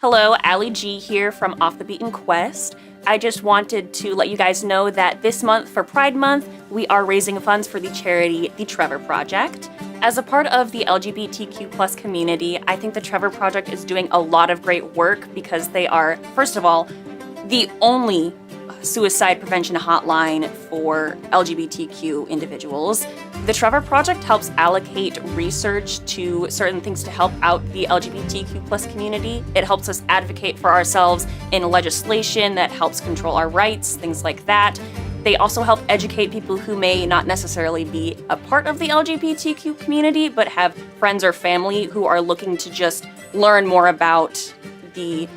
Hello, Ali G here from Off the Beaten Quest. I just wanted to let you guys know that this month, for Pride Month, we are raising funds for the charity The Trevor Project. As a part of the LGBTQ plus community, I think The Trevor Project is doing a lot of great work because they are, first of all, the only suicide prevention hotline for LGBTQ individuals. The Trevor Project helps allocate research to certain things to help out the LGBTQ plus community. It helps us advocate for ourselves in legislation that helps control our rights, things like that. They also help educate people who may not necessarily be a part of the LGBTQ community, but have friends or family who are looking to just learn more about the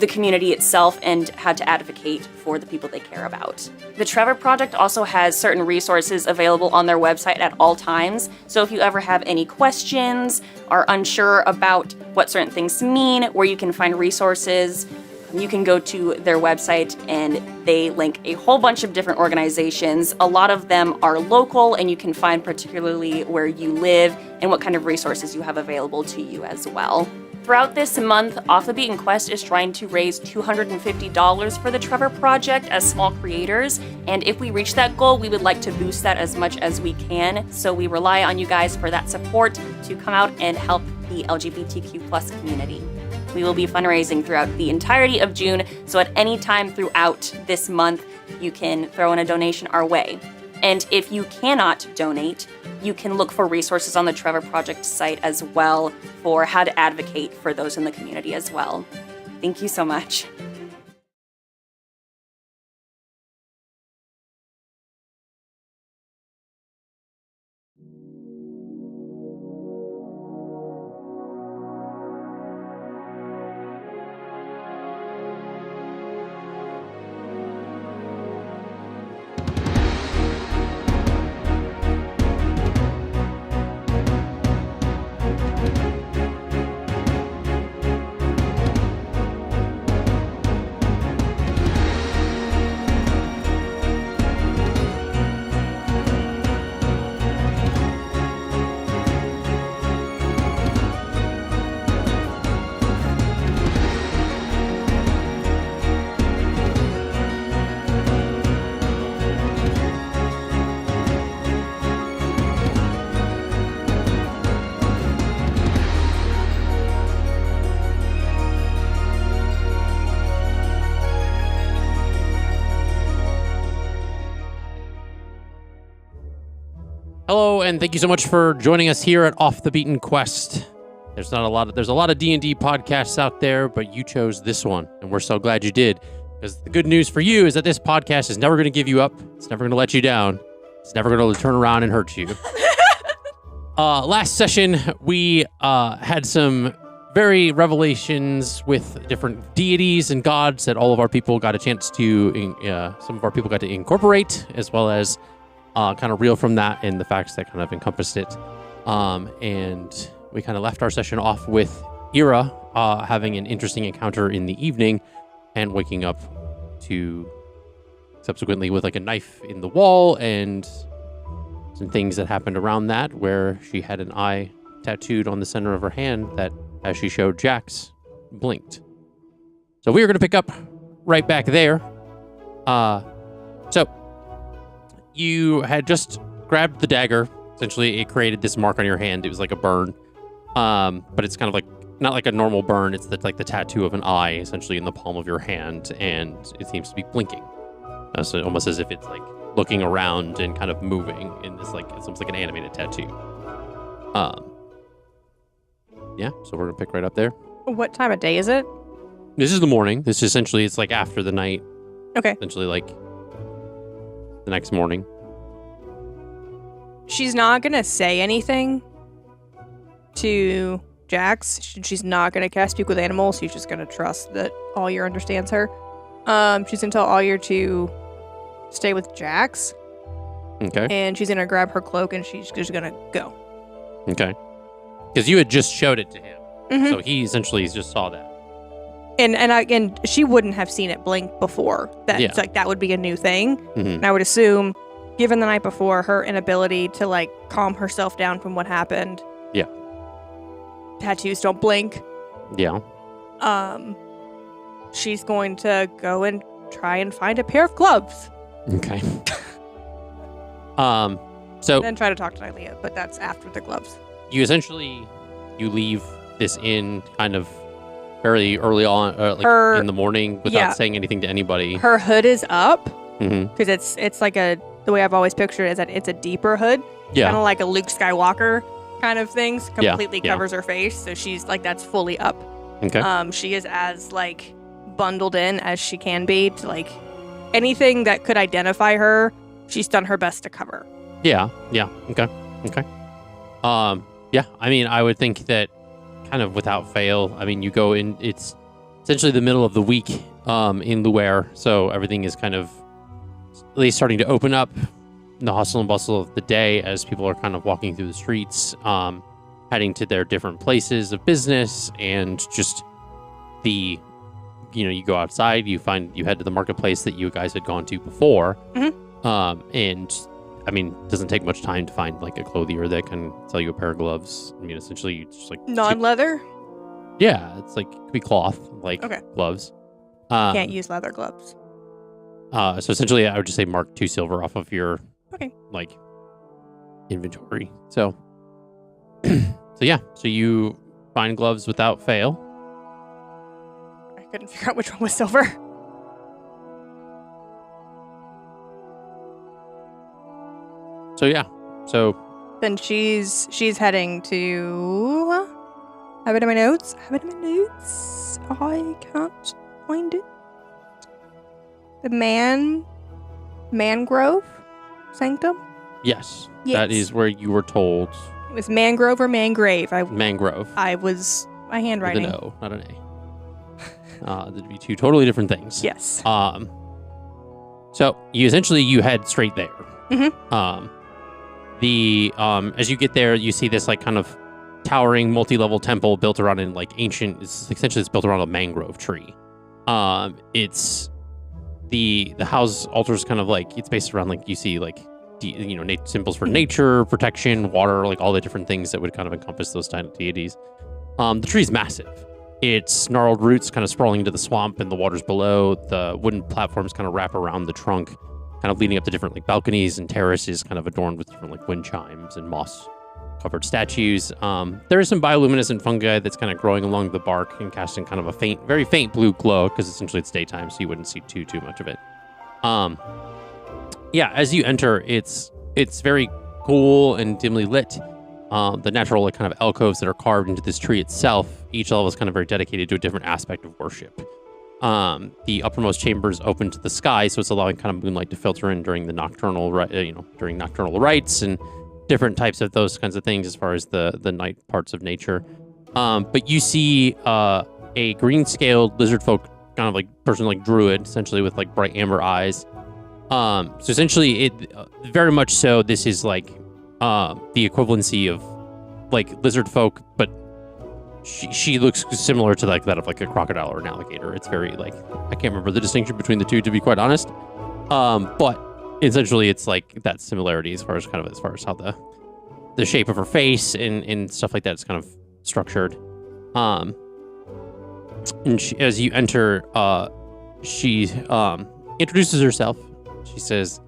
community itself and how to advocate for the people they care about. The Trevor Project also has certain resources available on their website at all times, so if you ever have any questions, are unsure about what certain things mean, where you can find resources, you can go to their website and they link a whole bunch of different organizations. A lot of them are local and you can find particularly where you live and what kind of resources you have available to you as well. Throughout this month, Off the Beaten Quest is trying to raise $250 for the Trevor Project as small creators, and if we reach that goal, we would like to boost that as much as we can, so we rely on you guys for that support to come out and help the LGBTQ plus community. We will be fundraising throughout the entirety of June, so at any time throughout this month, you can throw in a donation our way. And if you cannot donate, you can look for resources on the Trevor Project site as well for how to advocate for those in the community as well. Thank you so much. Hello, and thank you so much for joining us here at Off the Beaten Quest. There's a lot of D&D podcasts out there, but you chose this one, and we're so glad you did. Because the good news for you is that this podcast is never going to give you up. It's never going to let you down. It's never going to turn around and hurt you. Last session, we had some very revelations with different deities and gods that all of our people got a chance to, some of our people got to incorporate, as well as kind of reel from that and the facts that kind of encompassed it. And we kind of left our session off with Eira having an interesting encounter in the evening and waking up to subsequently with like a knife in the wall and some things that happened around that, where she had an eye tattooed on the center of her hand that, as she showed Jax, blinked. So we are going to pick up right back there. So you had just grabbed the dagger. Essentially, it created this mark on your hand. It was like a burn. But it's kind of like, not like a normal burn. It's like the tattoo of an eye, essentially, in the palm of your hand. And it seems to be blinking. So almost as if it's like looking around and kind of moving in this, like, it's almost like an animated tattoo. Yeah, so we're going to pick right up there. What time of day is it? This is the morning. This is essentially, it's like after the night. Okay. Essentially like the next morning. She's not going to say anything to Jax. She's not going to cast Speak with Animals. She's just going to trust that Alyer understands her. She's going to tell Alyer to stay with Jax. Okay. And she's going to grab her cloak and she's just going to go. Okay. Because you had just showed it to him. Mm-hmm. So he essentially just saw that. And she wouldn't have seen it blink before. It's like that would be a new thing. Mm-hmm. And I would assume, given the night before, her inability to like calm herself down from what happened. Yeah. Tattoos don't blink. Yeah. She's going to go and try and find a pair of gloves. Okay. So Then try to talk to Nylea, but that's after the gloves. you leave this inn kind of fairly early on, in the morning without saying anything to anybody. Her hood is up Mm-hmm. because it's like the way I've always pictured it is that it's a deeper hood, Yeah. kind of like a Luke Skywalker kind of things. Completely yeah. covers her face, so she's like that's fully up. Okay. She is as like bundled in as she can be to like anything that could identify her. She's done her best to cover. Yeah. Okay. Yeah. I mean, I would think that kind of without fail. I mean, you go in. It's essentially the middle of the week in Luare, so everything is kind of at least starting to open up. The hustle and bustle of the day as people are kind of walking through the streets, heading to their different places of business, and just you go outside, you head to the marketplace that you guys had gone to before. Mm-hmm. And I mean, it doesn't take much time to find like a clothier that can sell you a pair of gloves. I mean, essentially, you just like Non-leather? Yeah, it's like it could be cloth, like gloves. Can't use leather gloves. So essentially, I would just say mark 2 silver off of your like inventory. So so you find gloves without fail. I couldn't figure out which one was silver. So Then she's heading to. Have it in my notes. I can't find it. The Mangrove Sanctum. yes, Yes. that is where you were told. It was Mangrove or Mangrave. Mangrove. My handwriting. With an O, not an A. That'd be 2 totally different things. Yes. So you head straight there. Mm-hmm. As you get there, you see this like kind of towering multi-level temple built around in like ancient. It's built around a mangrove tree. It's the house altar is kind of like it's based around like you see like symbols for nature, protection, water, like all the different things that would kind of encompass those deities. The tree's massive. Its gnarled roots kind of sprawling into the swamp and the waters below. The wooden platforms kind of wrap around the trunk, kind of leading up to different like balconies and terraces, kind of adorned with different like wind chimes and moss-covered statues. There is some bioluminescent fungi that's kind of growing along the bark and casting kind of a very faint blue glow because essentially it's daytime, so you wouldn't see too much of it. As you enter, it's very cool and dimly lit. The natural like, kind of alcoves that are carved into this tree itself, each level is kind of very dedicated to a different aspect of worship. The uppermost chamber is open to the sky, so it's allowing kind of moonlight to filter in during the nocturnal rites and different types of those kinds of things as far as the night parts of nature. But you see a green-scaled lizard folk kind of like person like druid, essentially with like bright amber eyes. So essentially, it very much so. This is like the equivalency of like lizard folk, but she looks similar to like that of like a crocodile or an alligator. It's very like I can't remember the distinction between the two, to be quite honest. But essentially, it's like that similarity as far as how the shape of her face and stuff like that is kind of structured. And as you enter, she introduces herself. She says,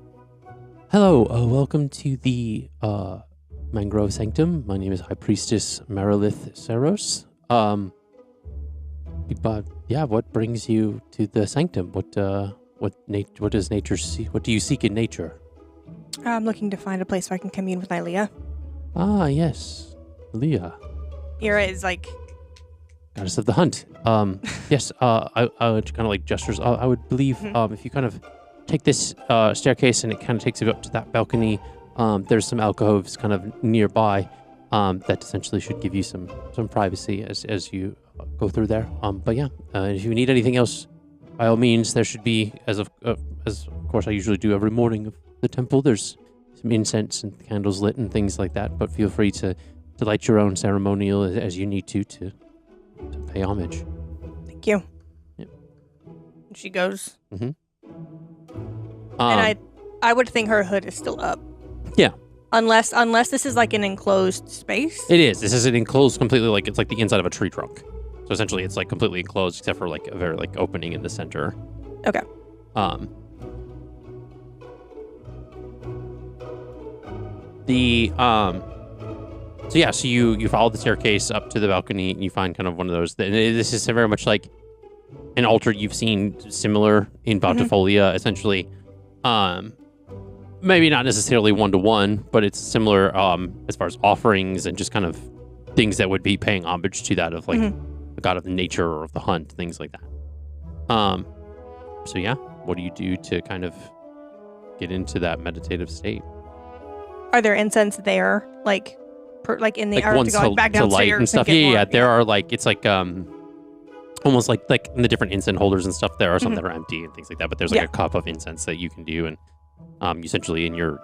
"Hello, welcome to the Mangrove Sanctum. My name is High Priestess Marilith Saros. What brings you to the Sanctum? What does nature see? What do you seek in nature?" I'm looking to find a place where I can commune with Nylea. Ah, yes, Leah, Eira is like goddess of the hunt. Yes. I would kind of like gestures. I would believe if you kind of take this staircase and it kind of takes you up to that balcony. There's some alcoves kind of nearby that essentially should give you some privacy as you go through there. If you need anything else, by all means, there should be, as of course I usually do every morning of the temple, there's some incense and candles lit and things like that, but feel free to light your own ceremonial as you need to pay homage. Thank you. Yep. And she goes. Mm-hmm. And I would think her hood is still up. Yeah. Unless this is like an enclosed space. It is. This is an enclosed completely, like it's like the inside of a tree trunk. So essentially, it's like completely enclosed except for like a very like opening in the center. Okay. So you follow the staircase up to the balcony and you find kind of one of those. This is very much like an altar you've seen similar in Bountifolia, essentially. Maybe not necessarily 1-to-1, but it's similar as far as offerings and just kind of things that would be paying homage to that of like the god of nature or of the hunt, things like that. So yeah, what do you do to kind of get into that meditative state? Are there incense there, like in the like ones to go back to light downstairs and stuff? get more? Yeah, there are like it's like almost like in the different incense holders and stuff. There are some that are empty and things like that, but there's like a cup of incense that you can do, and essentially in your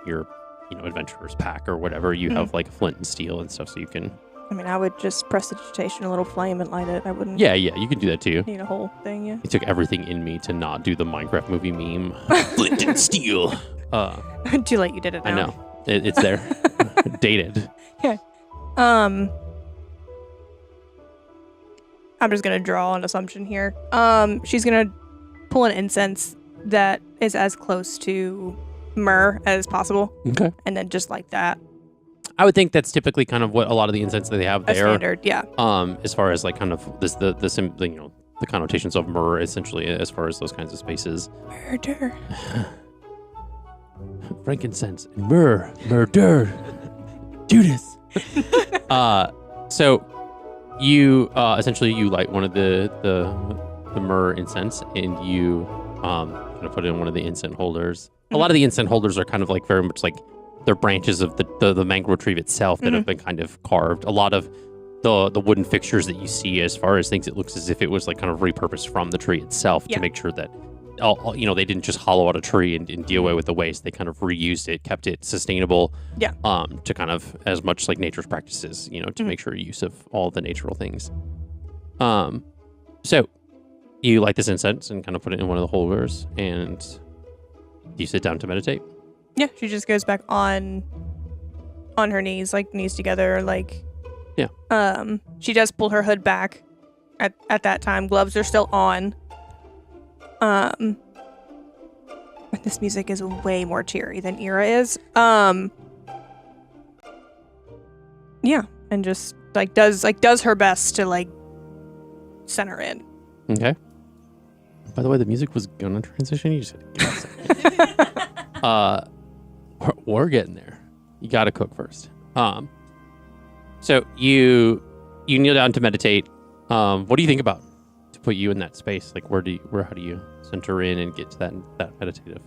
adventurer's pack or whatever, you have like flint and steel and stuff, so you can. I mean, I would just prestidigitation a little flame and light it. I wouldn't. Yeah, you can do that too. Need a whole thing. Yeah. It took everything in me to not do the Minecraft movie meme. Flint and steel. Too late. You did it now. I know. It's there. Dated. Yeah. I'm just gonna draw an assumption here. She's gonna pull an incense that is as close to myrrh as possible. Okay. And then just like that. I would think that's typically kind of what a lot of the incense that they have there. Standard, yeah. As far as like kind of the connotations of myrrh, essentially, as far as those kinds of spaces. Murder. Frankincense and murder. Judas. So you essentially you light one of the myrrh incense and you kind of put it in one of the incense holders. A lot of the incense holders are kind of like very much like they're branches of the mangrove tree itself that have been kind of carved. A lot of the wooden fixtures that you see, as far as things, it looks as if it was like kind of repurposed from the tree itself to make sure that they didn't just hollow out a tree and deal away with the waste. They kind of reused it, kept it sustainable. Yeah. To kind of as much like nature's practices, to make sure use of all the natural things. So you light this incense and kind of put it in one of the holders, and you sit down to meditate. Yeah, she just goes back on her knees, like knees together, like. Yeah. She does pull her hood back at that time. Gloves are still on. This music is way more cheery than Eira is. Yeah, and just does her best to like center in. Okay. By the way, the music was gonna transition. You just had to give us a second. We're getting there. You gotta cook first. So you kneel down to meditate. What do you think about to put you in that space? Like, how do you center in and get to that meditative?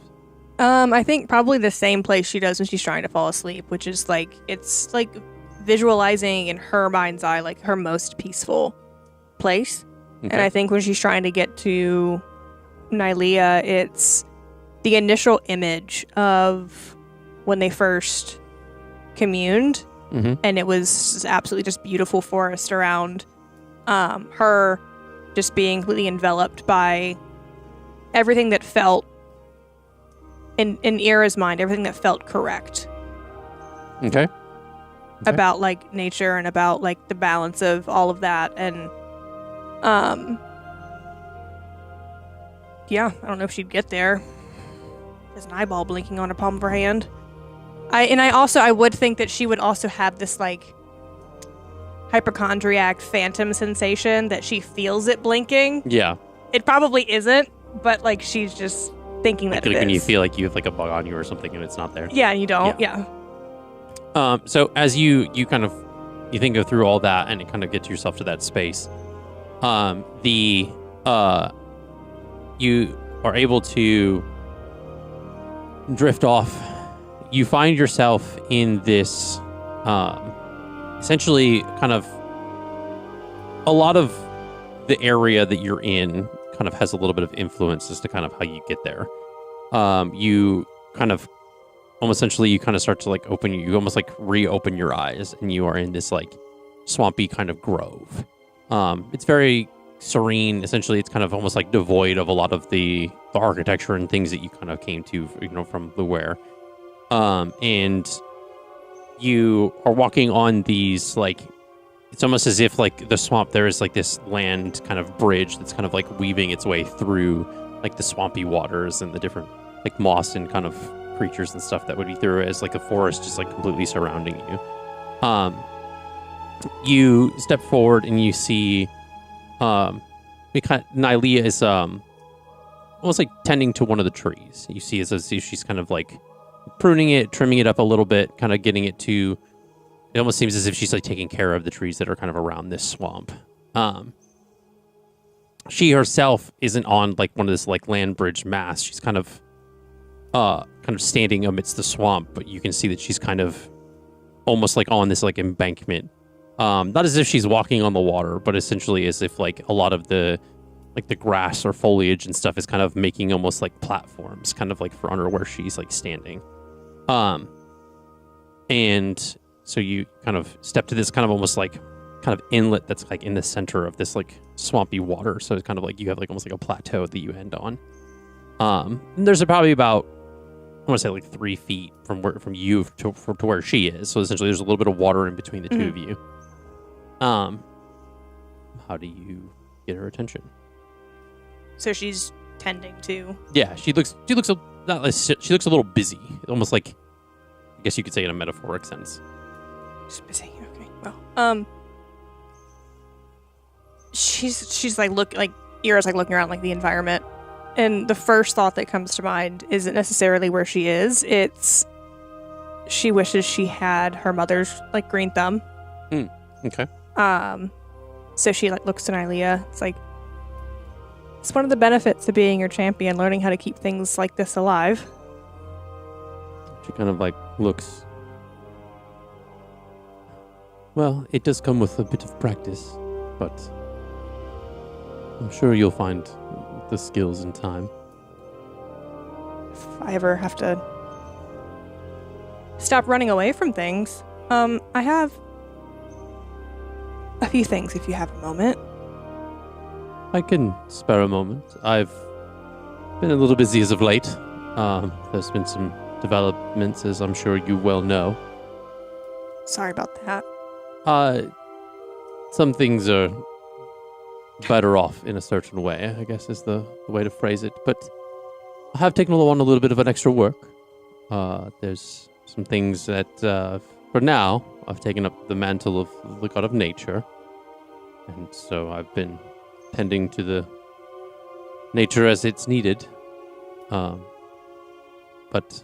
I think probably the same place she does when she's trying to fall asleep, which is like it's like visualizing in her mind's eye like her most peaceful place. Okay. And I think when she's trying to get to Nylea, it's the initial image of when they first communed, and it was absolutely just beautiful forest around her, just being completely enveloped by everything that felt, in Eira's mind, everything that felt correct. Okay. About like nature and about like the balance of all of that, and yeah, I don't know if she'd get there. There's an eyeball blinking on her palm of her hand. I would think that she would also have this like hypochondriac phantom sensation that she feels it blinking. Yeah. It probably isn't, but like she's just thinking that it is. When you feel like you have like a bug on you or something and it's not there. Yeah, and you don't. Yeah. So as you kind of think go through all that and it kind of gets yourself to that space, you are able to drift off. You find yourself in this, essentially kind of a lot of the area that you're in kind of has a little bit of influence as to kind of how you get there. You kind of you kind of start to like you almost like reopen your eyes, and you are in this like swampy kind of grove. It's very serene. Essentially, it's kind of almost like devoid of a lot of the architecture and things that you kind of came to, from Blue Ware. And you are walking on these like it's almost as if like the swamp, there is like this land kind of bridge that's kind of like weaving its way through like the swampy waters and the different like moss and kind of creatures and stuff that would be through it, as like a forest just like completely surrounding you. You step forward and you see Nylea is almost like tending to one of the trees. You see as if she's kind of like pruning it, trimming it up a little bit, kind of getting it to, it almost seems as if she's like taking care of the trees that are kind of around this swamp. She herself isn't on like one of this like land bridge mast. She's kind of standing amidst the swamp, but you can see that she's kind of almost like on this like embankment. Not as if she's walking on the water, but essentially as if like a lot of the like the grass or foliage and stuff is kind of making almost like platforms, kind of like for under where she's like standing. And so you kind of step to this kind of almost like kind of inlet that's like in the center of this like swampy water. So it's kind of like you have like almost like a plateau that you end on. And there's probably about, I want to say like 3 feet from you to where she is. So essentially there's a little bit of water in between the two of you. How do you get her attention? So she's tending to. Yeah, she looks she looks a little busy. Almost like, I guess you could say in a metaphoric sense. She's busy. Okay. Well, she's like Eira's like looking around like the environment, and the first thought that comes to mind isn't necessarily where she is. It's she wishes she had her mother's like green thumb. Okay. So she like looks to Nylea. It's like, it's one of the benefits of being your champion, learning how to keep things like this alive. She kind of like looks. Well, it does come with a bit of practice, but I'm sure you'll find the skills in time. If I ever have to stop running away from things, I have a few things if you have a moment. I can spare a moment. I've been a little busy as of late. There's been some developments, as I'm sure you well know. Sorry about that. Some things are better off in a certain way, I guess is the way to phrase it. But I have taken on a little bit of an extra work. There's some things that, for now, I've taken up the mantle of the god of nature. And so I've been tending to the nature as it's needed. But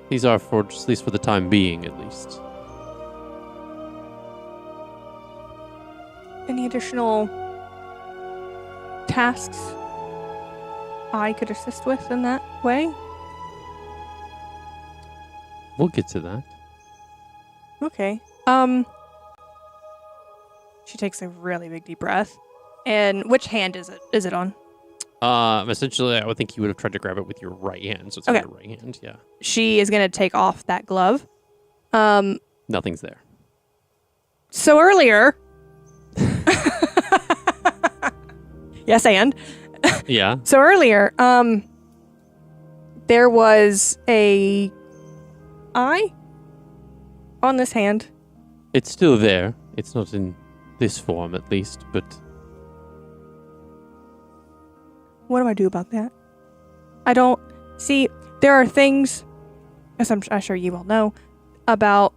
these are for, at least for the time being, at least. Any additional tasks I could assist with in that way? We'll get to that. Okay. She takes a really big deep breath. And which hand is it? Is it on? Essentially, I would think you would have tried to grab it with your right hand, so it's okay. on your right hand, yeah. She is going to take off that glove. Nothing's there. So earlier... yes, and... Yeah. So earlier, there was a eye on this hand. It's still there. It's not in this form, at least, but... What do I do about that? I don't... See, there are things, as I'm sure you all know, about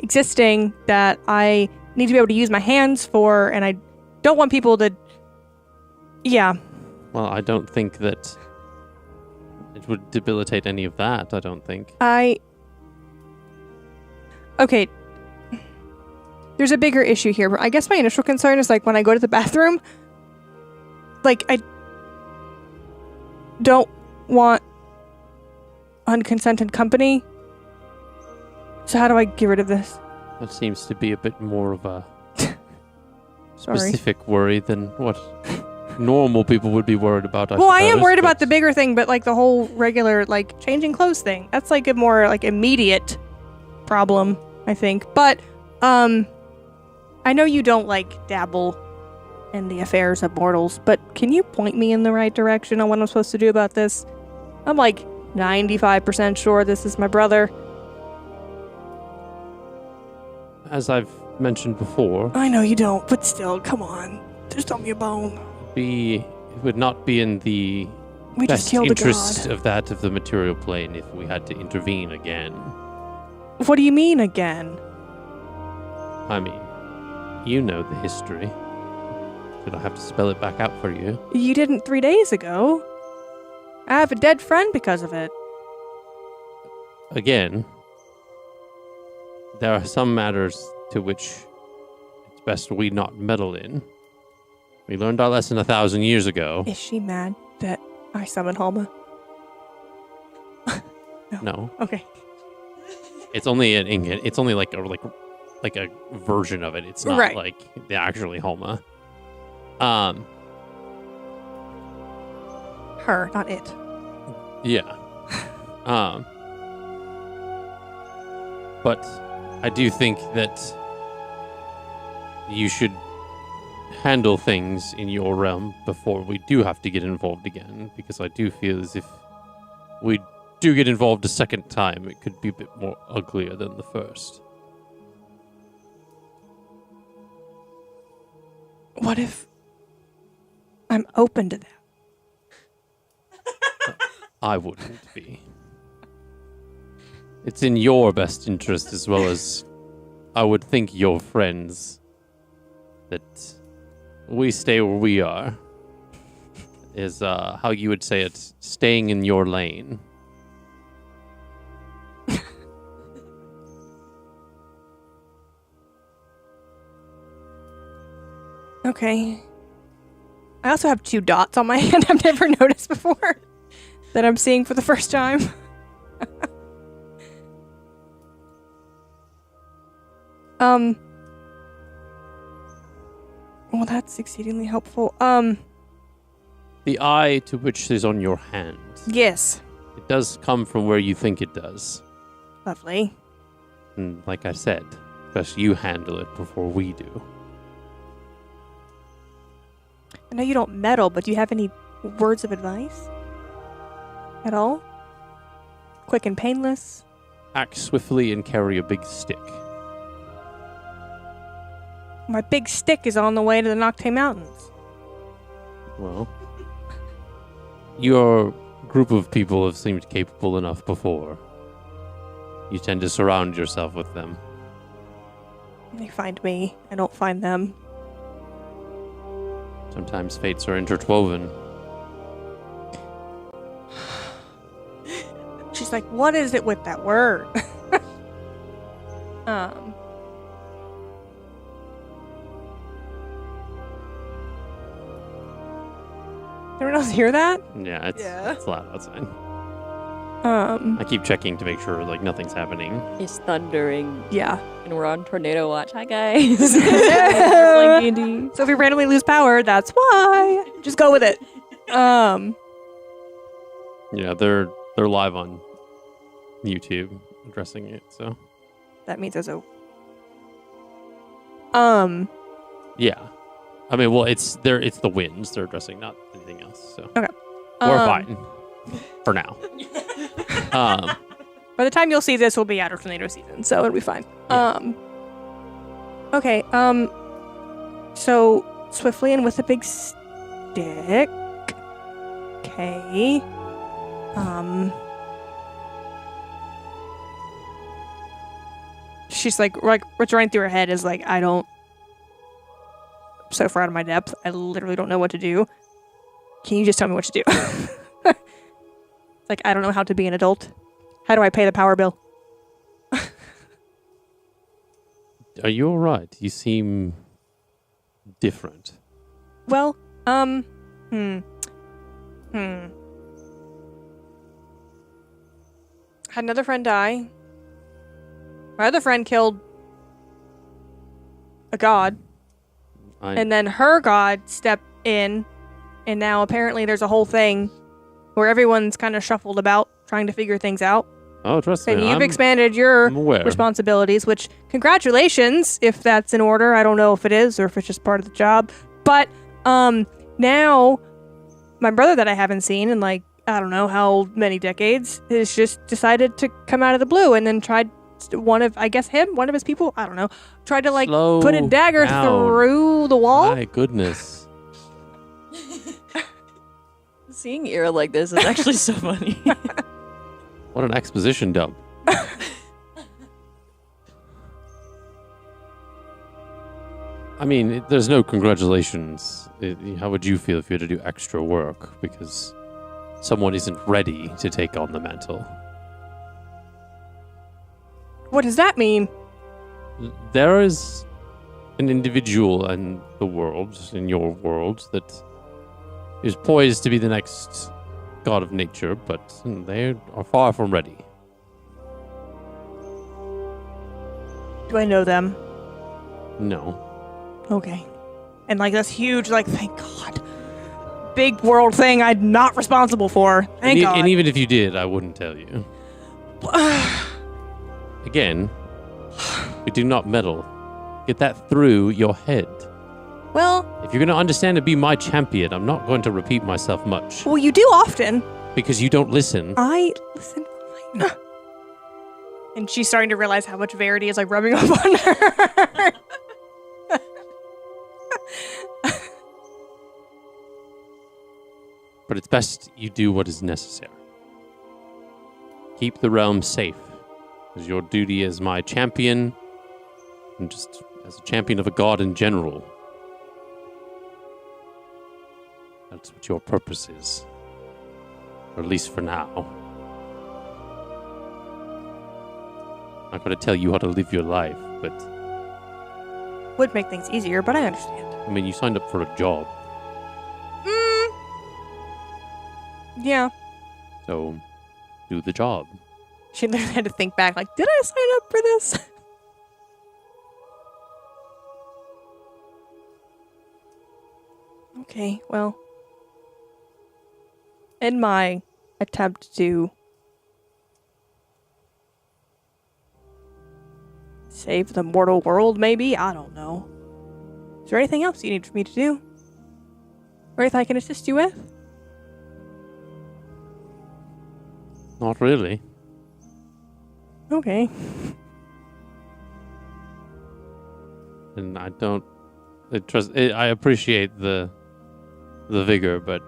existing that I need to be able to use my hands for, and I don't want people to... Yeah. Well, I don't think that it would debilitate any of that, I don't think. Okay. There's a bigger issue here, but I guess my initial concern is, like, when I go to the bathroom, like, I don't want unconsented company. So how do I get rid of this? That seems to be a bit more of a Sorry. specific worry than what normal people would be worried about, Well, I am worried about the bigger thing, but, like, the whole regular, like, changing clothes thing. That's, like, a more, like, immediate problem, I think. But, I know you don't, like, dabble in the affairs of mortals, but can you point me in the right direction on what I'm supposed to do about this? I'm, like, 95% sure this is my brother. as I've mentioned before, I know you don't, but still, come on. Just throw me a bone. it would not be in the We just best killed a interest god. of that of the material plane if we had to intervene again. What do you mean again? I mean, you know the history. Should I have to spell it back out for you? You didn't 3 days ago. I have a dead friend because of it. Again, there are some matters to which it's best we not meddle in. We learned our lesson 1,000 years ago. Is she mad that I summoned Halma? No, Okay. it's only it's only like a version of it. It's not Right. like the actually Homa. Her, not it. Yeah. But I do think that you should handle things in your realm before we do have to get involved again, because I do feel as if we do get involved a second time, it could be a bit more uglier than the first. What if I'm open to that? I wouldn't be. It's in your best interest as well as I would think your friends that we stay where we are is how you would say it, staying in your lane. Okay. I also have 2 dots on my hand I've never noticed before that I'm seeing for the first time. Well, that's exceedingly helpful. The eye to which is on your hand, Yes. it does come from where you think it does. Lovely. And like I said, best you handle it before we do. I know you don't meddle, but do you have any words of advice? At all? Quick and painless? Act swiftly and carry a big stick. My big stick is on the way to the Nocte Mountains. Well, your group of people have seemed capable enough before. You tend to surround yourself with them. They find me. I don't find them. Sometimes fates are interwoven. She's like, what is it with that word? Everyone else hear that? Yeah, it's loud outside. Um, I keep checking to make sure like nothing's happening. It's thundering, yeah. and we're on tornado watch. Hi guys. We're playing D&D. So if we randomly lose power, that's why. Just go with it. Yeah, they're live on YouTube addressing it. So That means there's a. yeah, I mean, well, it's the winds they're addressing, not anything else. So Okay. we're fine for now. By the time you'll see this, we'll be out of tornado season, so it'll be fine. Yeah. Okay. So swiftly and with a big stick. Okay. She's like what's running through her head is like, I'm so far out of my depth. I literally don't know what to do. Can you just tell me what to do? It's like, I don't know how to be an adult. How do I pay the power bill? Are you all right? You seem different. Well, Had another friend die. My other friend killed a god. And then her god stepped in. And now apparently there's a whole thing where everyone's kind of shuffled about trying to figure things out. Oh, trust And me, you've I'm expanded your aware. responsibilities, which congratulations if that's in order. I don't know if it is or if it's just part of the job. But now my brother that I haven't seen in like, I don't know how many decades has just decided to come out of the blue and then tried one of his people, I don't know, tried to like Slow put a dagger down. through the wall. My goodness. Seeing Eira like this is actually so funny. What an exposition dump. I mean, there's no congratulations. How would you feel if you had to do extra work because someone isn't ready to take on the mantle? What does that mean? There is an individual in the world, in your world, that is poised to be the next god of nature, but they are far from ready. Do I know them? No. Okay. And like this huge, like, thank God, big world thing I'm not responsible for. Thank God. And even if you did, I wouldn't tell you. Again, we do not meddle. Get that through your head. Well, If you're going to understand and be my champion, I'm not going to repeat myself much. well, you do often. Because you don't listen. I listen fine. And she's starting to realize how much Verity is like rubbing off on her. But it's best you do what is necessary. Keep the realm safe. As your duty as my champion, and just as a champion of a god in general. That's what your purpose is. Or at least for now. I'm not going to tell you how to live your life, but Would make things easier, but I understand. I mean, you signed up for a job, Yeah. so do the job. She literally had to think back, like, did I sign up for this? Okay, well. In my attempt to save the mortal world, maybe? I don't know. Is there anything else you need for me to do? Or anything I can assist you with? Not really. Okay. And I don't I appreciate the vigor, but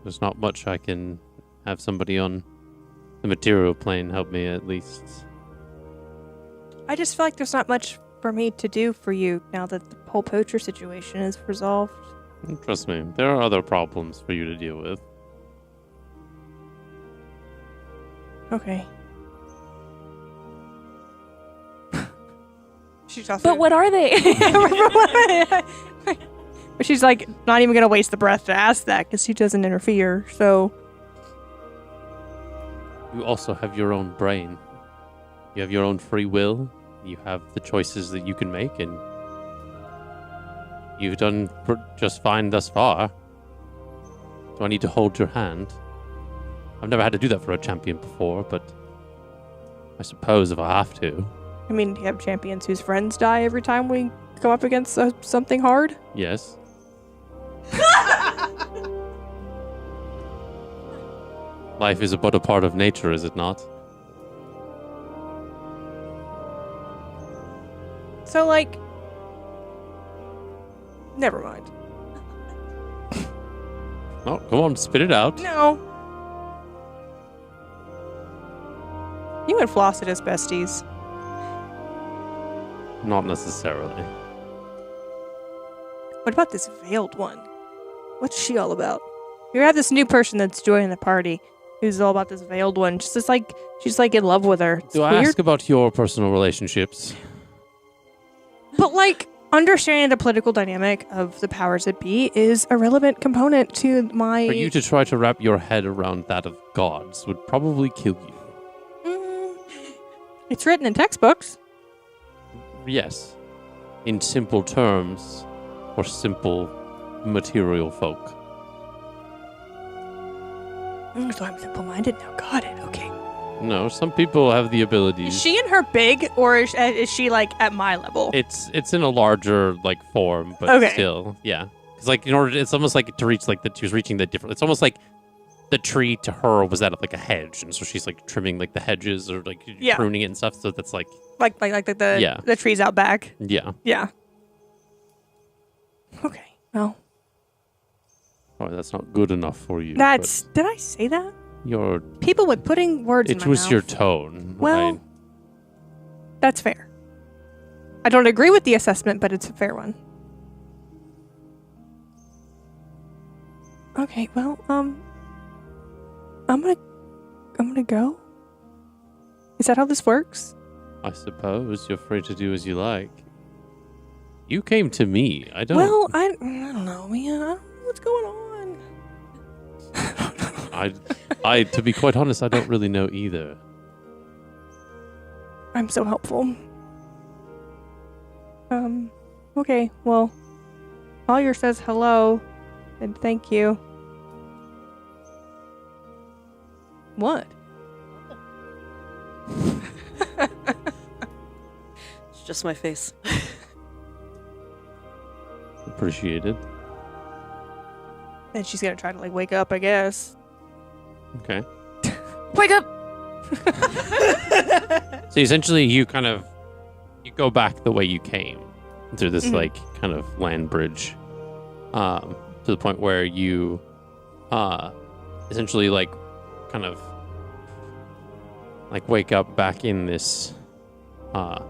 there's not much I can have somebody on the material plane help me at least. I just feel like there's not much for me to do for you now that the whole poacher situation is resolved. Trust me, there are other problems for you to deal with. Okay. She's also But what are they? But she's like not even gonna waste the breath to ask that because she doesn't interfere. So You also have your own brain. You have your own free will. You have the choices that you can make, and you've done just fine thus far. Do I need to hold your hand? I've never had to do that for a champion before, but I suppose if I have to. I mean, do you have champions whose friends die every time we come up against something hard? Yes. Life is but a part of nature, is it not? So like, never mind. Oh, come on, spit it out. No. You and Flosset as besties. Not necessarily. What about this veiled one? What's she all about? You have this new person that's joining the party who's all about this veiled one. She's like in love with her. It's Do I weird. ask about your personal relationships? But like understanding the political dynamic of the powers that be is a relevant component to my For you to try to wrap your head around that of gods would probably kill you. It's written in textbooks. Yes. In simple terms, for simple material folk. So I'm simple-minded now. Got it. Okay. No, some people have the Is abilities. she in her big, or is she like at my level? It's in a larger like form, but Okay. still, yeah. Because like in order, it's almost like to reach like that she was reaching the different. It's almost like the tree to her was at like a hedge, and so she's like trimming like the hedges or like pruning it and stuff. So that's like the trees out back. Yeah. Yeah. Okay. Well, Oh, that's not good enough for you. did I say that? Your People with putting words in my it was mouth. your tone. Well, that's fair. I don't agree with the assessment, but it's a fair one. Okay, well, I'm gonna go. Is that how this works? I suppose you're free to do as you like. You came to me. I don't. Well, I don't know, man. I don't know what's going on. I to be quite honest, I don't really know either. I'm so helpful. Okay, well, Collier says hello and thank you. What? It's just my face. Appreciated. And she's gonna try to like wake up, I guess. Okay. Wake up! So essentially, you go back the way you came through this like kind of land bridge, to the point where you, essentially like kind of like wake up back in this, kind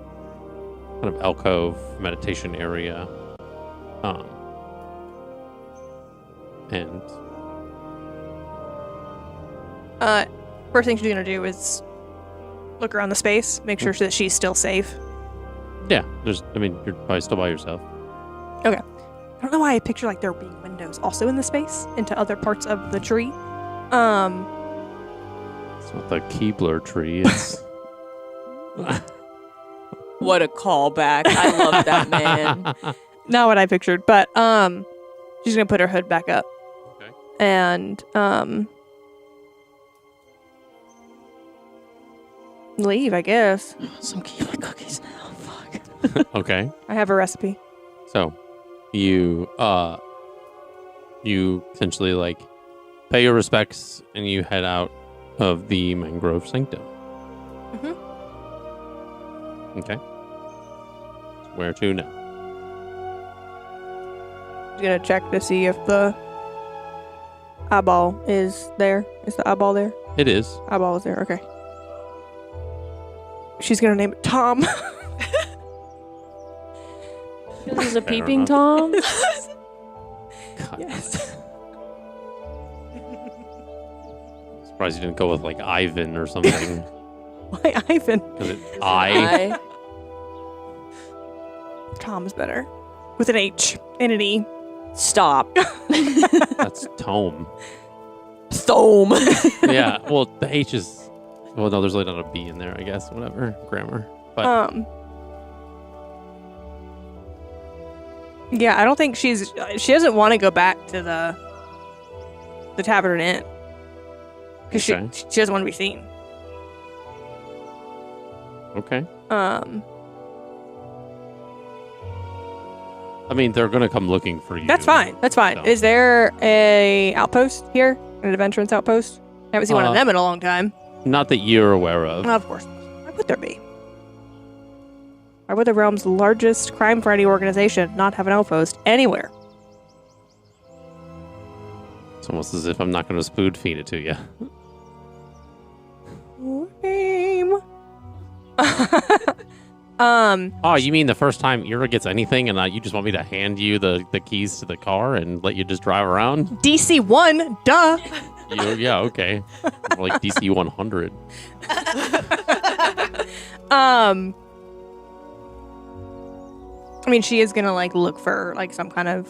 of alcove meditation area, and First thing she's gonna do is look around the space, make sure that she's still safe. yeah, you're probably still by yourself. Okay. I don't know why I picture like there being windows also in the space into other parts of the tree. It's not the Keebler tree. It's What a callback. I love that, man. Not what I pictured, but she's gonna put her hood back up. Okay. And leave, I guess. Some Keebler cookies now. Fuck. okay. I have a recipe. So, you essentially like pay your respects and you head out of the mangrove sanctum. Mhm. Okay. Where to now? I'm gonna check to see if the eyeball is there. Is the eyeball there? It is. Eyeball is there. Okay. She's gonna name it Tom. He's a Fair peeping enough. Tom. God, Yes. surprised you didn't go with like Ivan or something. Why Ivan? Because it's I. Tom is better. With an H and an E. Stop. That's Tome. Thome. Yeah. Well, the H is. Well, no, there's like not a B in there. I guess whatever grammar. But Yeah, I don't think she doesn't want to go back to the Tavern Inn. Because Okay. she doesn't want to be seen. okay. I mean, they're gonna come looking for you. That's fine. That's fine. No. Is there a outpost here? An adventurance outpost? I haven't seen one of them in a long time. Not that you're aware of. Of course. Why would there be? Why would the realm's largest crime-fighting organization not have an outpost anywhere? It's almost as if I'm not gonna spoon feed it to you. Lame. Oh, you mean the first time Eira gets anything, and you just want me to hand you the keys to the car and let you just drive around? DC 1, duh. Yeah, okay. More like DC 100. I mean, she is gonna like look for like some kind of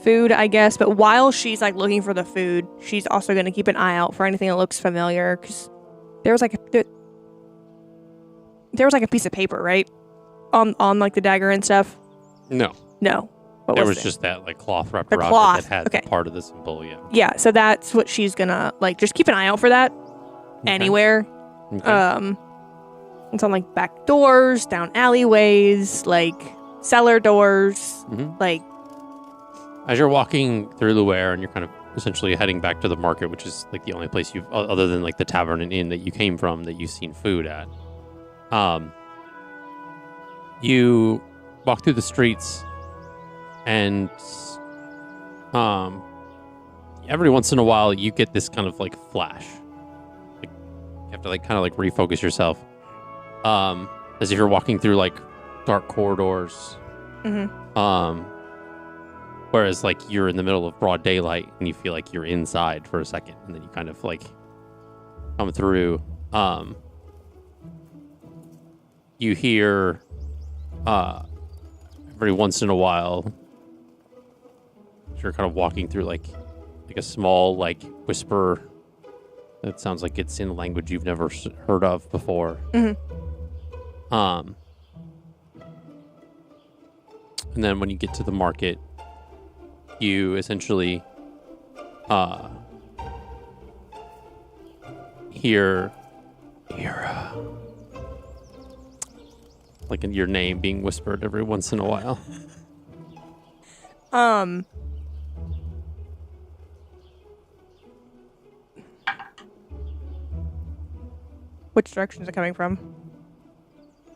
food, I guess. But while she's like looking for the food, she's also gonna keep an eye out for anything that looks familiar. Because there was like a piece of paper, right, on like the dagger and stuff. No, No, what there was was it? just that like cloth wrapped The around cloth, it that had okay. part of the symbol. Yeah. Yeah, so that's what she's gonna like. Just keep an eye out for that anywhere. Okay. It's on like back doors, down alleyways, like cellar doors, Mhm. like As you're walking through the ware and you're kind of essentially heading back to the market, which is like the only place you've, other than like the tavern and inn that you came from, that you've seen food at. You walk through the streets, and every once in a while you get this kind of like flash. Like you have to like kind of like refocus yourself, as if you're walking through like dark corridors. Whereas like you're in the middle of broad daylight and you feel like you're inside for a second, and then you kind of like come through. You hear every once in a while, you're kind of walking through like a small like whisper that sounds like it's in a language you've never heard of before. And then when you get to the market, you essentially hear Eira, like in your name being whispered every once in a while. Which direction is it coming from?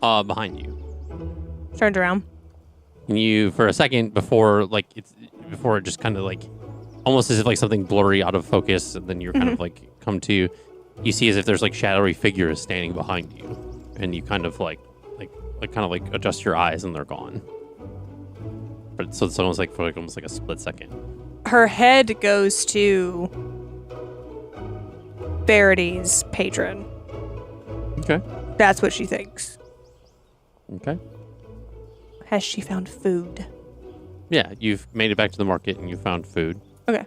Behind you. Turned around. And you, for a second before it just kind of like, almost as if like something blurry out of focus, and then you're kind of like come to, you see as if there's like shadowy figures standing behind you, and you kind of like adjust your eyes and they're gone. But so it's almost like for like almost like a split second. Her head goes to Verity's patron. Okay. That's what she thinks. Okay. Has she found food? Yeah, you've made it back to the market and you found food. Okay.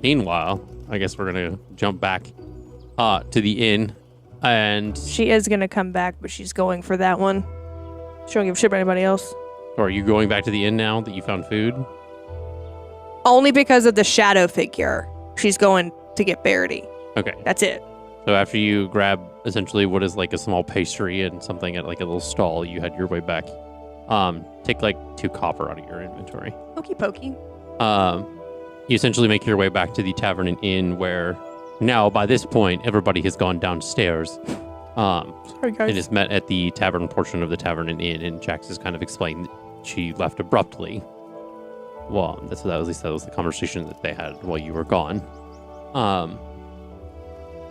Meanwhile, I guess we're gonna jump back to the inn, and She is going to come back, but she's going for that one. She don't give a shit about anybody else. or are you going back to the inn now that you found food? Only because of the shadow figure. She's going to get Verity. Okay. That's it. So after you grab essentially what is like a small pastry and something at like a little stall, you had your way back. Take like 2 copper out of your inventory. Pokey pokey. You essentially make your way back to the tavern and inn, where now by this point everybody has gone downstairs. Sorry, guys. And is met at the tavern portion of the tavern and inn, and Jax has kind of explained that she left abruptly. Well, at least that was the conversation that they had while you were gone.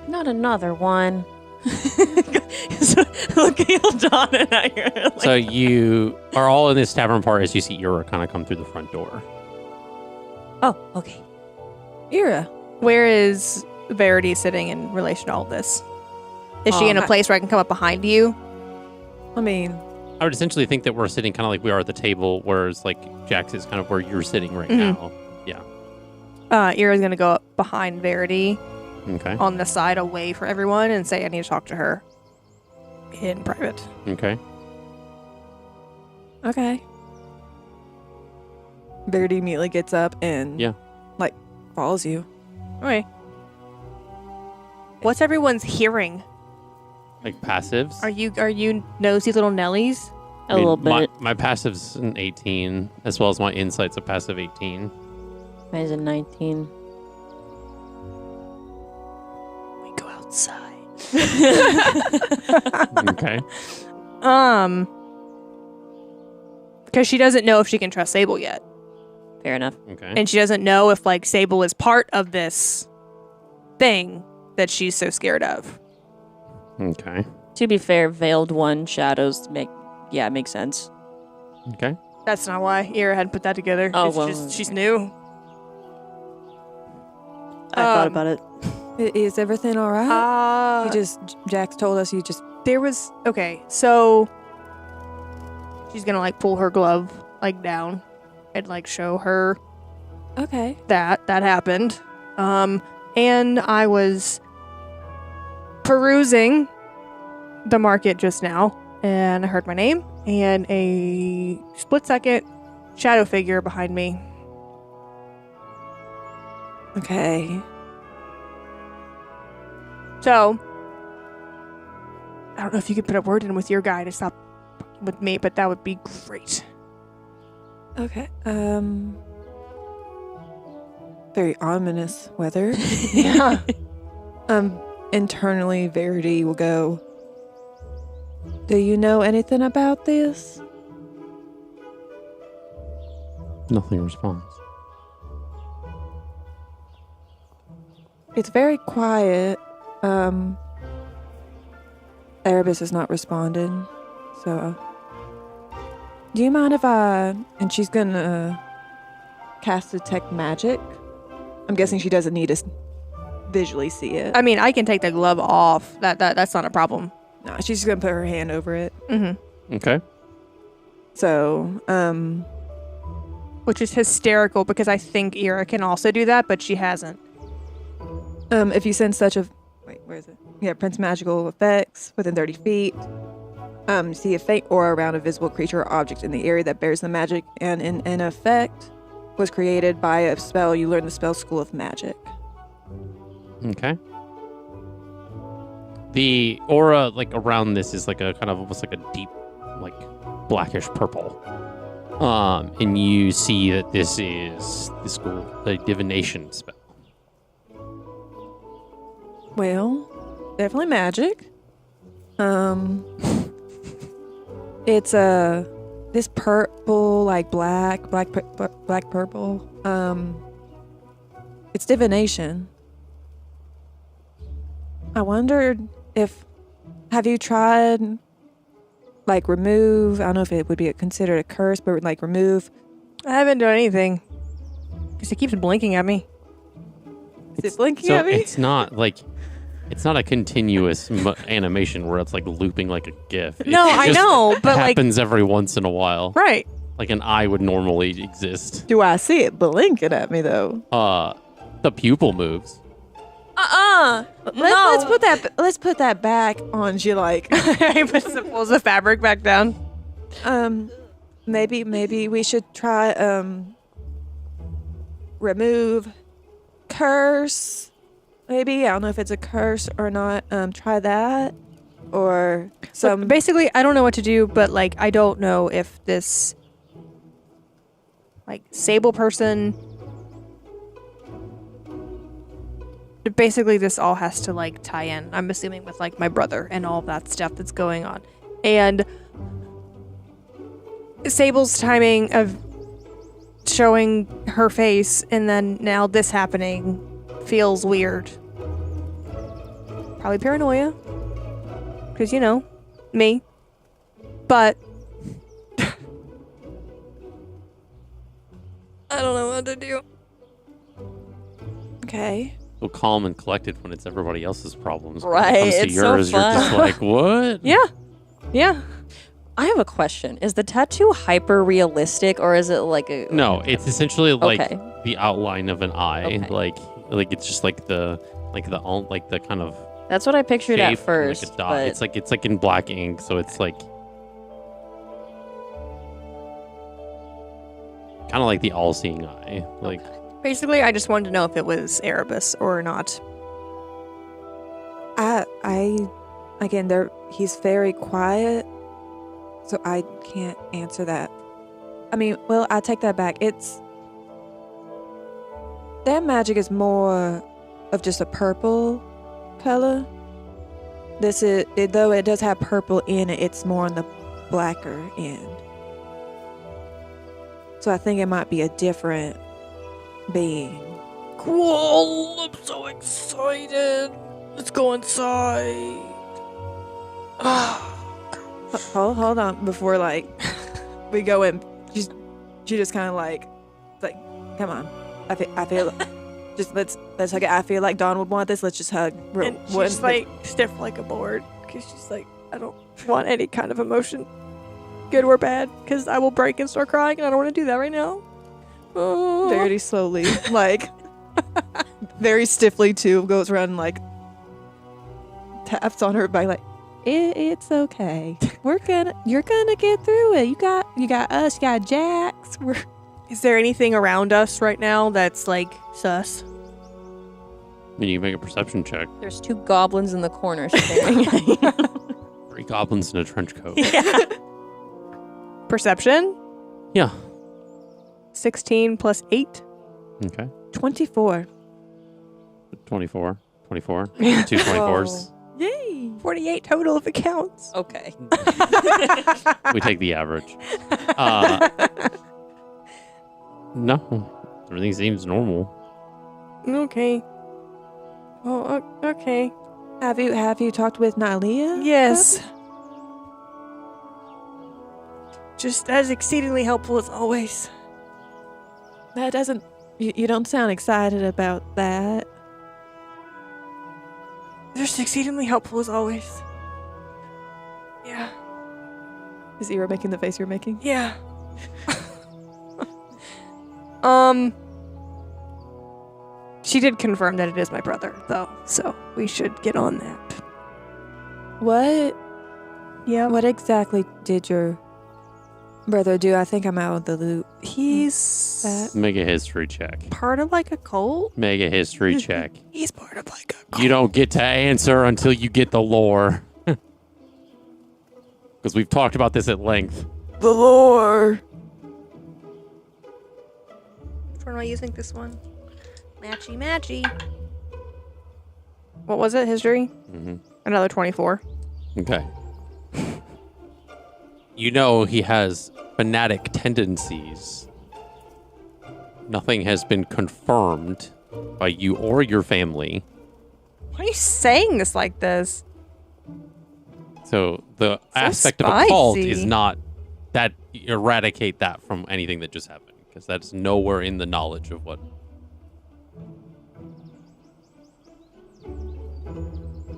Not another one. Looking Donna and I are like, So you are all in this tavern part as you see Eira kind of come through the front door. oh, okay. Eira. Where is Verity sitting in relation to all this? Is she in a place where I can come up behind you? I mean, I would essentially think that we're sitting kind of like we are at the table, whereas like Jax is kind of where you're sitting right now. Yeah. Ira's going to go up behind Verity Okay. on the side away from everyone and say I need to talk to her in private. Okay. okay. Verity immediately gets up and follows you. Okay. What's everyone's hearing? Like passives? Are you nosy little Nellies? A little bit. My passive's an 18, as well as my insight's a passive 18. Mine's a 19. We go outside. Okay. Because she doesn't know if she can trust Sable yet. Fair enough. Okay. And she doesn't know if, like, Sable is part of this thing that she's so scared of. Okay. To be fair, veiled one shadows makes sense. Okay. That's not why Eira hadn't put that together. Oh, It's well, just, she's new. I thought about it. Is everything all right? Jax told us you just... There was... Okay, so... She's gonna, like, pull her glove, like, down and, like, show her Okay. that happened. And I was perusing the market just now, and I heard my name, and a split second shadow figure behind me. Okay. So, I don't know if you could put a word in with your guy to stop with me, but that would be great. Okay. very ominous weather. Yeah. Internally, Verity will go, do you know anything about this? Nothing responds. It's very quiet. Erebus has not responded. So, do you mind if and she's gonna cast Detect Magic. I'm guessing she doesn't need to visually see it. I mean, I can take the glove off. That's not a problem. No, she's just gonna put her hand over it. Mm-hmm. Okay. So, Which is hysterical because I think Eira can also do that, but she hasn't. if you sense such a... Wait, where is it? Yeah, Prince Magical effects within 30 feet. See a faint aura around a visible creature or object in the area that bears the magic, and an effect was created by a spell you learn the spell School of Magic. Okay. The aura like around this is like a kind of almost like a deep, like blackish purple. And you see that this is the school, the divination spell. Well, definitely magic. It's this purple, like black purple. It's divination. I wondered have you tried, like, remove, I don't know if it would be considered a curse, but like remove. I haven't done anything. Because it keeps blinking at me. Is it blinking So at me? it's not like, it's not a continuous animation where it's like looping like a GIF. No, It I just know, but like, happens every once in a while. right. Like an eye would normally exist. Do I see it blinking at me though? The pupil moves. Let's put that back on you, like. He pulls the fabric back down. Maybe we should try remove curse. Maybe, I don't know if it's a curse or not. Try that, or some. Basically, I don't know what to do, but like, I don't know if this like sable person. Basically, this all has to like tie in. I'm assuming with like my brother and all that stuff that's going on, and Sable's timing of showing her face and then now this happening feels weird. Probably paranoia, because you know me. But I don't know what to do. Okay. So calm and collected when it's everybody else's problems. Right, When it comes to it's so yours, you're just fun. like, what? Yeah. I have a question. Is the tattoo hyper realistic or is it like a No, it's essentially like Okay. the outline of an eye. Okay. Like it's just like the kind of That's what I pictured shape, at first. like a dot. But It's like in black ink, so it's like kind of like the all-seeing eye. Like Basically, I just wanted to know if it was Erebus or not. Again, he's very quiet, so I can't answer that. I mean, well, I take that back. Their magic is more of just a purple color. Though it does have purple in it, it's more on the blacker end. So I think it might be a different being. Cool! I'm so excited. Let's go inside. Hold on, before like we go in, she just kind of like come on. I feel just let's hug it. I feel like Dawn would want this. Let's just hug. And she's like stiff like a board because she's like, I don't want any kind of emotion, good or bad, because I will break and start crying, and I don't want to do that right now. Oh. very slowly, like very stiffly too, goes around and like taps on her back like, it's okay. You're gonna get through it. You got us. You got Jax. Is there anything around us right now that's like sus? I mean, you can make a perception check. there's 2 goblins in the corner staring at you. 3 goblins in a trench coat. Yeah. Perception? Yeah. 16 plus 8. Okay. 24. 24. 24. 2 24s. Yay! 48 total if it counts. Okay. We take the average. No. Everything seems normal. Okay. Oh, okay. Have you talked with Nalia? Yes. Just as exceedingly helpful as always. That doesn't. You don't sound excited about that. Just exceedingly helpful as always. Yeah. Is Eira making the face you're making? Yeah. She did confirm that it is my brother, though, so we should get on that. What? Yeah. What exactly did your brother do? I think I'm out of the loop. He's Make a history check. part of like a cult. Make a history check. He's part of like a cult. You don't get to answer until you get the lore. Because we've talked about this at length. The lore. Which one am I using? This one. Matchy, matchy. What was it? History? Mm-hmm. Another 24. Okay. You know he has fanatic tendencies. Nothing has been confirmed by you or your family. Why are you saying this like this? So the So aspect of a cult spicy. is not that eradicate that from anything that just happened. Because that's nowhere in the knowledge of what.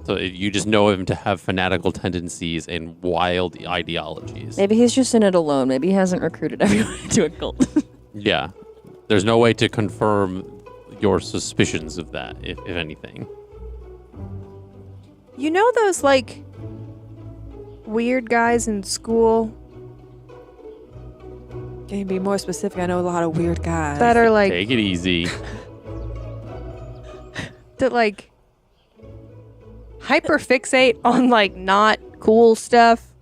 So you just know him to have fanatical tendencies and wild ideologies. Maybe he's just in it alone. Maybe he hasn't recruited everyone into a cult. Yeah. There's no way to confirm your suspicions of that, if anything. You know those, like, weird guys in school Can you be more specific? I know a lot of weird guys. that are, like, Take it easy. that, like, hyperfixate on, like, not cool stuff?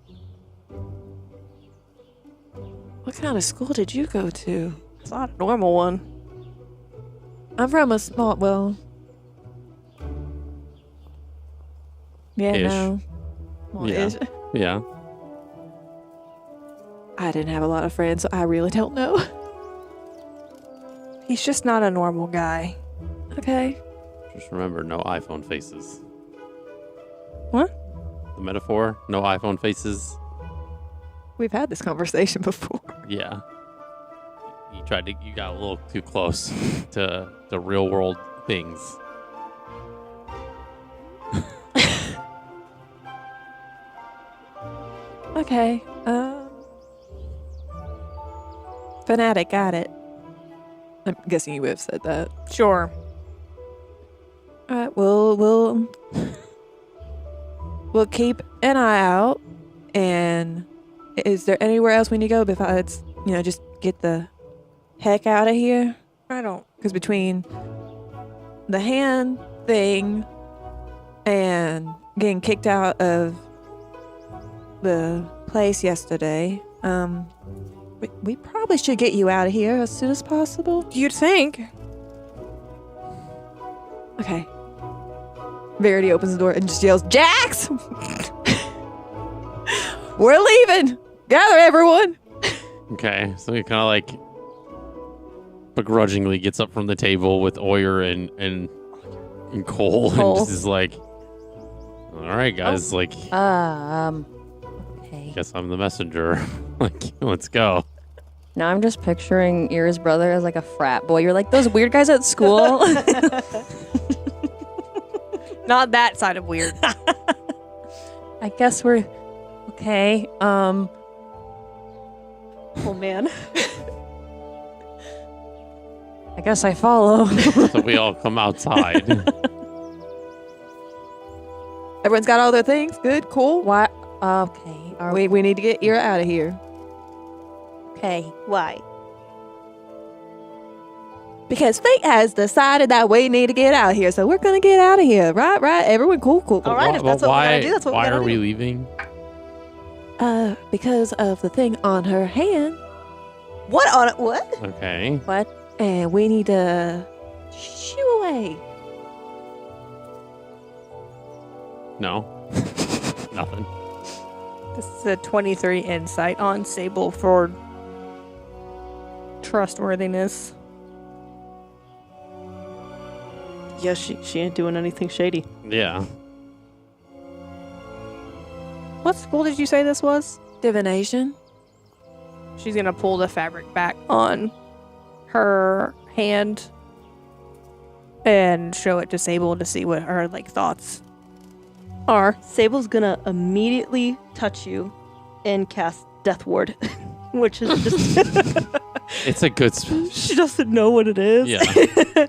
What kind of school did you go to? It's not a normal one. I'm from a small. Well. Yeah. Ish. No. Well, Yeah. ish. Yeah. I didn't have a lot of friends, so I really don't know. He's just not a normal guy. Okay. Just remember, no iPhone faces. What? The metaphor, no iPhone faces. We've had this conversation before. Yeah. You got a little too close to the real world things. Okay. Fanatic, got it. I'm guessing you would have said that. Sure. All right. We'll keep an eye out. And is there anywhere else we need to go besides, just get the heck out of here? I don't. Because between the hand thing and getting kicked out of the place yesterday, we probably should get you out of here as soon as possible. You'd think. Okay. Verity opens the door and just yells, "Jax! We're leaving! Gather, everyone!" Okay, so he kind of like begrudgingly gets up from the table with Oyer and Cole, and just is like, "All right, guys, like, Okay. guess I'm the messenger. Like, let's go." Now I'm just picturing Eira's brother as like a frat boy. You're like those weird guys at school. Not that side of weird. I guess we're okay. Oh, man. I guess I follow. So we all come outside. Everyone's got all their things? Good, cool. What? Okay. We need to get Eira out of here. Okay. Why? Because fate has decided that we need to get out of here, so we're gonna get out of here. Right? Everyone, cool. All right, if that's what we gotta do, that's what we why gotta are we do. leaving? Because of the thing on her hand, What on it? What? Okay. What? and we need to Shoo away. No. Nothing. This is a 23 insight on Sable for trustworthiness. Yeah, she ain't doing anything shady. Yeah. What school did you say this was? Divination. She's gonna pull the fabric back on her hand and show it to Sable to see what her thoughts are. Sable's gonna immediately touch you and cast Death Ward, which is just It's a good she doesn't know what it is. Yeah.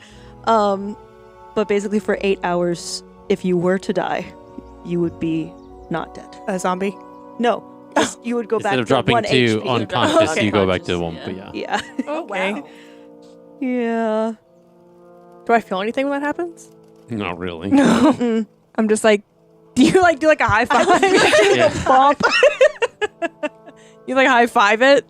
But basically for 8 hours, if you were to die, you would be not dead. A zombie. No, you would go back Instead of to dropping 1 to HP. unconscious, Okay. you go back to 1. But yeah. Yeah. Oh, wow. Yeah. Do I feel anything when that happens? Not really. No. I'm just like, do you do a high five? Yeah. Bump. You high five it?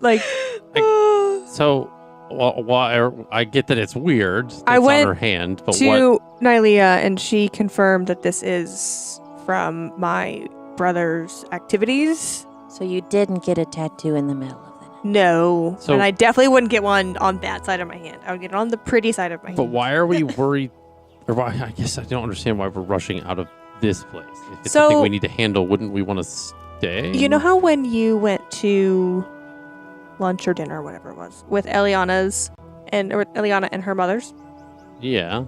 So, why? I get that it's weird. It's I went on her hand, but what? to Nylea, and she confirmed that this is from my brother's activities. So you didn't get a tattoo in the middle of the night. No. So- And I definitely wouldn't get one on that side of my hand. I would get it on the pretty side of my hand. But why are we worried? Or why? I guess I don't understand why we're rushing out of this place. If it's So- something we need to handle, wouldn't we want to stay? You know how when you went to lunch or dinner or whatever it was with Eliana and her mothers, Yeah.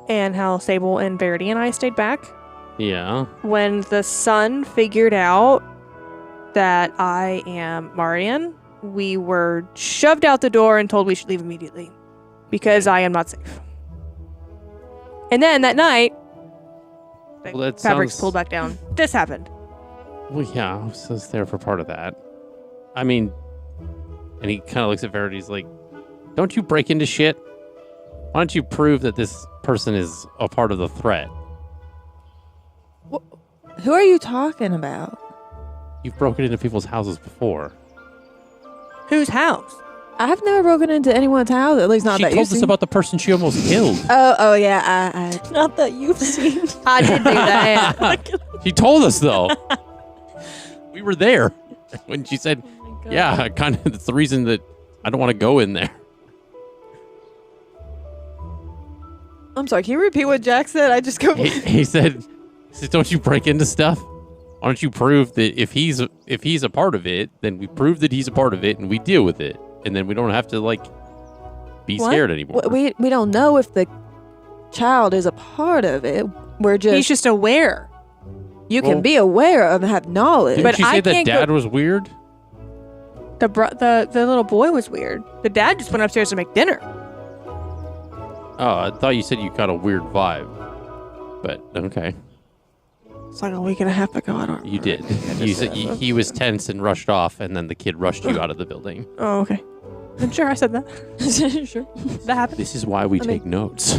and how Sable and Verity and I stayed back? Yeah. When the son figured out that I am Marian, we were shoved out the door and told we should leave immediately because I am not safe. And then that night, the Well, that fabric's sounds- pulled back down. This happened. Well, yeah. I was there for part of that. I mean, and he kind of looks at Verity. He's like, "Don't you break into shit? Why don't you prove that this person is a part of the threat? Who are you talking about? You've broken into people's houses before." Whose house? I've never broken into anyone's house, at least not She that told you've us seen. about the person she almost killed. Oh, yeah, I Not that you've seen. I did do that. She told us though. We were there when she said, "Yeah, kind of." That's the reason that I don't want to go in there. I'm sorry, can you repeat what Jack said? I just go. He said, "Don't you break into stuff? Why don't you prove that if he's a part of it, then we prove that he's a part of it and we deal with it, and then we don't have to be What? scared anymore." We don't know if the child is a part of it. We're just He's just aware. you Well- can be aware of and have knowledge. Didn't but she I say that can't go- Dad was weird? The little boy was weird. The dad just went upstairs to make dinner. Oh, I thought you said you got a weird vibe, but okay, It's like a week and a half ago. I don't. you did. You said he was tense and rushed off, and then the kid rushed you out of the building. Oh, okay. I'm sure I said that. Sure. That happened. This is why we take notes.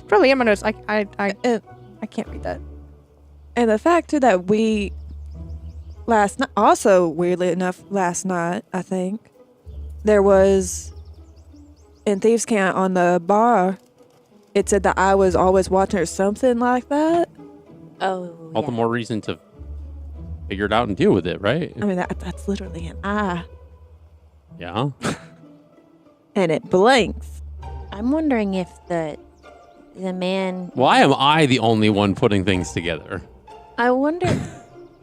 Probably in my notes. I can't read that. And the fact too that we last night, also weirdly enough, last night I think there was in Thieves' Cant on the bar. It said that I was always watching or something like that. Oh, All the more reason to figure it out and deal with it, right? I mean that's literally an eye, Yeah. and it blinks. I'm wondering if the man. Why am I the only one putting things together? I wonder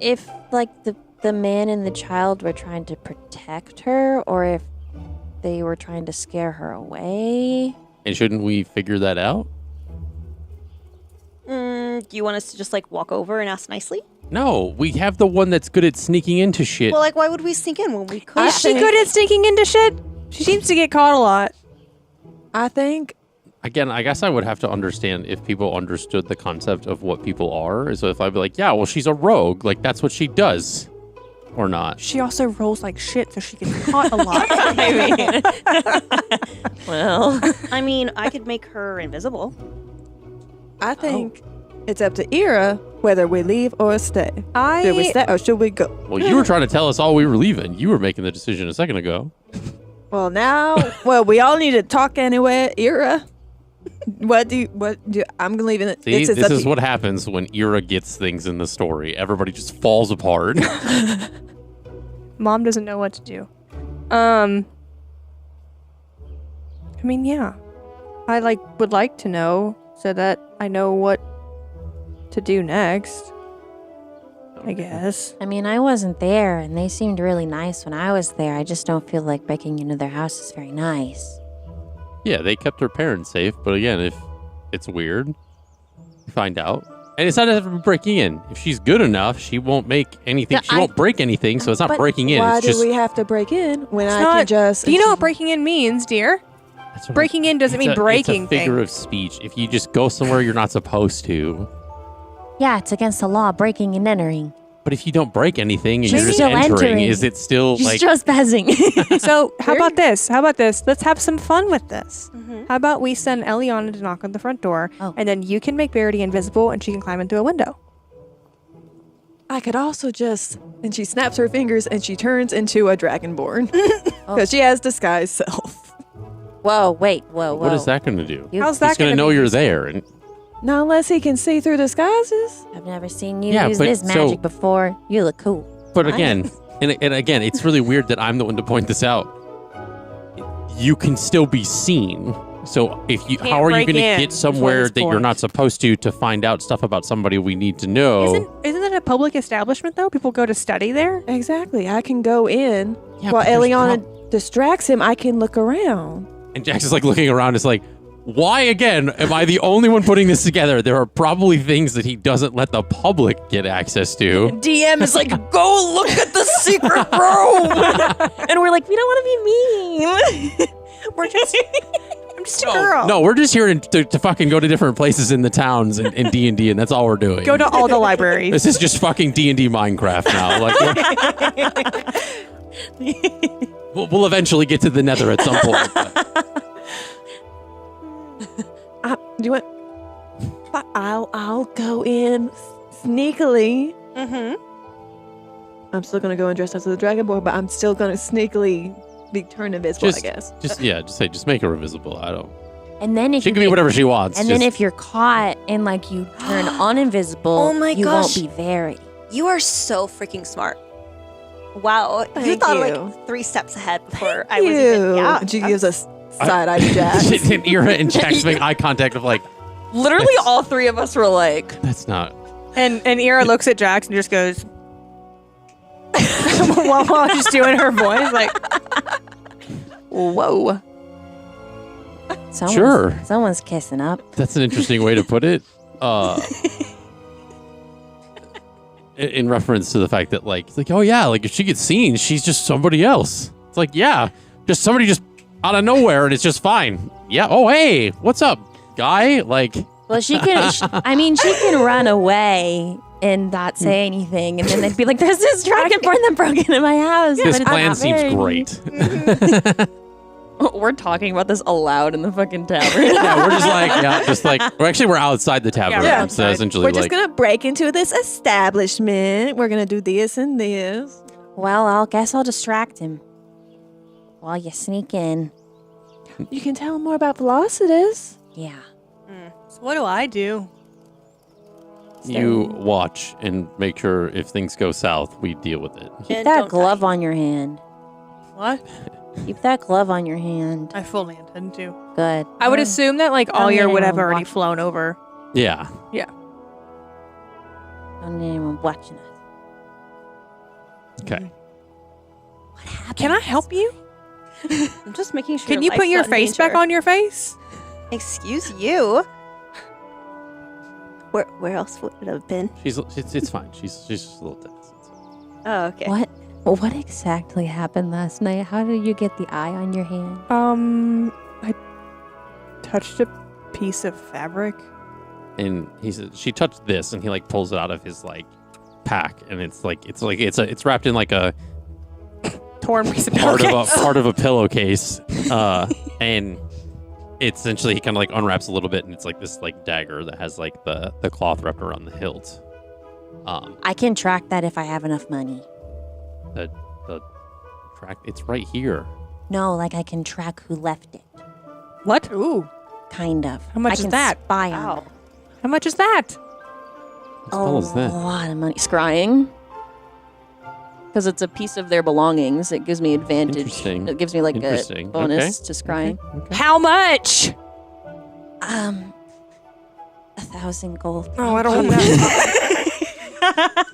if the man and the child were trying to protect her, or if they were trying to scare her away. And shouldn't we figure that out? Do you want us to just walk over and ask nicely? No, we have the one that's good at sneaking into shit. Well, why would we sneak in when we could? Is she good at sneaking into shit? She seems to get caught a lot. I think Again, I guess I would have to understand if people understood the concept of what people are. So if I'd be like, yeah, well, she's a rogue, that's what she does, or not. She also rolls like shit, so she gets caught a lot. Well, I mean, I could make her invisible. I think it's up to Eira whether we leave or stay. Should we stay or should we go? Well, you were trying to tell us all we were leaving. You were making the decision a second ago. Well, now, we all need to talk anyway. Eira, I'm gonna leave it. See, this is what happens when Eira gets things in the story. Everybody just falls apart. Mom doesn't know what to do. I mean, yeah. I would like to know so that I know what to do next. I guess. I mean, I wasn't there, and they seemed really nice when I was there. I just don't feel like breaking into their house is very nice. Yeah, they kept her parents safe, but again, if it's weird, find out. And it's not ever breaking in. If she's good enough, she won't make anything. No, she won't break anything, so it's not but breaking in. Why It's do just we have to break in when It's I not- can just? Do you know what breaking in means, dear? that's what Breaking in doesn't mean breaking It's a figure things. of speech. If you just go somewhere you're not supposed to, Yeah, it's against the law, breaking and entering. but if you don't break anything and She's you're just still entering, entering. is it still She's like? trespassing. So how about this? Let's have some fun with this. Mm-hmm. How about we send Eliana to knock on the front door, Oh. and then you can make Verity invisible, and she can climb into a window. I could also just. And she snaps her fingers and she turns into a dragonborn because she has disguise self. Whoa, wait, whoa. What is that going to do? You- How's He's that going to gonna know be you're useful? there, and Not unless he can see through disguises. I've never seen you Yeah, use but this so- magic before. You look cool. but again, and again, it's really weird that I'm the one to point this out. You can still be seen. So if you, Can't how are you break going to in, get is somewhere what that it's you're for. not supposed to find out stuff about somebody we need to know? Isn't it a public establishment though? People go to study there. Exactly. I can go in Yeah, while but there's Eliana distracts him. I can look around. And Jax is like looking around. It's like, why again am I the only one putting this together? There are probably things that he doesn't let the public get access to. DM is like, go look at the secret room. And we're like, we don't want to be mean. We're just. I'm just a girl. No, we're just here to fucking go to different places in the towns in D&D, and that's all we're doing. Go to all the libraries. This is just fucking D&D Minecraft now. Like, we'll eventually get to the Nether at some point. but- Do you want? I'll go in sneakily. Mm-hmm. I'm still gonna go and dress as a dragonborn, but I'm still gonna sneakily be turned invisible. I guess. Just make her invisible. I don't. And then if She you can be get- whatever she wants. And then if you're caught and like you turn uninvisible, Oh my you gosh. won't be very. You are so freaking smart. Wow. you Thank thought you. like 3 steps ahead before I was even. Yeah. And she gives us side eye to Jack. and Eira and Jax make eye contact of like, Literally, That's- all three of us were like, that's not. And Eira looks at Jax and just goes. while she's doing her voice, like, whoa. Someone's kissing up. That's an interesting way to put it. In reference to the fact that like, it's like, oh yeah, like if she gets seen, she's just somebody else. It's like, yeah, just somebody just out of nowhere and it's just fine. Yeah. Oh, hey, what's up, guy? Like, Well, she can. She can run away and not say anything, and then they'd be like, "There's this dragonborn that broke into my house." this but it's plan not seems very- great. We're talking about this aloud in the fucking tavern. Yeah, we're just like, well, actually, we're outside the tavern. Yeah, so outside. essentially, We're like, just gonna break into this establishment. We're gonna do this and this. Well, I'll guess I'll distract him while you sneak in. You can tell him more about Velocitus. Yeah. so what do I do? you watch and make sure if things go south, we deal with it. Keep And that don't glove die. on your hand. What? Keep that glove on your hand. I fully intend to. Good. I would assume that like all I'm your gonna would have already watch- flown over. Yeah. Don't need anyone watching us. Okay. What happened? Can I help you? I'm just making sure. Can you put life's your not in face back danger. on your face? Excuse you. Where else would it have been? It's fine. She's just a little tense. Oh, okay. What exactly happened last night? How did you get the eye on your hand? I touched a piece of fabric. And he said she touched this, and he like pulls it out of his like pack, and it's wrapped in like a Torn piece of part of a pillowcase, and it's essentially he kind of like unwraps a little bit, and it's like this like dagger that has like the cloth wrapped around the hilt. I can track that if I have enough money. The track, it's right here. No, like I can track who left it. What? Ooh. kind of. How much I is can that? Spy on them. How much is that? What the hell is that? A lot of money. Scrying. Because it's a piece of their belongings. It gives me advantage. Interesting. It gives me like a Interesting. bonus Okay. to scrying. Okay. How much? 1,000 gold. Oh, I don't want that.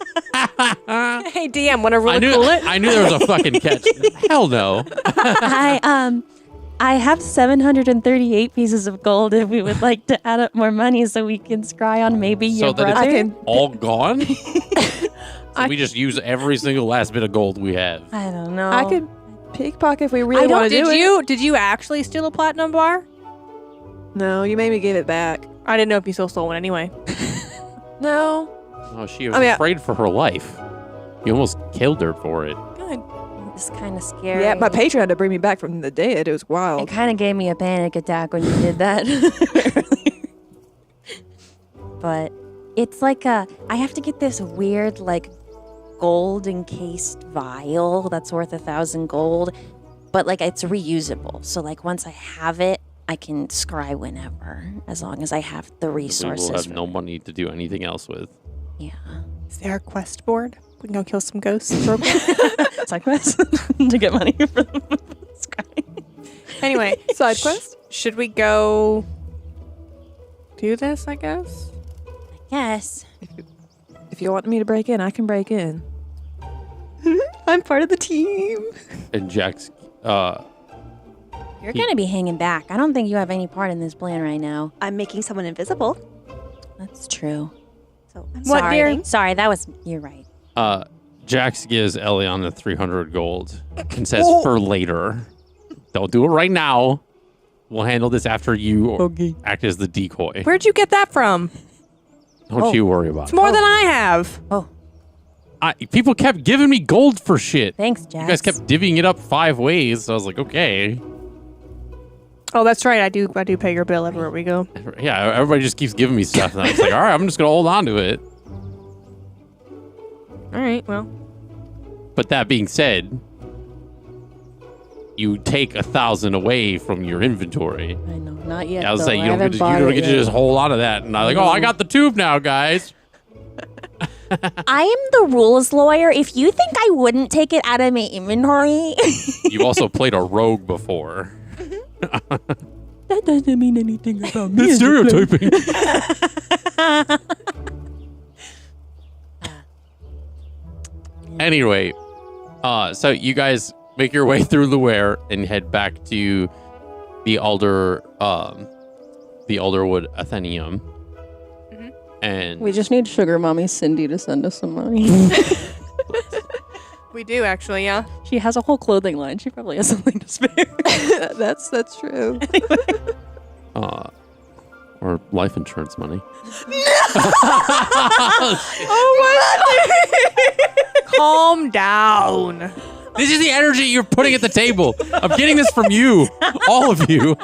Hey, DM, want to really cool it? I knew there was a fucking catch. Hell no. I have 738 pieces of gold if we would like to add up more money so we can scry on maybe So your that brother. it's all gone? So we just use every single last bit of gold we have. I don't know. I could pickpocket if we really want to do it. Did you actually steal a platinum bar? No, you made me give it back. I didn't know if you still stole one anyway. No. Oh, she was I mean, afraid for her life. You almost killed her for it. Good. It's kind of scary. Yeah, my patron had to bring me back from the dead. It was It wild. kind of gave me a panic attack when you did that. But it's like I have to get this weird like gold encased vial that's worth 1,000 gold, but like it's reusable. So like once I have it, I can scry whenever, as long as I have the resources. We will have for no it. money to do anything else with. Yeah. Is there a quest board? We can go kill some ghosts. Side quest to get money for the scrying. Anyway, Side quest? should we go do this, I guess? Yes. If you want me to break in, I can break in. I'm part of the team. And Jack's, You're going to be hanging back. I don't think you have any part in this plan right now. I'm making someone invisible. That's true. So I'm What, sorry. dear? Sorry, that was... You're right. Jax gives Eliana 300 gold and says for later. Don't do it right now. We'll handle this after you act as the decoy. Where'd you get that from? Don't you worry about It's it. more than I have. Oh, People kept giving me gold for shit. thanks, You Jax. guys kept divvying it up 5 ways. So I was like, okay. Oh, that's right. I do pay your bill everywhere we go. Yeah, everybody just keeps giving me stuff. And I was like, all right, I'm just going to hold on to it. All right. Well, But that being said, you take 1,000 away from your inventory. I know, not yet. I was though. saying I you don't haven't get bought to it yet. just hold on to that. And I'm like, oh, I got the tube now, guys. I am the rules lawyer. If you think I wouldn't take it out of my inventory, You've also played a rogue before. that doesn't mean anything about me. That's stereotyping. Anyway, so you guys make your way through the Ware and head back to the Alderwood Atheneum. And We just need Sugar Mommy Cindy to send us some money. we do actually. Yeah. She has a whole clothing line. She probably has something to spare. That's true. or life insurance money. Calm down. This is the energy you're putting at the table. I'm getting this from you, all of you.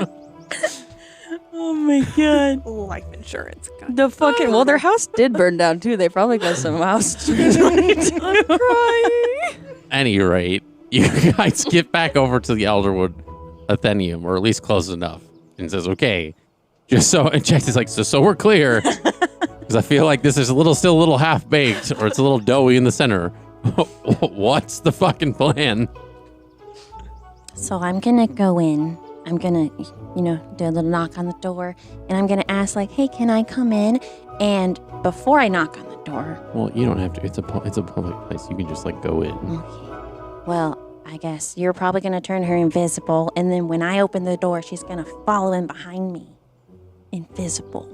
Oh my god. Life insurance. God. The fucking well, their house did burn down too. They probably got some house money too. I'm crying. Any rate, you guys get back over to the Alderwood Atheneum, or at least close enough, and says, okay, just so, and Jax is like, so we're clear, because I feel like this is still a little half-baked, or it's a little doughy in the center. What's the fucking plan? So I'm gonna go in. I'm gonna, do a little knock on the door, and I'm gonna ask, like, "Hey, can I come in?" And before I knock on the door, Well, you don't have to. It's a public place. You can just, go in. okay. Well, I guess you're probably gonna turn her invisible, and then when I open the door, she's gonna follow in behind me, invisible,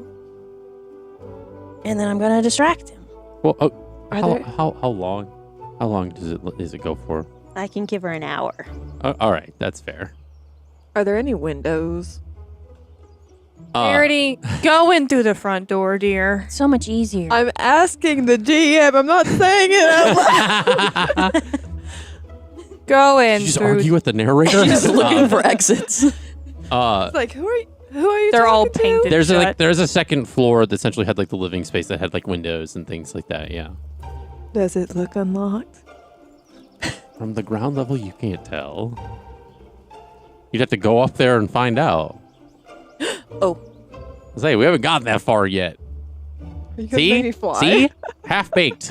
and then I'm gonna distract him. Well, there- how long? How long does it go for? I can give her an hour. All right, that's fair. Are there any windows? Charity, go in through the front door, dear. So much easier. I'm asking the DM. I'm not saying it out loud. Go in Did you just through. argue with the narrator? Just looking for exits. It's like, who are you They're all talking to? painted. There's a second floor that essentially had the living space that had windows and things like that. Yeah. Does it look unlocked? From the ground level, you can't tell. You'd have to go up there and find out. Oh. Say, we haven't gotten that far yet. You gonna make me See? fly? See? Half baked.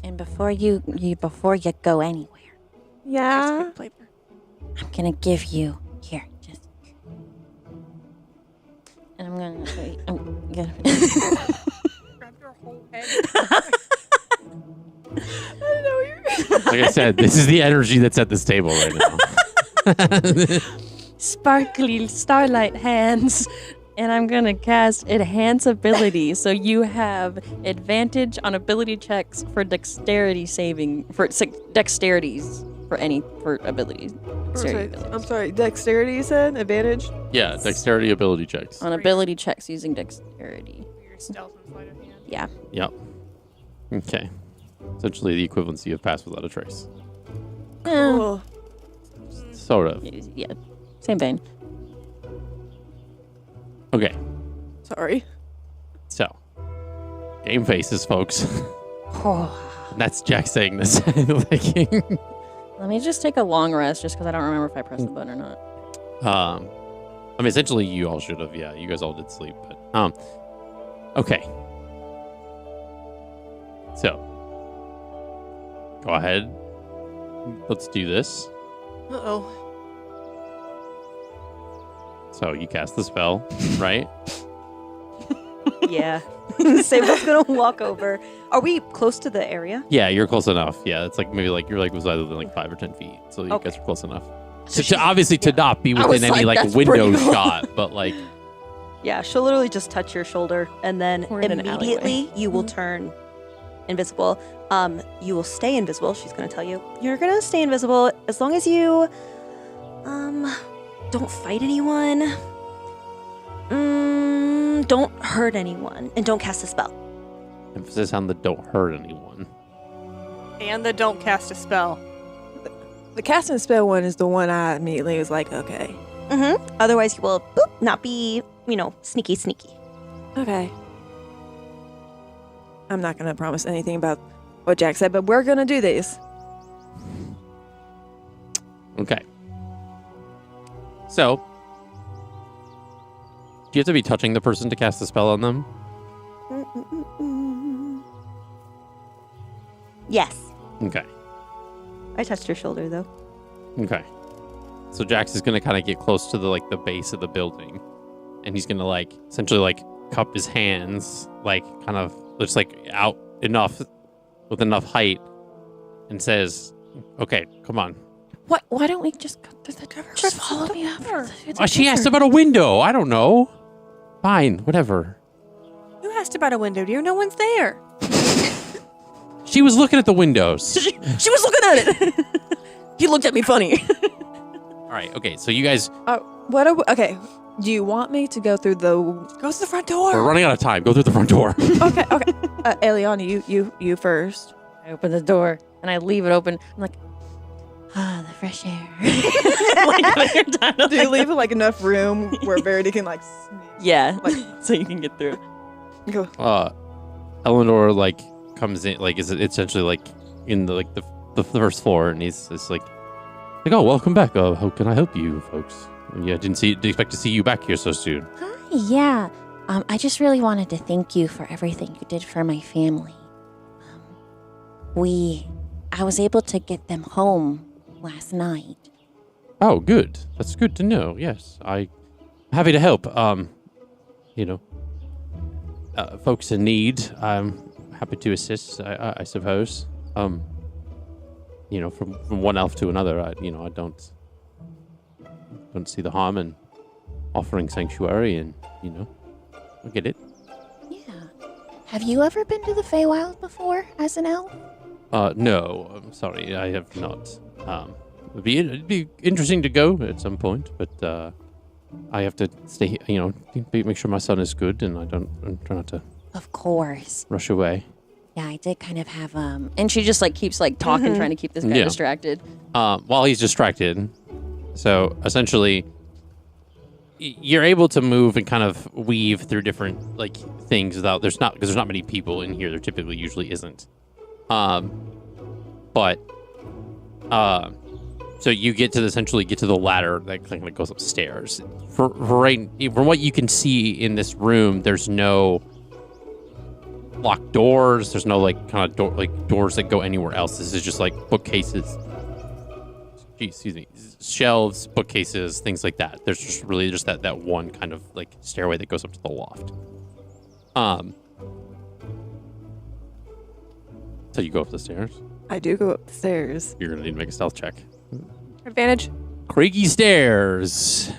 And before you go anywhere, Yeah. I'm gonna give you here. Just. And I'm gonna. Grab your whole head. Like I said, this is the energy that's at this table right now. Sparkly starlight hands. And I'm going to cast Enhance Ability. So you have advantage on ability checks for dexterity saving. Dexterities for abilities. Dexterity abilities. I'm sorry. Dexterity, you said? Advantage? Yeah, dexterity ability checks. On ability checks using dexterity. Your stealth and sleight of hand. Yeah. Yep. Okay. Essentially the equivalency of pass without a trace. Oh. Sort of. Yeah. Same vein. Okay. Sorry. So, game faces, folks. Oh, That's Jack saying this. Like, Let me just take a long rest just because I don't remember if I pressed the button or not. I mean, essentially, you all should have. Yeah, you guys all did sleep, but okay. So, go ahead. Let's do this. Uh-oh. So you cast the spell, right? Yeah. Sable's gonna walk over. Are we close to the area? Yeah, you're close enough. Yeah, it's like maybe like you're like was either than like 5 or 10 feet, so you guys are close enough. So to obviously to not be within was any like, like that's window pretty cool. shot, but like Yeah, she'll literally just touch your shoulder, and then We're in an immediately you will turn invisible. You will stay invisible. She's gonna tell you you're gonna stay invisible as long as you don't fight anyone, don't hurt anyone, and don't cast a spell. emphasis on the don't hurt anyone. And the don't cast a spell. The casting spell one is the one I immediately was like, okay. Otherwise, you will not be, sneaky. Okay. I'm not going to promise anything about what Jack said, but we're going to do this. Okay. So, do you have to be touching the person to cast the spell on them? Yes. Okay. I touched your shoulder, though. Okay. So Jax is gonna kind of get close to the base of the building, and he's gonna essentially cup his hands kind of just out enough with enough height, and says, "Okay, come on." what? Why don't we just go through the door? Just follow me up. She asked about a window. I don't know. Fine, whatever. You asked about a window, dear. No one's there. She was looking at the windows. She was looking at it. He looked at me funny. All right. Okay. So you guys, Okay. Do you want me to go through the... Go to the front door. we're running out of time. Go through the front door. Okay. Eliana, you first. I open the door and I leave it open. I'm like, The fresh air. Do you leave enough room where Verity can sneak? yeah, so you can get through. Go. Eleanor comes in is essentially in the the first floor, and he's just oh, welcome back. How can I help you folks? Yeah, didn't expect to see you back here so soon. Hi, yeah. I just really wanted to thank you for everything you did for my family. I was able to get them home last night. Oh, good. That's good to know. Yes, I'm happy to help. Folks in need, I'm happy to assist. I suppose. From one elf to another, I don't see the harm in offering sanctuary, and I get it. Yeah. Have you ever been to the Feywild before as an elf? No, I'm sorry, I have not. It'd be interesting to go at some point, but I have to stay. Make sure my son is good, and I'm trying not to Of course. rush away. Yeah, I did kind of have And she just keeps talking, trying to keep this guy Yeah. distracted. While he's distracted, so essentially, you're able to move and kind of weave through different things without because there's not many people in here. There usually isn't. But So you essentially get to the ladder that kind of goes upstairs. For right, from what you can see in this room, there's no locked doors. There's no like kind of doors that go anywhere else. This is just like bookcases. Excuse me, shelves, bookcases, things like that. There's just really just that one kind of like stairway that goes up to the loft. So you go up the stairs. I do go up the stairs. You're gonna need to make a stealth check. Advantage. Creaky stairs.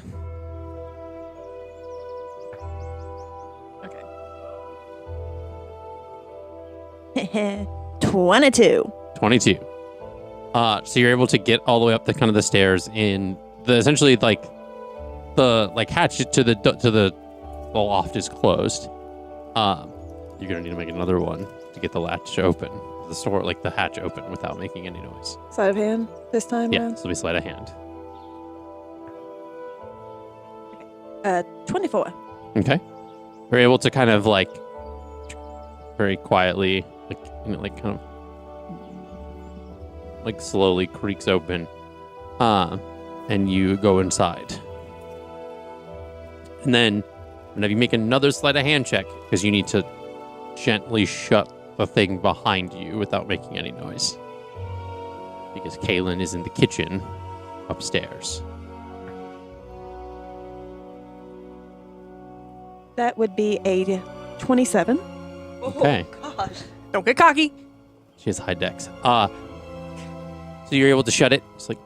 Okay. 22. 22. So you're able to get all the way up the kind of the stairs in the essentially like the hatch to the loft is closed. You're gonna need to make another one to get the latch open, the hatch open without making any noise. Sleight of hand this time? Yeah, around? this will be sleight of hand. 24. Okay. You're able to kind of like very quietly, kind of like slowly creaks open, and you go inside. And then whenever you make another sleight of hand check, because you need to gently shut the thing behind you without making any noise. Because Kaylin is in the kitchen upstairs. That would be a 27. Okay. Oh, gosh. Don't get cocky. She has high dex. So you're able to shut it, just like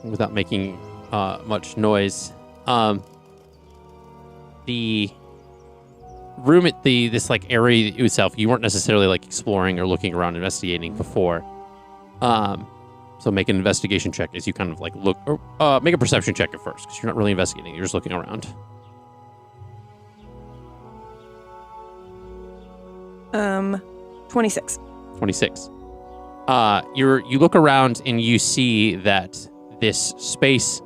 without making much noise. The room at this like area itself, you weren't necessarily like exploring or looking around, investigating before. So make an investigation check as you kind of like look, or make a perception check at first, because you're not really investigating. You're just looking around. 26. 26. You look around and you see that this space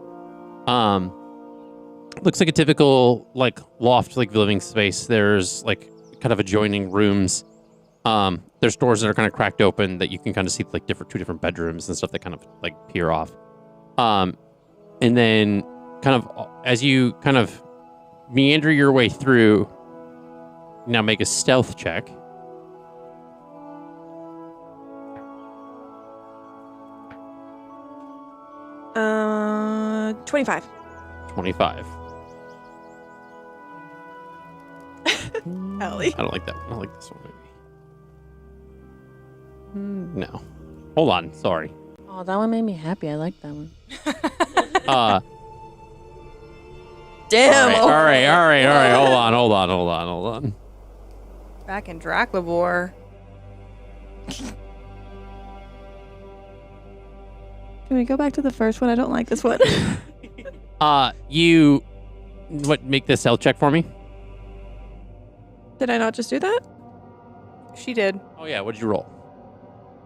looks like a typical like loft, like living space. There's like kind of adjoining rooms. There's doors that are kind of cracked open that you can kind of see like two different bedrooms and stuff that kind of like peer off. And then kind of as you kind of meander your way through, now make a stealth check. Uh, 25. 25. Ellie. I don't like that one. I like this one, maybe. No. Hold on. Sorry. Oh, that one made me happy. I like that one. Damn. All right. Hold on. Back in Draclavore. Can we go back to the first one? I don't like this one. You make this stealth check for me? Did I not just do that? She did. Oh yeah, what did you roll?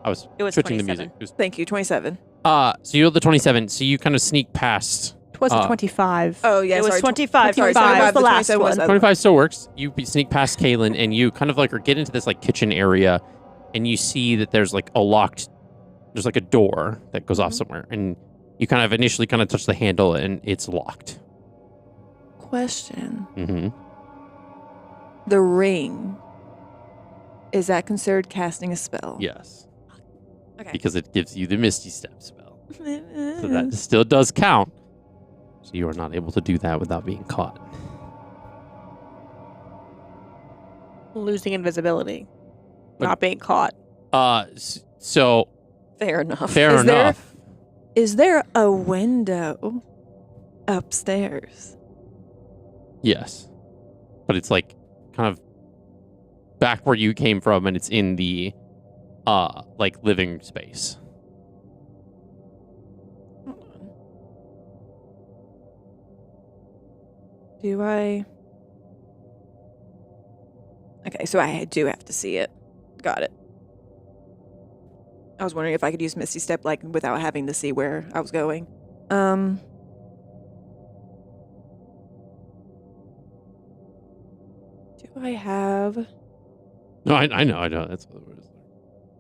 I was It was switching the 27. music. Thank you, 27. So you rolled the 27, so you kind of sneak past. It was a 25. Oh, yeah, It was sorry. 25. Sorry, 25 was the last 27 was one. 25 still works. You sneak past Kaylin and you kind of like get into this like kitchen area, and you see that there's like there's like a door that goes off somewhere, and you kind of initially kind of touch the handle and it's locked. Question. Mm-hmm. The ring. Is that considered casting a spell? Yes. Okay. Because it gives you the Misty Step spell. So that still does count. So you are not able to do that without being caught. Losing invisibility. Not being caught. So Fair enough. fair Is there- enough. Is there a window upstairs? Yes. But it's like kind of back where you came from, and it's in the like living space. Do I? Okay, so I do have to see it. Got it. I was wondering if I could use Misty Step like without having to see where I was going. Do I have? No, I know. That's what it is.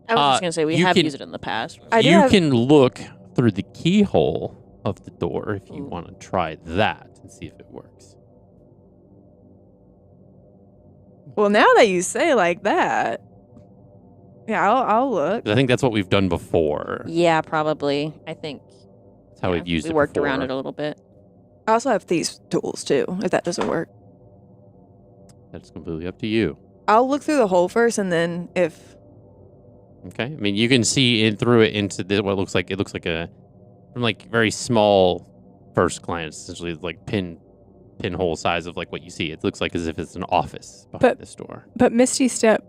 I was just going to say, we you have can- used it in the past. I do You have- can look through the keyhole of the door if you want to try that and see if it works. Well, now that you say like that, yeah, I'll look. 'Cause I think that's what we've done before. Yeah, probably. I think That's how we've used we it worked before. around it a little bit. I also have thieves' tools too, if that doesn't work. That's completely up to you. I'll look through the hole first, and then if Okay. I mean, you can see in through it into what looks like a from like very small first glance, essentially like pinhole size of like what you see. It looks like as if it's an office behind this door. But Misty Step,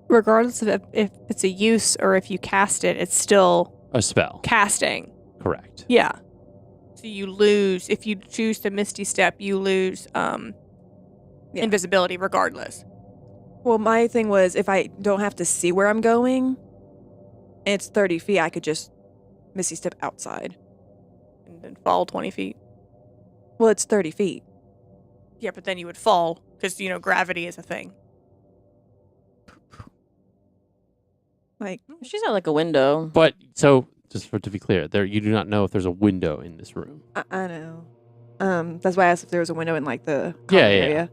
regardless of if it's a use or if you cast it, it's still A spell. casting. Correct. Yeah. So you lose, if you choose to Misty Step, you lose invisibility regardless. well, my thing was if I don't have to see where I'm going, and it's 30 feet, I could just Misty Step outside. And then fall 20 feet. Well, it's 30 feet. Yeah, but then you would fall because, gravity is a thing. Like, She's at like a window. But so just to be clear, you do not know if there's a window in this room. I know. That's why I asked if there was a window in like the Yeah, common yeah. area.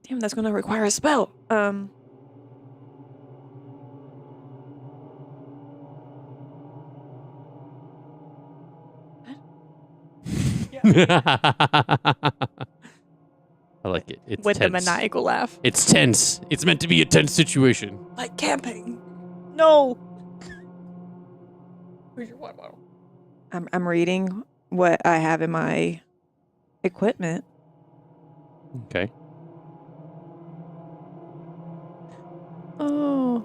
Damn, that's gonna require a spell. I like it. It's With tense. the maniacal laugh. It's tense. It's meant to be a tense situation. Like camping. No. Where's your water bottle? I'm reading what I have in my equipment. Okay. Oh,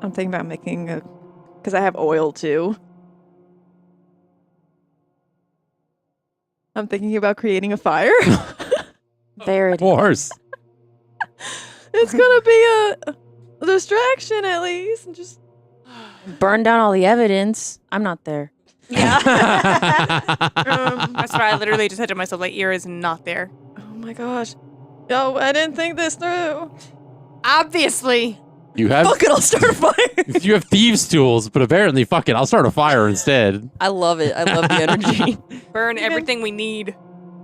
I'm thinking about making because I have oil too. I'm thinking about creating a fire. There Of it course. It's gonna be a distraction at least. And just Burn down all the evidence. I'm not there. Yeah. That's what I literally just said to myself, like, Eira is not there. oh my gosh, yo, I didn't think this through. Obviously. You have Fuck it, I'll start a fire. you have thieves' tools, but apparently, fuck it, I'll start a fire instead. I love it. I love the energy. Burn everything we need.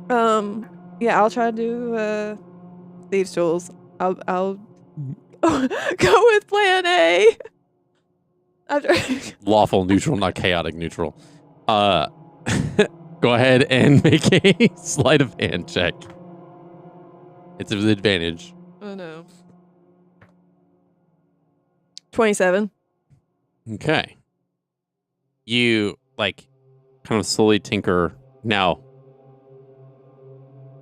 Yeah, I'll try to do thieves' tools. I'll go with plan A. After Lawful neutral, not chaotic neutral. Go ahead and make a sleight of hand check. It's an advantage. oh no. 27. Okay. You kind of slowly tinker. Now,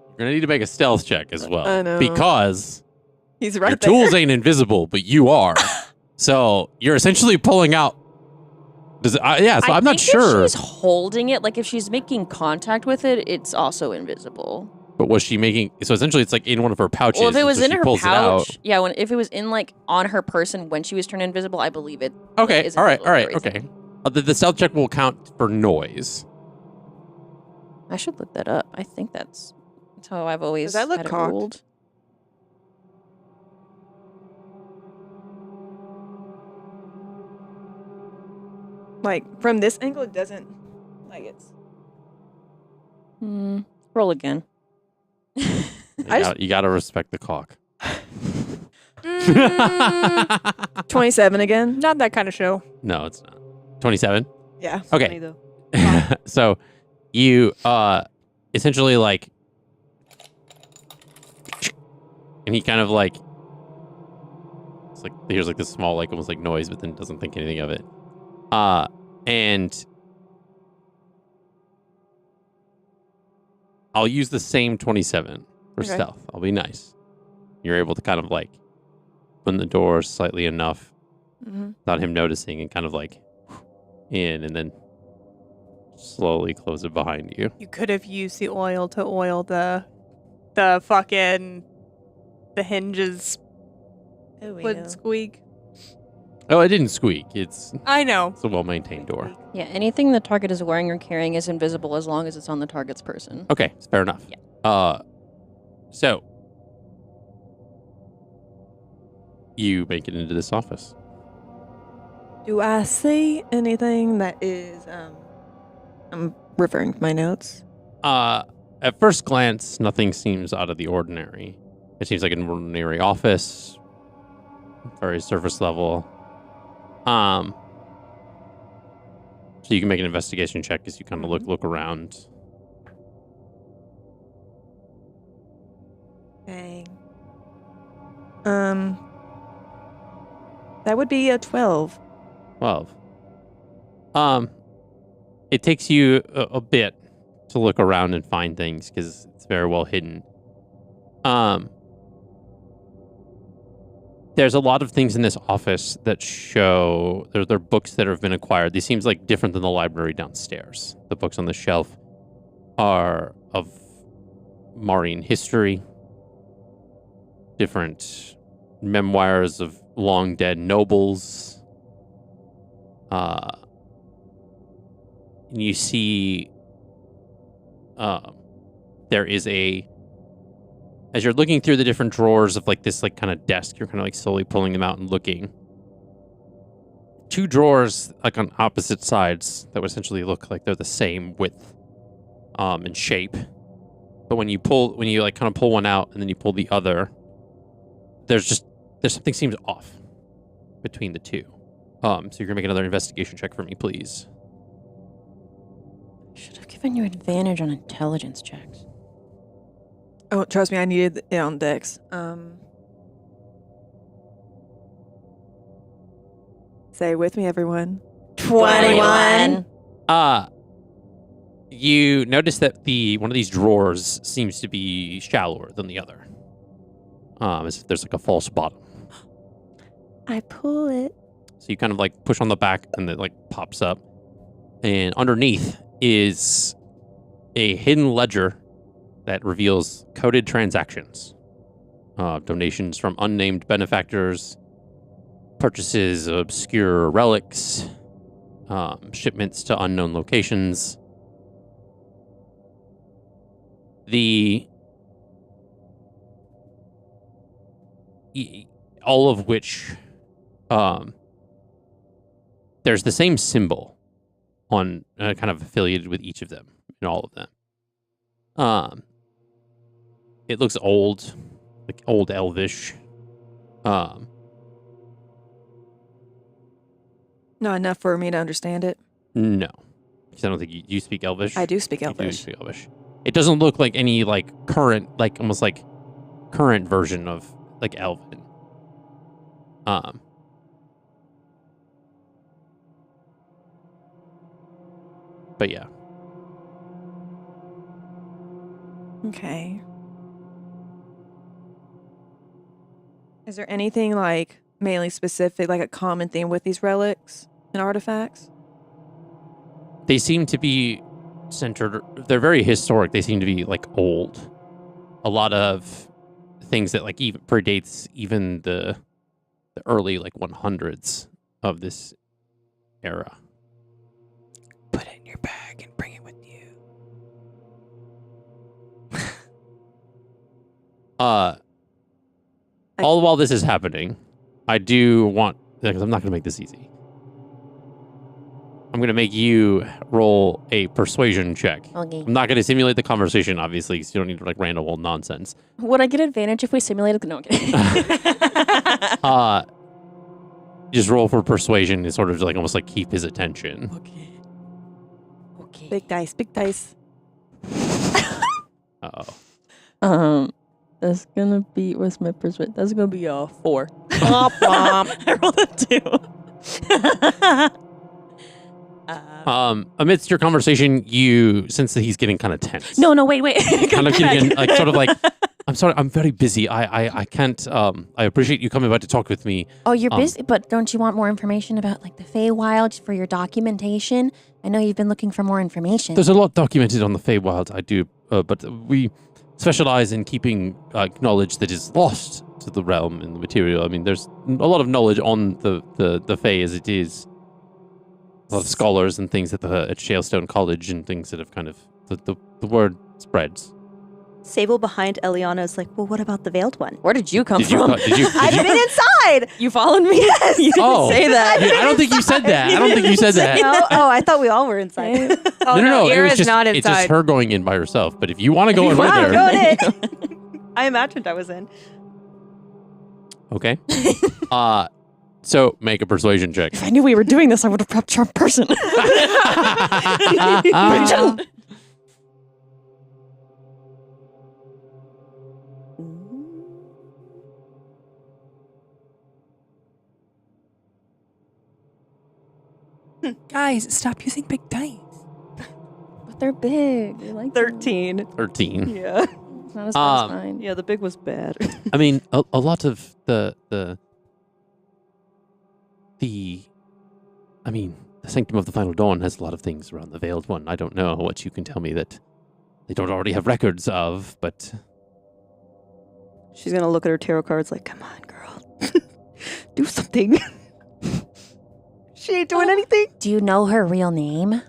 you're gonna need to make a stealth check as well. I know. Because He's right your there. tools ain't invisible, but you are. So you're essentially pulling out. So I'm not sure. If she's holding it, like if she's making contact with it, it's also invisible. But was she making? So essentially, it's like in one of her pouches. Well, if it was so in she her pulls it out. pouch, yeah. If it was in on her person when she was turned invisible, I believe it. Okay. is All right. invisible for Okay. everything. The stealth check will count for noise. I should look that up. I think that's how I've always Does that look had it cocked? ruled. Like from this angle, it doesn't. Like it's. Roll again. You gotta respect the cock. 27 again. Not that kind of show. No, it's not. 27. Yeah. Okay. So you essentially and he kind of it's like here's this small almost noise, but then doesn't think anything of it. And I'll use the same 27 for Okay. stealth. I'll be nice. You're able to kind of open the door slightly enough Mm-hmm. without him noticing and kind of in and then slowly close it behind you. You could have used the oil to oil the fucking the hinges would squeak. Oh, it didn't squeak. It's I know. a well-maintained door. Yeah, anything the target is wearing or carrying is invisible as long as it's on the target's person. Okay, it's fair enough. Yeah. So you make it into this office. Do I see anything that is I'm referring to my notes. At first glance, nothing seems out of the ordinary. It seems like an ordinary office, very surface level. So you can make an investigation check as you kind of look around. Dang. That would be a 12. 12. It takes you a bit to look around and find things because it's very well hidden. There's a lot of things in this office that show they're books that have been acquired. These seems like different than the library downstairs. The books on the shelf are of Marian history, different memoirs of long dead nobles. You see there is as you're looking through the different drawers of like this like kind of desk, you're kind of like slowly pulling them out and looking. 2 drawers like on opposite sides that would essentially look like they're the same width and shape. But when you like kind of pull one out and then you pull the other, there's something seems off between the 2. So you're gonna make another investigation check for me, please. Should have given you advantage on intelligence checks. Oh, trust me, I needed it on Dex. Say with me, everyone. 21. You notice that one of these drawers seems to be shallower than the other. As if there's like a false bottom. I pull it. So you kind of like push on the back and it like pops up. And underneath is a hidden ledger that reveals coded transactions. Donations from unnamed benefactors, purchases of obscure relics, shipments to unknown locations. All of which, there's the same symbol on kind of affiliated with each of them, in all of them. It looks old, like old elvish. Not enough for me to understand it. No, because I don't think you speak Elvish. I do speak You do Elvish. speak Elvish. It doesn't look like any like current, like almost like current version of like Elven. But yeah. Okay. Is there anything like mainly specific, like a common theme with these relics and artifacts? They seem to be centered, they're very historic. They seem to be like old. A lot of things that like even predates even the early like 100s of this era. Put it in your bag and bring it with you. All while this is happening, I do want, because I'm not going to make this easy. I'm going to make you roll a persuasion check. Okay. I'm not going to simulate the conversation, obviously, because you don't need to like random old nonsense. Would I get advantage if we simulated? No, I'm kidding. Just roll for persuasion is sort of like almost like keep his attention. Okay. Okay. Big dice, big dice. Uh-oh. That's gonna be, what's my persuasion? That's gonna be a 4. I rolled a 2. Amidst your conversation, you sense that he's getting kind of tense. No, wait. Kind of getting like sort of like, I'm sorry, I'm very busy. I can't. I appreciate you coming by to talk with me. Oh, you're busy, but don't you want more information about like the Feywild for your documentation? I know you've been looking for more information. There's a lot documented on the Feywild. I do, but we specialize in keeping knowledge that is lost to the realm and the material. I mean, there's a lot of knowledge on the Fey as it is. A lot of scholars and things at Shalestone College and things that have kind of the word spreads. Sable behind Eliana is like, well, what about the veiled one? Where did you come Did you? from? I've been inside. You followed me? Yes. You didn't Oh, say that. I don't think you said that. I don't think you said that. No? Oh, I thought we all were inside. Oh, No. It was Eira's just not it's just inside. her going in by herself. But if you want to go in with Wow, her, go in. I imagined I was in. okay. So make a persuasion check. If I knew we were doing this, I would have prepped your person. Guys, stop using big dice. But they're big. They like 13. 13. Yeah. It's not as bad as mine. Yeah, the big was bad. I mean, a lot of the Sanctum of the Final Dawn has a lot of things around the Veiled One. I don't know what you can tell me that they don't already have records of, but She's going to look at her tarot cards like, come on, girl. Do something. She ain't doing anything. Do you know her real name?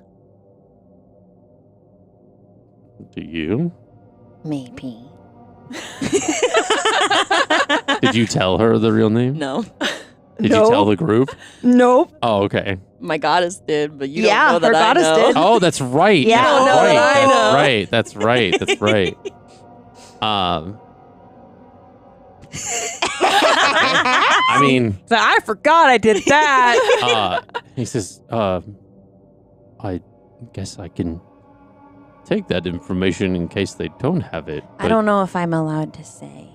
do you? Maybe. Did you tell her the real name? No. Did No. you tell the group? Nope. Oh, okay. My goddess did, but you Yeah, don't know that her I goddess know. did. Oh, that's right. Yeah. That's You don't know right. that I That's know. right. That's right. That's right. I mean, So I forgot I did that. he says, I guess I can take that information in case they don't have it. I don't know if I'm allowed to say.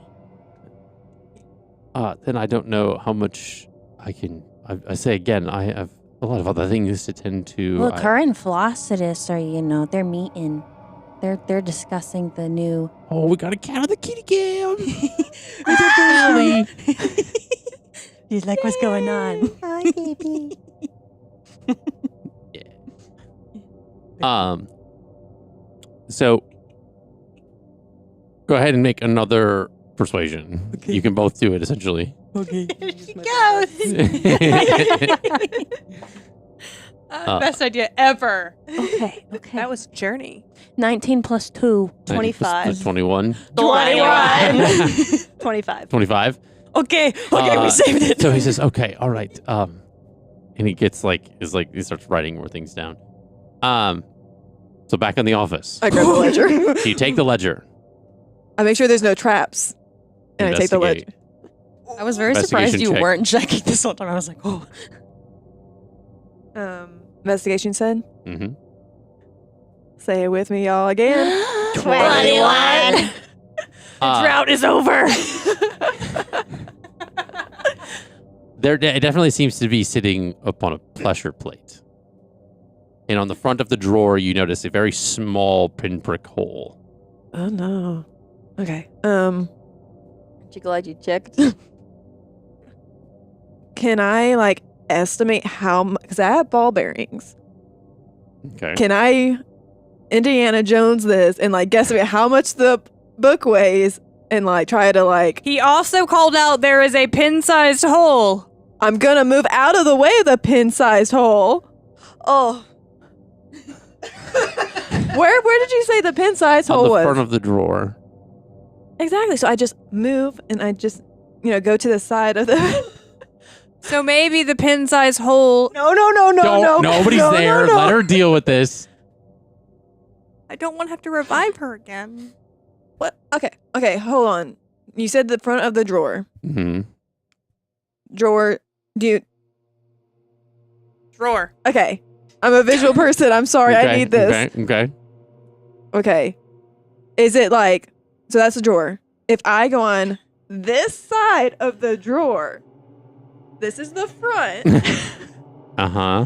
Then I don't know how much I can. I say again, I have a lot of other things to tend to. Look, her and Flossidus are, they're meeting. They're discussing the new. Oh, we got a cat with a kitty cam. Really? He's like, what's going on? Hi, baby. So go ahead and make another persuasion. Okay. You can both do it essentially. Okay. Best idea ever. Okay. That was Journey. 19 plus 2. 25. 21. 25. 25. Okay, we saved it. So he says, okay, all right. And he gets he starts writing more things down. So back in the office, I grab the ledger. you take the ledger. I make sure there's no traps. And I take the ledger. Investigate. I was very surprised Investigation you check. weren't checking this whole time. I was like, oh. Investigation said. Mm-hmm. Say it with me, y'all, again. 21. Drought is over. It definitely seems to be sitting upon a pleasure plate. And on the front of the drawer, you notice a very small pinprick hole. Oh, no. Okay. Aren't you glad you checked? Can I, estimate how much? Because I have ball bearings. Okay. Can I Indiana Jones this and, guesstimate how much the book weighs and, try to, He also called out there is a pin-sized hole. I'm gonna move out of the way of the pin-sized hole. Oh. Where did you say the pin-sized hole On the was? front of the drawer. Exactly. So I just move and I just, go to the side of the. So maybe the pin-sized hole. No. Nobody's No, there. no. Let her deal with this. I don't want to have to revive her again. What? Okay, hold on. You said the front of the drawer. Mm-hmm. Drawer, Drawer. okay. I'm a visual person. I'm sorry. I need this. Okay. Okay. Is it so that's the drawer. If I go on this side of the drawer, this is the front. Uh-huh.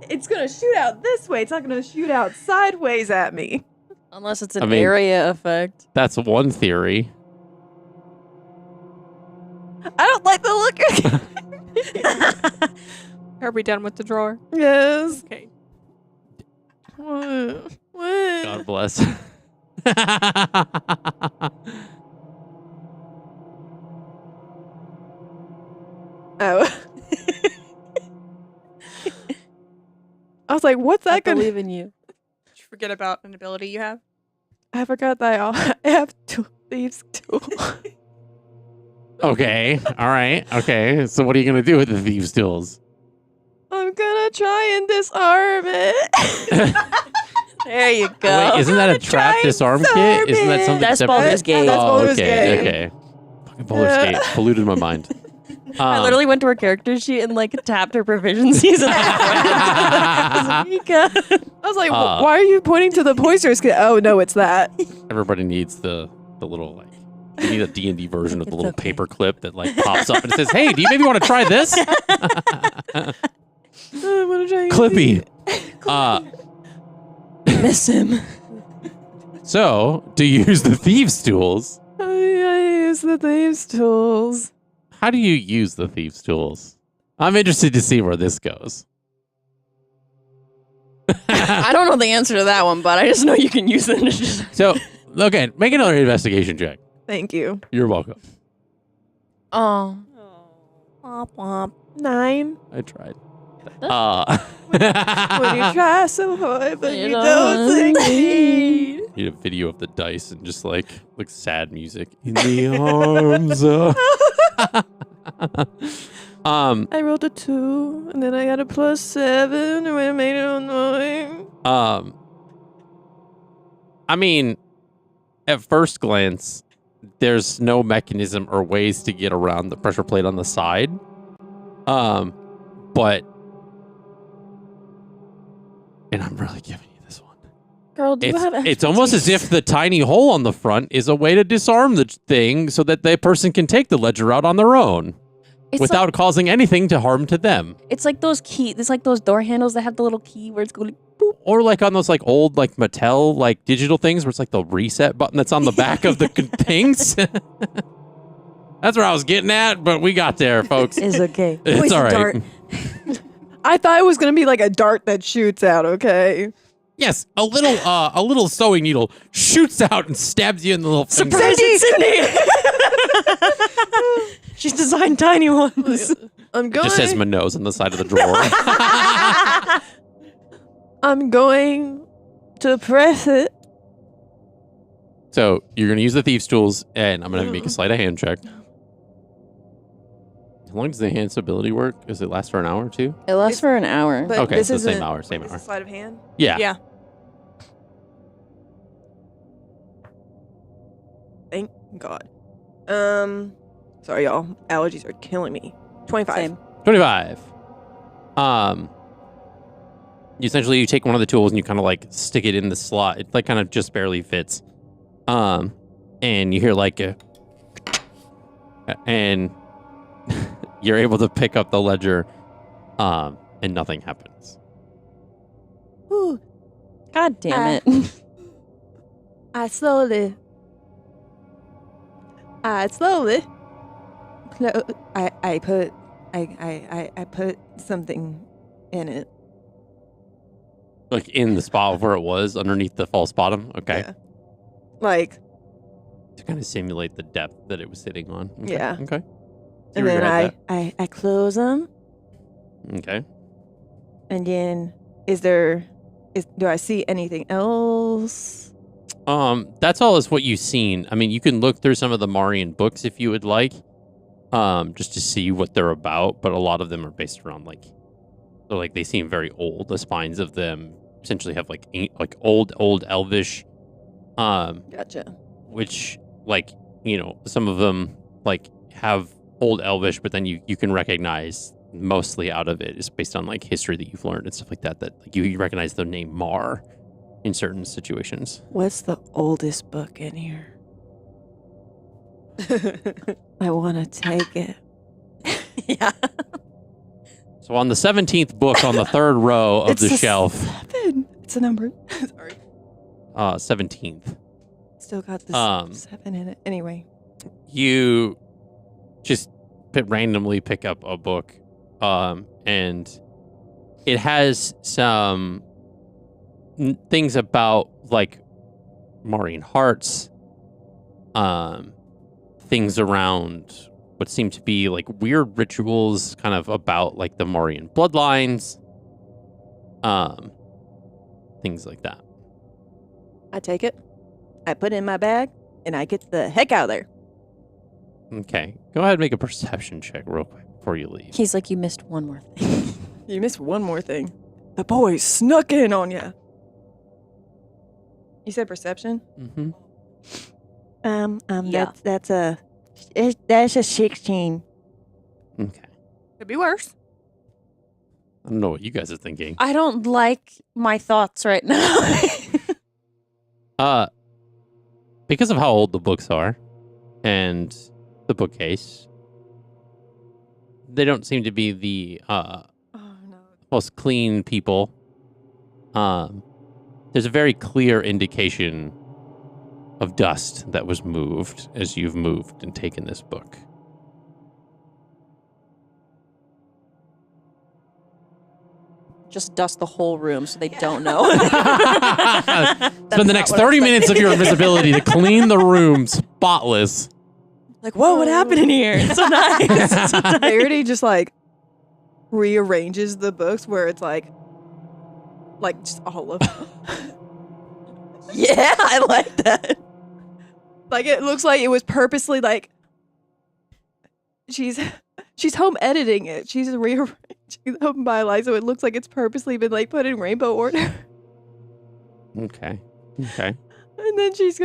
It's going to shoot out this way. It's not going to shoot out sideways at me. Unless it's an I mean- area effect. That's one theory. I don't like the look. Are we done with the drawer? Yes. Okay. What? God bless. Oh. I was like, what's I that going to believe in you. Did you forget about an ability you have? I forgot that I have 2 thieves too. Okay. All right. Okay. So what are you gonna do with the thieves' tools? I'm gonna try and disarm it. There you go. Wait, isn't that a trap disarm kit? Isn't that something That's separate? Baldur's Gate. That's Oh, Baldur's okay. Gate. Okay. Fucking Baldur's Gate polluted my mind. I literally went to her character sheet and like tapped her proficiencies. I was like, why are you pointing to the poisonous kit? Oh no, it's that. Everybody needs the little like. You need a D&D version of the little okay. paper clip that like pops up and it says, "Hey, do you maybe want to try this?" I want to try. Clippy. Miss him. So, to use the thieves' tools, I use the thieves' tools. how do you use the thieves' tools? I'm interested to see where this goes. I don't know the answer to that one, but I just know you can use them to just. So, okay, make another investigation check. Thank you. You're welcome. Oh. Womp womp. 9. I tried. When you try so hard, but You you don't don't succeed. Need a video of the dice and just like sad music in the arms of. I rolled a 2, and then I got a +7, and I made it a 9. I mean, at first glance, there's no mechanism or ways to get around the pressure plate on the side. But, and I'm really giving you this one. Girl, do you have It's almost as if the tiny hole on the front is a way to disarm the thing so that the person can take the ledger out on their own without causing anything to harm to them. It's like those it's like those door handles that have the little key where it's going like boop. Or like on those like old like Mattel like digital things where it's like the reset button that's on the back of the things. That's where I was getting at, but we got there, folks. Is okay. It's Poison all right. dart. I thought it was gonna be like a dart that shoots out. Okay. Yes, a little sewing needle shoots out and stabs you in the little finger. Surprise it, Cindy! She's designed tiny ones. I'm going. Just says my nose on the side of the drawer. I'm going to press it. So you're gonna use the thieves' tools, and I'm gonna make a sleight of hand check. How long does the enhanced ability work? Does it last for an hour or two? It lasts for an hour. But Okay, this so isn't same hour, same this hour. is sleight of hand. Yeah. Yeah. Thank God. Sorry, y'all. Allergies are killing me. 25. Same. 25. Essentially, you take one of the tools and you kind of like stick it in the slot. It like kind of just barely fits. And you hear like a, and you're able to pick up the ledger, and nothing happens. Ooh, God damn it. I slowly. I put something in it. Like in the spot where it was, underneath the false bottom. Okay. Yeah. Like, To kind of simulate the depth that it was sitting on. Okay. Yeah. Okay. See and where then you're at I close them, that. Okay. and then do I see anything else? That's all is what you've seen. I mean, you can look through some of the Marian books if you would like, just to see what they're about. But a lot of them are based around they seem very old. The spines of them essentially have like old Elvish, Gotcha. which some of them like have old Elvish, but then you can recognize mostly out of it is based on like history that you've learned and stuff like that. That like you recognize the name Mar in certain situations. What's the oldest book in here? I want to take it. Yeah. So on the 17th book on the third row of the shelf, 7. It's a number. Sorry. 17th, Still got this 7 in it. Anyway. you just randomly pick up a book, and it has some things about like Marian hearts, things around what seem to be like weird rituals kind of about like the Marian bloodlines, things like that. I take it. I put it in my bag, and I get the heck out of there. Okay. Go ahead and make a perception check real quick before you leave. He's like, you missed one more thing. You missed one more thing. The boys snuck in on ya. You said perception? Mm-hmm. Yeah. That's a 16. Okay. Could be worse. I don't know what you guys are thinking. I don't like my thoughts right now. Because of how old the books are and the bookcase, they don't seem to be the most clean people. There's a very clear indication of dust that was moved as you've moved and taken this book. Just dust the whole room so they don't know. Spend the next 30 minutes of your invisibility to clean the room spotless. Like, whoa, what happened in here? It's so nice. It's so nice. Verity just like rearranges the books where it's like just all of them. Yeah, I like that. Like it looks like it was purposely like she's home editing it. She's rearranging them by like so it looks like it's purposely been like put in rainbow order. Okay. And then she's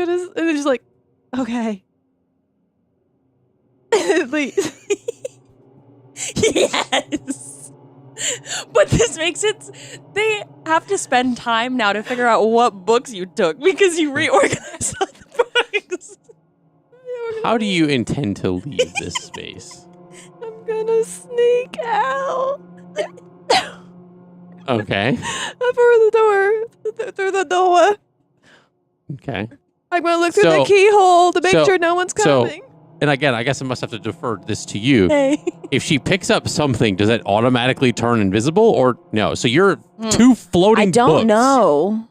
like, okay. Please. Yes. But this makes it, they have to spend time now to figure out what books you took because you reorganized all the books. How do you intend to leave this space? I'm gonna sneak out. Okay. Through the door. Okay. I'm gonna look through the keyhole to make sure no one's so- coming. And again, I guess I must have to defer this to you. Hey. If she picks up something, does it automatically turn invisible or no? So you're two floating I don't books. know.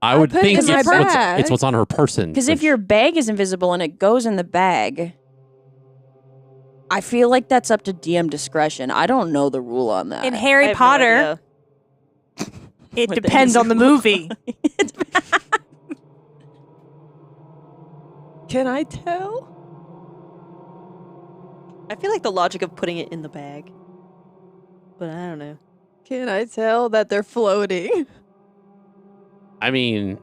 I would put it think in my bag. it's what's on her person. Because if your bag is invisible and it goes in the bag, I feel like that's up to DM discretion. I don't know the rule on that. I In Harry have no Potter, idea. it What the depends on the movie. Can I tell? I feel like the logic of putting it in the bag. But I don't know. Can I tell that they're floating? I mean,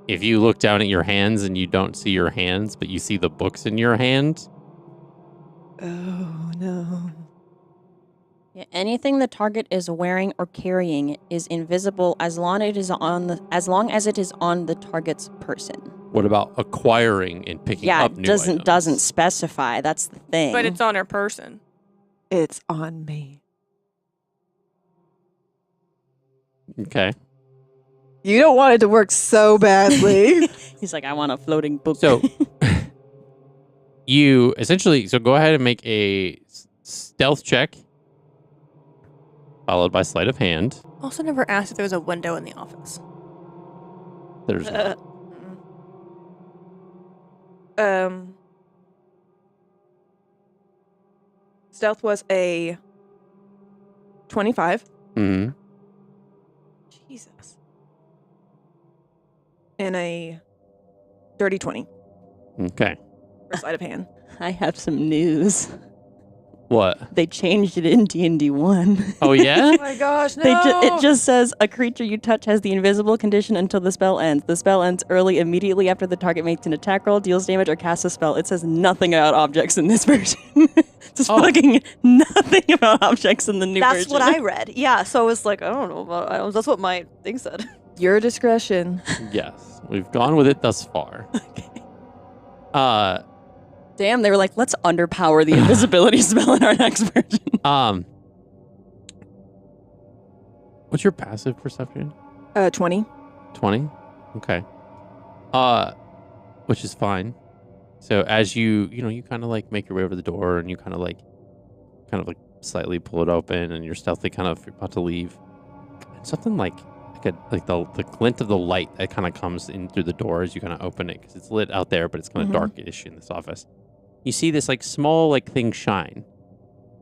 if you look down at your hands and you don't see your hands, but you see the books in your hand, Oh no. Yeah, anything the target is wearing or carrying is invisible as long as it is on the target's person. what about acquiring and picking Yeah, up it new doesn't items? specify. That's the thing. But it's on her person. It's on me. Okay. You don't want it to work so badly. He's like, I want a floating book. So you essentially, go ahead and make a stealth check, followed by sleight of hand. Also, never asked if there was a window in the office. There's not. Stealth was a 25. Mhm. Jesus. And a dirty 20 Okay. for sleight of hand. I have some news. What? They changed it in D&D One. Oh yeah? Oh my gosh, no! It just says a creature you touch has the invisible condition until the spell ends. The spell ends early, immediately after the target makes an attack roll, deals damage, or casts a spell. It says nothing about objects in this version. Just fucking nothing about objects in the new That's version. what I read. Yeah, so I was like, I don't know about that's what my thing said. Your discretion. Yes. We've gone with it thus far. Damn, they were like, let's underpower the invisibility spell in our next version. What's your passive perception? 20. 20? Okay. Which is fine. So as you kind of like make your way over the door and you kind of like slightly pull it open and you're stealthily kind of about to leave. And something like the glint of the light that kind of comes in through the door as you kind of open it because it's lit out there, but it's kind of darkish in this office. You see this like small like thing shine,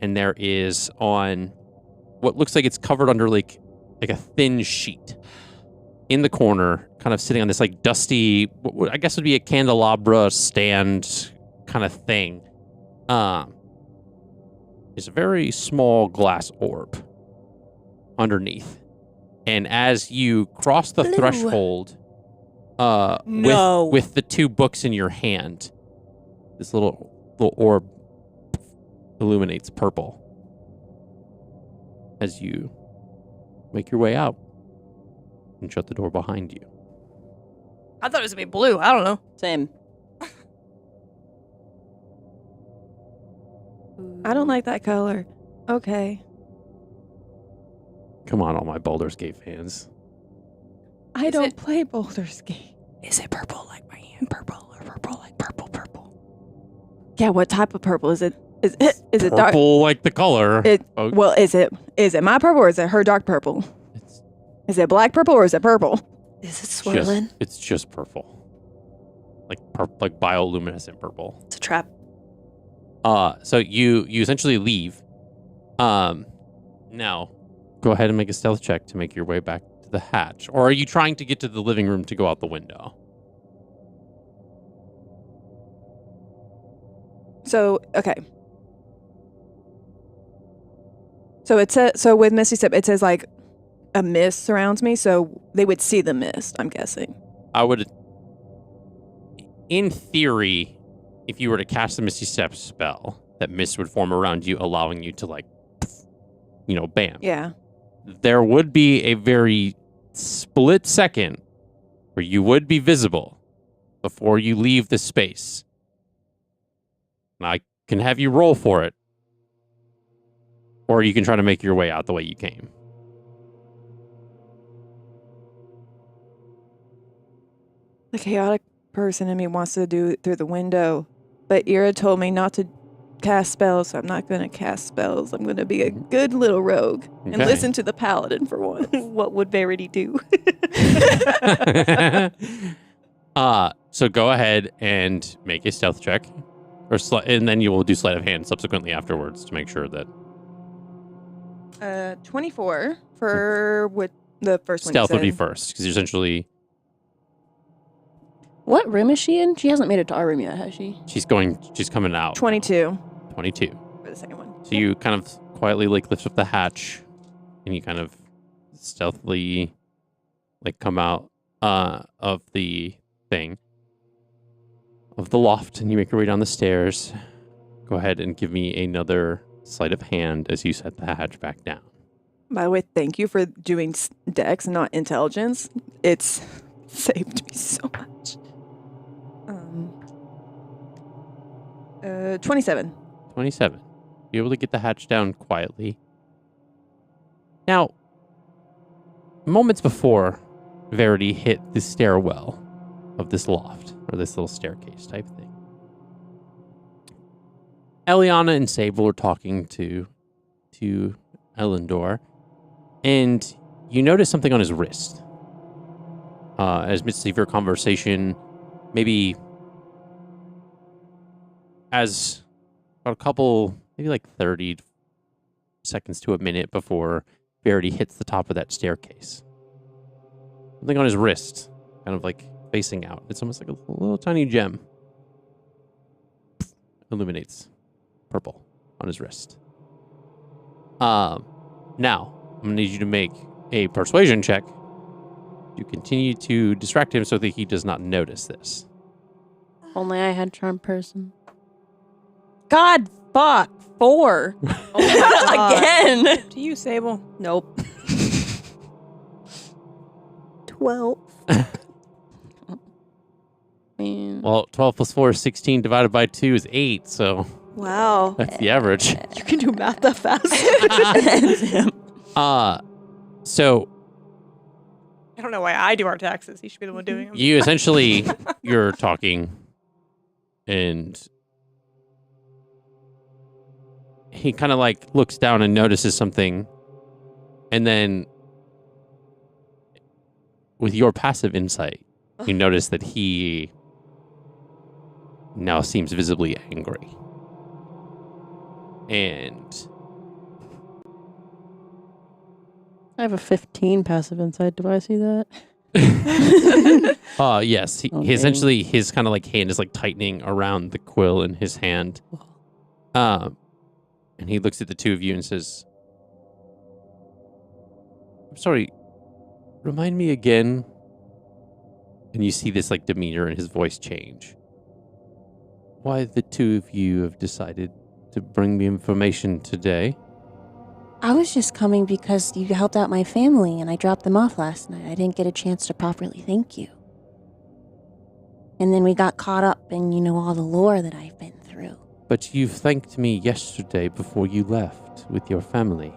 and there is on what looks like it's covered under like a thin sheet. in the corner, kind of sitting on this like dusty, I guess would be a candelabra stand kind of thing, is a very small glass orb underneath. And as you cross the threshold, with the 2 books in your hand, this little orb illuminates purple as you make your way out and shut the door behind you. I thought it was gonna be blue. I don't know. Same. I don't like that color. Okay. Come on, all my Baldur's Gate fans. I don't play Baldur's Gate. Is it purple like my hand? Purple or purple like purple? Yeah, what type of purple is it? Is it dark? Purple like the color. folks. Well, is it my purple or is it her dark purple? It's Is it black purple or is it purple? Is it swirling? it's just purple. Like bioluminescent purple. It's a trap. So you essentially leave. Now, go ahead and make a stealth check to make your way back to the hatch. Or are you trying to get to the living room to go out the window? So, okay. So it says, so with Misty Step, it says like a mist surrounds me, so they would see the mist, I'm guessing. I would, in theory, if you were to cast the Misty Step spell, that mist would form around you, allowing you to bam. Yeah. There would be a very split second where you would be visible before you leave the space. I can have you roll for it, or you can try to make your way out the way you came. The chaotic person in me wants to do it through the window, but Eira told me not to cast spells, so I'm not going to cast spells. I'm going to be a good little rogue and Okay. listen to the paladin for once. What would Verity do? So go ahead and make a stealth check, and then you will do sleight of hand subsequently afterwards to make sure that 24 for what the first one. stealth you would be said. first, because essentially What room is she in? She hasn't made it to our room yet, has she? she's coming out. 22 22. for the second one. So you kind of quietly lift up the hatch, and you kind of stealthily come out of the thing, of the loft, and you make your way down the stairs. Go ahead and give me another sleight of hand as you set the hatch back down. By the way, thank you for doing dex, not intelligence. It's saved me so much. 27. 27. You're able to get the hatch down quietly. Now, moments before Verity hit the stairwell of this loft, or this little staircase type thing, Eliana and Sable are talking to Elendor, and you notice something on his wrist. As midst of your conversation, maybe as about a couple, maybe 30 seconds to a minute before Verity hits the top of that staircase. Something on his wrist, kind of facing out. It's almost like a little tiny gem. Illuminates purple on his wrist. Now, I'm going to need you to make a persuasion check to continue to distract him so that he does not notice this. Only I had charm person. God, fuck, 4. Again. To you, Sable. Nope. 12. Man. Well, 12 plus 4 is 16, divided by 2 is 8, so Wow. that's the average. You can do math that fast. So I don't know why I do our taxes. He should be the one doing them. you essentially, you're talking, and he kind of looks down and notices something, and then with your passive insight, you notice that he now seems visibly angry. And I have a 15 passive insight. Do I see that? Yes. He Okay. essentially, his kind of like hand is like tightening around the quill in his hand. And he looks at the two of you and says, I'm sorry, remind me again. And you see this like demeanor in his voice change. Why the two of you have decided to bring me information today? I was just coming because you helped out my family and I dropped them off last night. I didn't get a chance to properly thank you. And then we got caught up in, all the lore that I've been through. But you thanked me yesterday before you left with your family.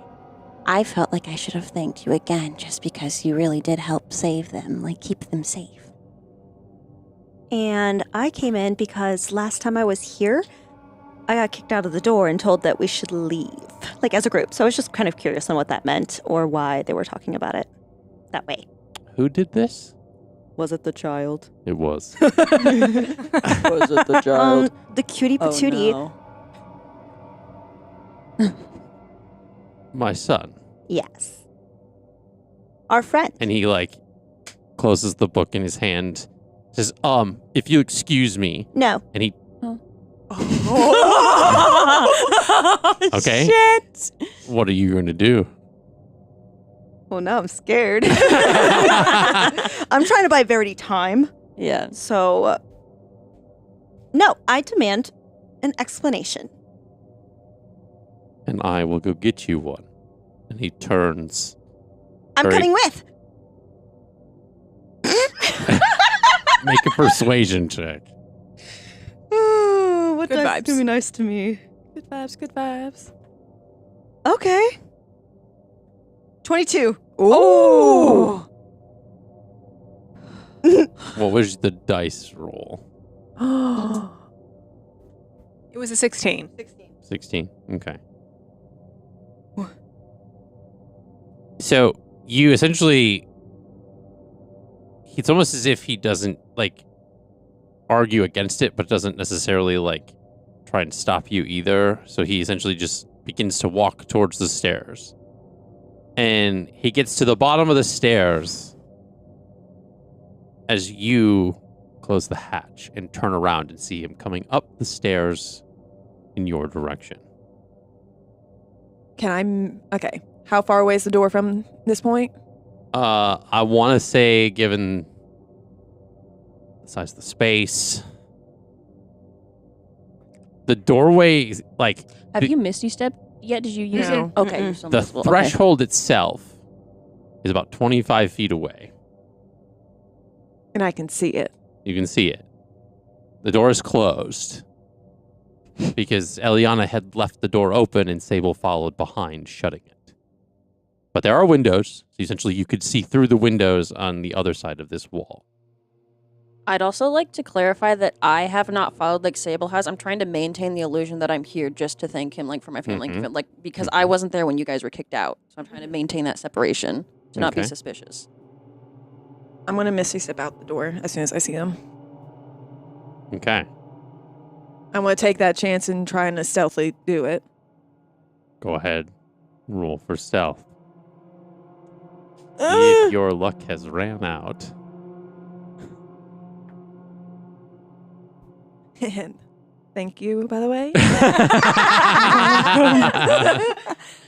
I felt like I should have thanked you again just because you really did help save them, keep them safe. And I came in because last time I was here, I got kicked out of the door and told that we should leave, as a group. So I was just kind of curious on what that meant or why they were talking about it that way. Who did this? Was it the child? It was. Was it the child? The cutie patootie. no. My son. Yes. Our friend. And he closes the book in his hand. Says, if you excuse me. No. And he Oh, Okay. Shit. What are you going to do? Well, now I'm scared. I'm trying to buy Verity time. Yeah. So, no, I demand an explanation. And I will go get you one. And he turns. I'm Very- coming with. Make a persuasion check. What Good dice vibes. gonna be nice to me? Good vibes, good vibes. Okay. 22. Ooh. What was the dice roll? It was a 16. 16. Okay. So you essentially, it's almost as if he doesn't argue against it, but doesn't necessarily try and stop you either. So he essentially just begins to walk towards the stairs. And he gets to the bottom of the stairs as you close the hatch and turn around and see him coming up the stairs in your direction. Okay. How far away is the door from this point? I want to say, given the size of the space, the doorway, Have you Misty Step yet? Did you use No. it? Okay. You're still the invisible. Okay. threshold itself is about 25 feet away. And I can see it. You can see it. The door is closed because Eliana had left the door open and Sable followed behind, shutting it. But there are windows, so essentially you could see through the windows on the other side of this wall. I'd also like to clarify that I have not followed Sable has. I'm trying to maintain the illusion that I'm here just to thank him for my family, Mhm. because I wasn't there when you guys were kicked out. So I'm trying to maintain that separation to not be Okay. suspicious. I'm going to Misty step out the door as soon as I see him. Okay. I'm going to take that chance and trying to stealthily do it. Go ahead. Roll for stealth. If your luck has ran out. Thank you, by the way.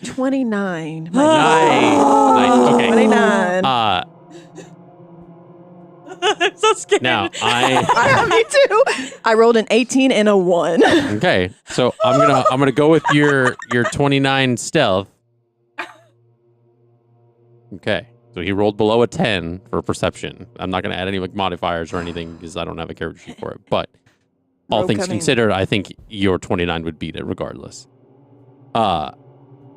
29. Nice. Okay. 29. I'm so scared. Now Me too. I rolled an 18 and a 1. okay. So I'm gonna go with your 29 stealth. Okay. So he rolled below a 10 for perception. I'm not gonna add any modifiers or anything because I don't have a character sheet for it. But all Rogue things coming. considered, I think your 29 would beat it regardless.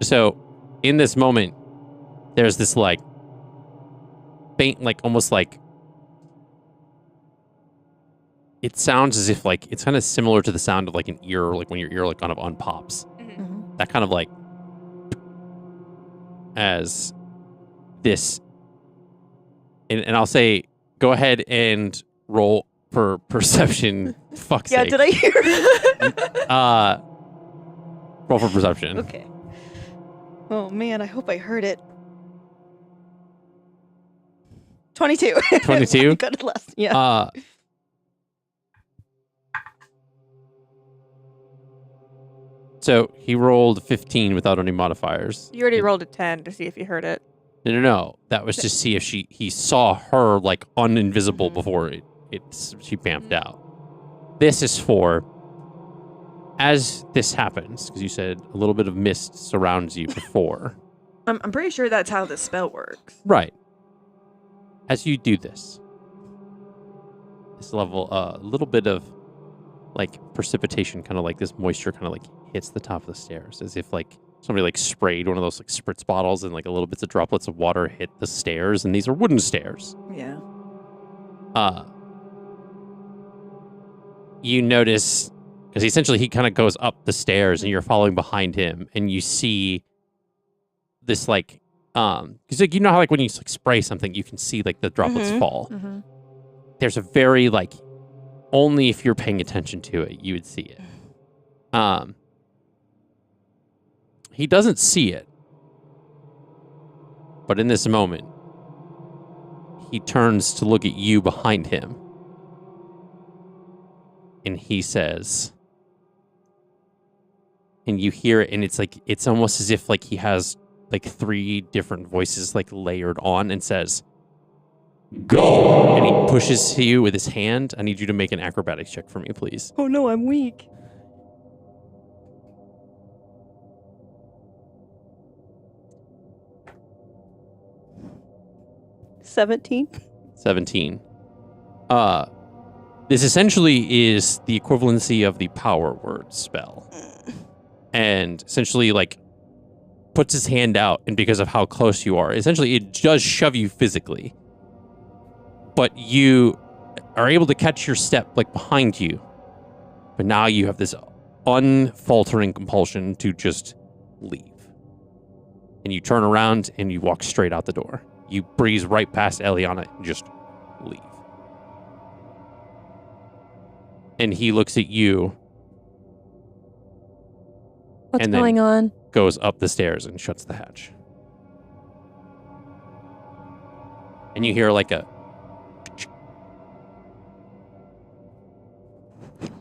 So in this moment, there's this faint, almost it sounds as if it's kind of similar to the sound of an ear, when your ear kind of unpops. That kind of as this, and I'll say, go ahead and roll for perception. Fuck's Yeah, sake. did I hear? Roll for perception. Okay. Oh man, I hope I heard it. 22. 22? Good at last. Yeah. So he rolled 15 without any modifiers. You already rolled a 10 to see if you heard it. No. That was to see if he saw her like uninvisible before she vamped out. This is for as this happens, because you said a little bit of mist surrounds you before. I'm pretty sure that's how the spell works. Right. As you do this level, a little bit of like precipitation, kind of like this moisture kind of like hits the top of the stairs, as if like somebody like sprayed one of those like spritz bottles and like a little bits of droplets of water hit the stairs, and these are wooden stairs. Yeah. You notice, because essentially he kind of goes up the stairs and you're following behind him, and you see this like, because like, you know how like when you like spray something, you can see like the droplets fall. There's a very like, only if you're paying attention to it, you would see it. He doesn't see it, but in this moment, he turns to look at you behind him, and he says, and you hear it, and it's like, it's almost as if like he has like 3 different voices like layered on, and says, "Go!" And he pushes to you with his hand. I need you to make an acrobatics check for me, please. Oh no, I'm weak. $17. 17. This essentially is the equivalency of the power word spell. And essentially like puts his hand out, and because of how close you are, essentially it does shove you physically. But you are able to catch your step like behind you. But now you have this unfaltering compulsion to just leave. And you turn around and you walk straight out the door. You breeze right past Eliana and just leave. And he looks at you. What's and then going on? Goes up the stairs and shuts the hatch. And you hear like a...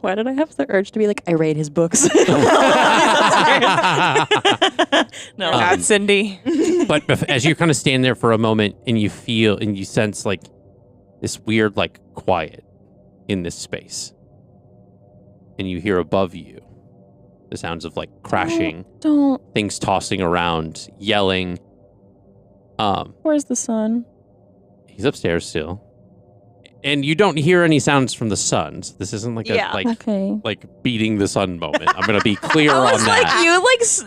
Why did I have the urge to be like, I read his books? No. Not Cindy. But as you kind of stand there for a moment, and you feel and you sense like this weird like quiet in this space, and you hear above you the sounds of like crashing, Don't. things tossing around, yelling. Where's the sun? He's upstairs still, and you don't hear any sounds from the sun. So this isn't like Yeah. a like Okay. like beating the sun moment. I'm gonna be clear I on was that. like,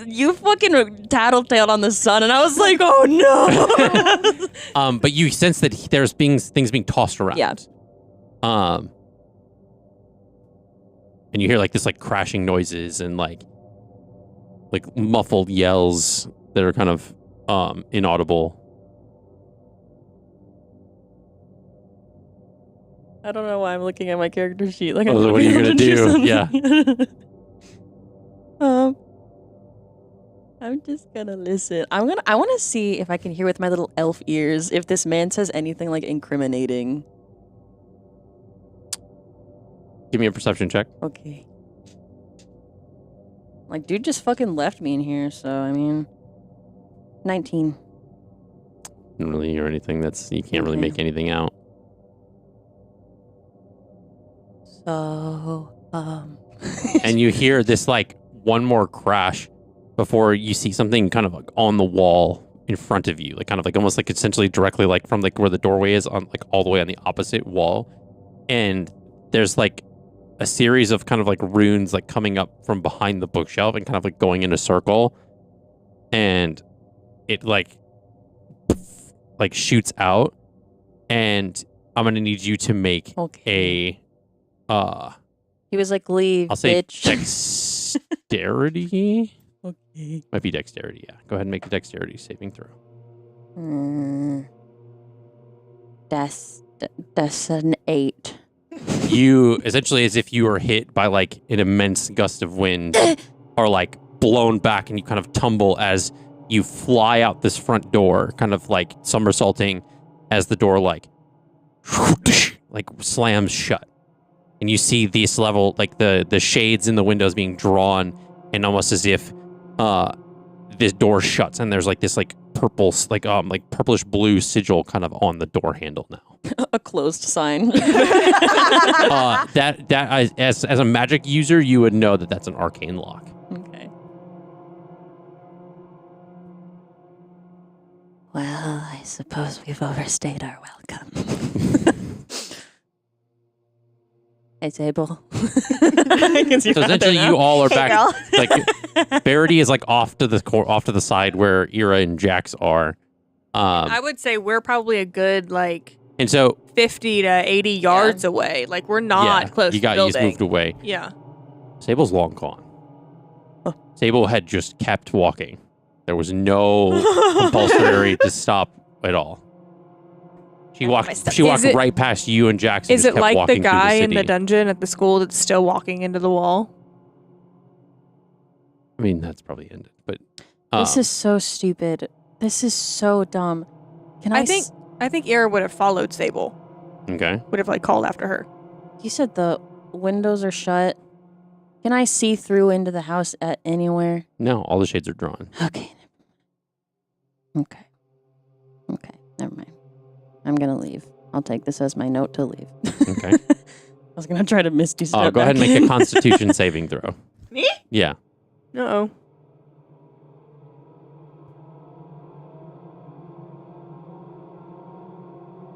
you fucking tattletaled on the sun, and I was like, oh no. But you sense that there's things being tossed around. Yeah. And you hear like this like crashing noises and like muffled yells that are kind of inaudible. I don't know why I'm looking at my character sheet. Like, Oh, what are you gonna do? Yeah. I'm just gonna listen. I want to see if I can hear with my little elf ears if this man says anything like incriminating. Give me a perception check. Okay. Like, dude just fucking left me in here, so I mean, 19. Don't really hear anything. You can't really Okay. make anything out. So, And you hear this like one more crash before you see something kind of like on the wall in front of you, like kind of like almost like essentially directly like from like where the doorway is on like all the way on the opposite wall, and there's like a series of kind of like runes like coming up from behind the bookshelf and kind of like going in a circle, and it like shoots out, and I'm gonna need you to make okay. a He was like, leave, I'll say bitch. dexterity. Okay. Might be dexterity, yeah. Go ahead and make a dexterity saving throw. That's an 8. You, essentially as if you were hit by like an immense gust of wind, are like blown back, and you kind of tumble as you fly out this front door, kind of like somersaulting as the door like like slams shut. And you see this level, like the shades in the windows being drawn, and almost as if this door shuts, and there's like this like purple, like purplish blue sigil kind of on the door handle now. A closed sign. As a magic user, you would know that that's an arcane lock. Okay. Well, I suppose we've overstayed our welcome. Hey, Table. So essentially, you all are back. Like Verity is like off to the side where Eira and Jax are. I would say we're probably a good and so 50 to 80 yards away. Like we're not close. You to the just building. moved away. Yeah. Sable's long gone. Sable had just kept walking. There was no compulsory to stop at all. She walked right past you and Jackson. Is just it kept like the walking guy through in the city. dungeon at the school that's still walking into the wall? I mean, that's probably ended. But This is so stupid. This is so dumb. I think Eira would have followed Sable. Okay. Would have called after her. You said the windows are shut. Can I see through into the house at anywhere? No, all the shades are drawn. Okay. Okay. Never mind. I'm gonna leave. I'll take this as my note to leave. Okay. I was gonna try to misty step. Go ahead and back make in. a Constitution saving throw. Me? Yeah. Uh-oh.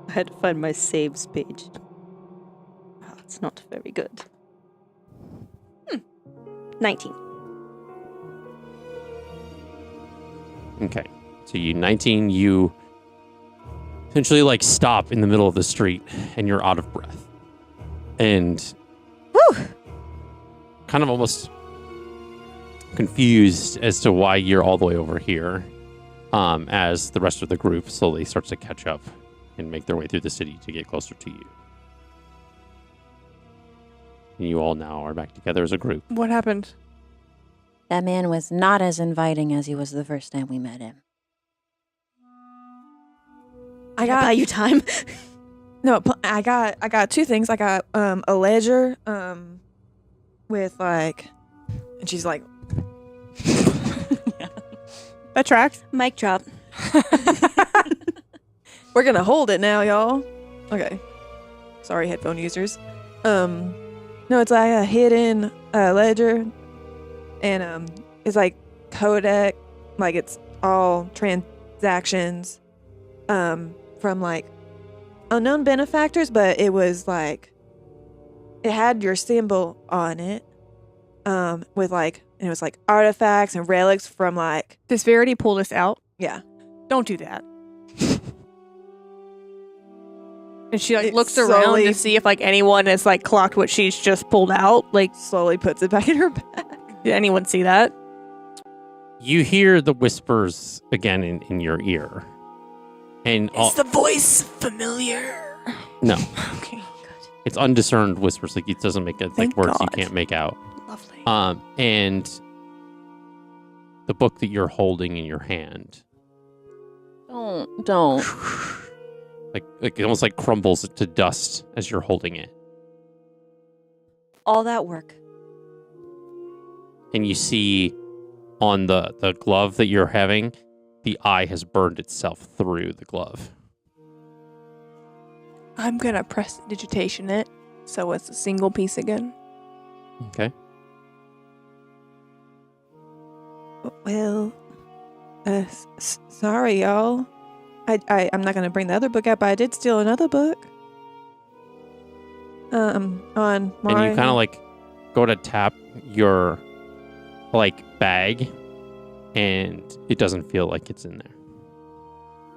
I had to find my saves page. Oh, it's not very good. 19. Okay. So you 19, you essentially stop in the middle of the street and you're out of breath. And kind of almost confused as to why you're all the way over here, as the rest of the group slowly starts to catch up and make their way through the city to get closer to you. And you all now are back together as a group. What happened? That man was not as inviting as he was the first time we met him. I got buy you time. No, I got two things. I got a ledger with and she's like, That tracks. Mic drop. we're gonna hold it now, y'all. Okay, sorry, headphone users. No, it's like a hidden ledger, and it's like codec, like it's all transactions from unknown benefactors, but it was it had your symbol on it, with and it was artifacts and relics from Does Verity pull this out? yeah. Don't do that. And she It looks around slowly- to see if anyone has clocked what she's just pulled out. Slowly puts it back in her bag. Did anyone see that? You hear the whispers again in your ear. And Is the voice familiar? no, Okay, it's undiscerned whispers. It doesn't make Thank words you God. can't make out. lovely. And the book that you're holding in your hand, Don't. it almost crumbles to dust as you're holding it. All that work. And you see on the glove that you're having, the eye has burned itself through the glove. I'm gonna press digitation it so it's a single piece again. Okay. Well, sorry, y'all. I'm not gonna bring the other book out, but I did steal another book. On And my you kind of go to tap your bag, and it doesn't feel like it's in there.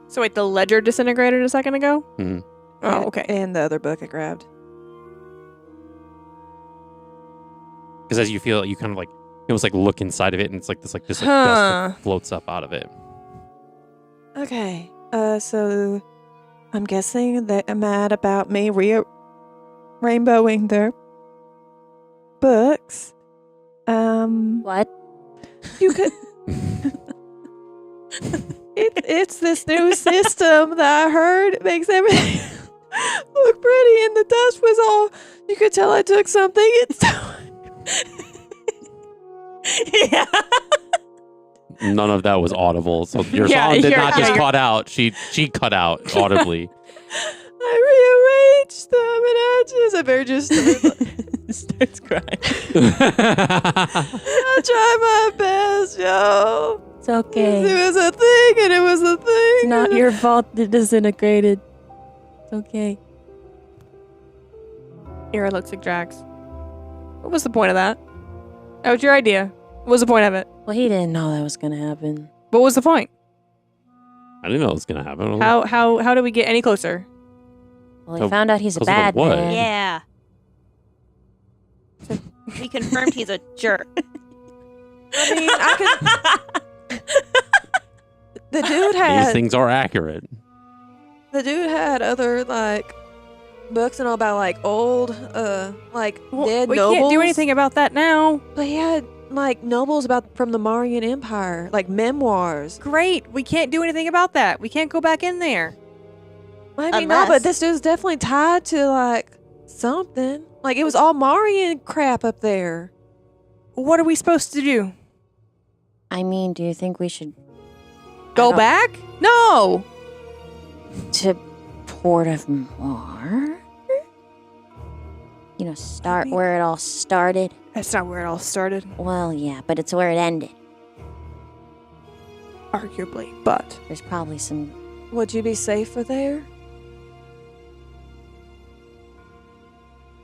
So wait, the ledger disintegrated a second ago? Mhm. Oh, okay. and the other book I grabbed. Because as you feel it, you kind of you almost look inside of it, and it's this dust Huh. that floats up out of it. Okay. So I'm guessing they're mad about me rainbowing their books. What? You could. It's this new system that I heard makes everything look pretty, and the dust was all. You could tell I took something. It's Yeah. None of that was audible, so your Yeah, song did you're- not just yeah, cut out. She cut out audibly. I rearranged them, and I just Starts crying. I tried my best, yo. It's okay. It was a thing, and it was a thing. It's not your fault it disintegrated. It's okay. Eira looks at Jax. What was the point of that? That was your idea. What was the point of it? Well, he didn't know that was gonna happen. What was the point? I didn't know it was gonna happen. How do we get any closer? Well, he So, found out he's a because of bad what? man. Yeah. We confirmed he's a jerk. I mean, I could. The dude These had things are accurate. other like books and all about like old like Well, dead we nobles. can't do anything about that now. But he had like nobles about from the Marian Empire, like memoirs. Great. We can't do anything about that. We can't go back in there. I mean, no, but Unless- this dude's definitely tied to like something. Like it was all Marian crap up there. What are we supposed to do? I mean, do you think we should Go don't- back? No. to Port of Mar? You know, start where it all started. That's not where it all started, Well, yeah, but it's where it ended. arguably. But There's probably some. Would you be safer there?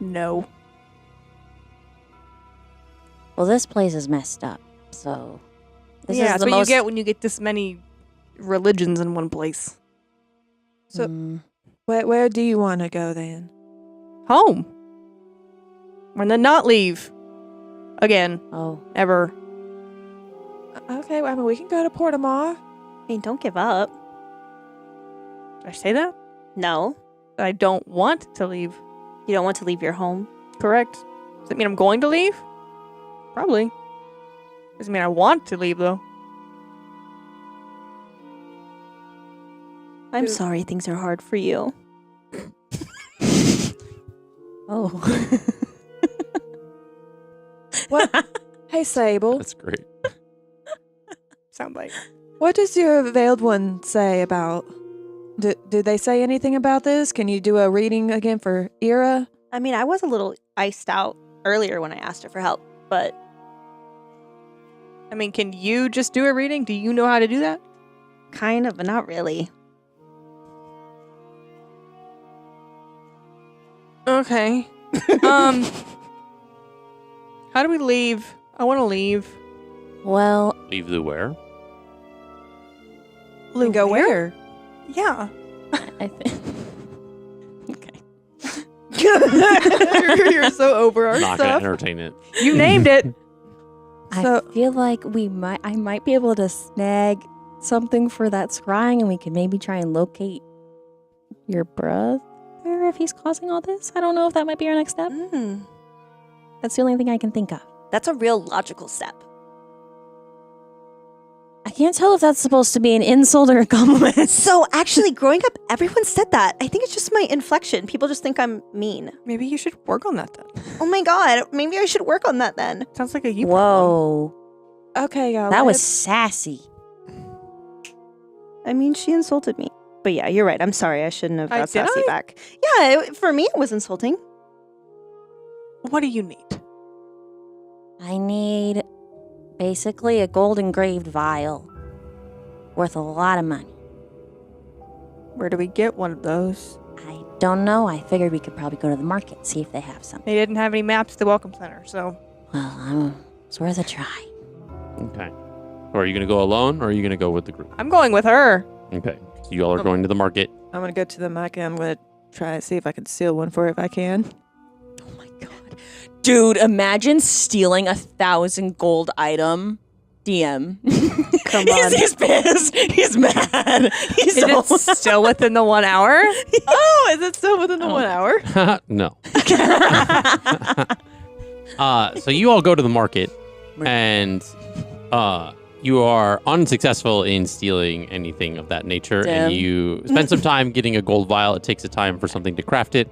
no. Well, this place is messed up, so this yeah, is that's the what most. you get when you get this many religions in one place. So- Mm, Where do you want to go then? Home. And then not leave. Again. oh, Ever. Okay, well, I mean, we can go to Port of Mar. I mean, don't give up. Did I say that? No. I don't want to leave. You don't want to leave your home. Correct. Does that mean I'm going to leave? Probably. Doesn't mean I want to leave, though. I'm sorry things are hard for you. oh. What? Hey, Sable. That's great. Soundbite. What does your veiled one say about? Did they say anything about this? Can you do a reading again for Eira? I mean, I was a little iced out earlier when I asked her for help, but I mean, can you just do a reading? Do you know how to do that? kind of, but not really. Okay. How do we leave? I want to leave. Well, Leave the where? And go where? Yeah. I think. You're so over our Not gonna stuff. entertain it. You named it. So- I feel like I might be able to snag something for that scrying, and we could maybe try and locate your brother if he's causing all this. I don't know if that might be our next step. Mm, That's the only thing I can think of. that's a real logical step. I can't tell if that's supposed to be an insult or a compliment. So actually, growing up, everyone said that. I think it's just my inflection. People just think I'm mean. Maybe you should work on that then. Oh my god, maybe I should work on that then. Sounds like a you problem. Whoa, Okay, y'all. that was sassy. I mean, she insulted me. But yeah, you're right. I'm sorry. I shouldn't have got Did sassy I? back. Yeah, for me, it was insulting. What do you need? I need basically a gold engraved vial worth a lot of money. Where do we get one of those? I don't know. I figured we could probably go to the market, see if they have some. They didn't have any maps to the Welcome Center, so Well, it's worth a try. Okay. So are you gonna go alone or are you gonna go with the group? I'm going with her. Okay. So you all are going to the market. I'm gonna go to the mic and I'm gonna try to see if I can steal one for it if I can. Oh my god. Dude, imagine stealing 1,000 gold item. DM. Come on. He's pissed. He's mad. He's Is it still within the 1 hour? Oh, is it still within the 1 hour? No. So you all go to the market and you are unsuccessful in stealing anything of that nature, Damn. and you spend some time getting a gold vial. It takes a time for something to craft it,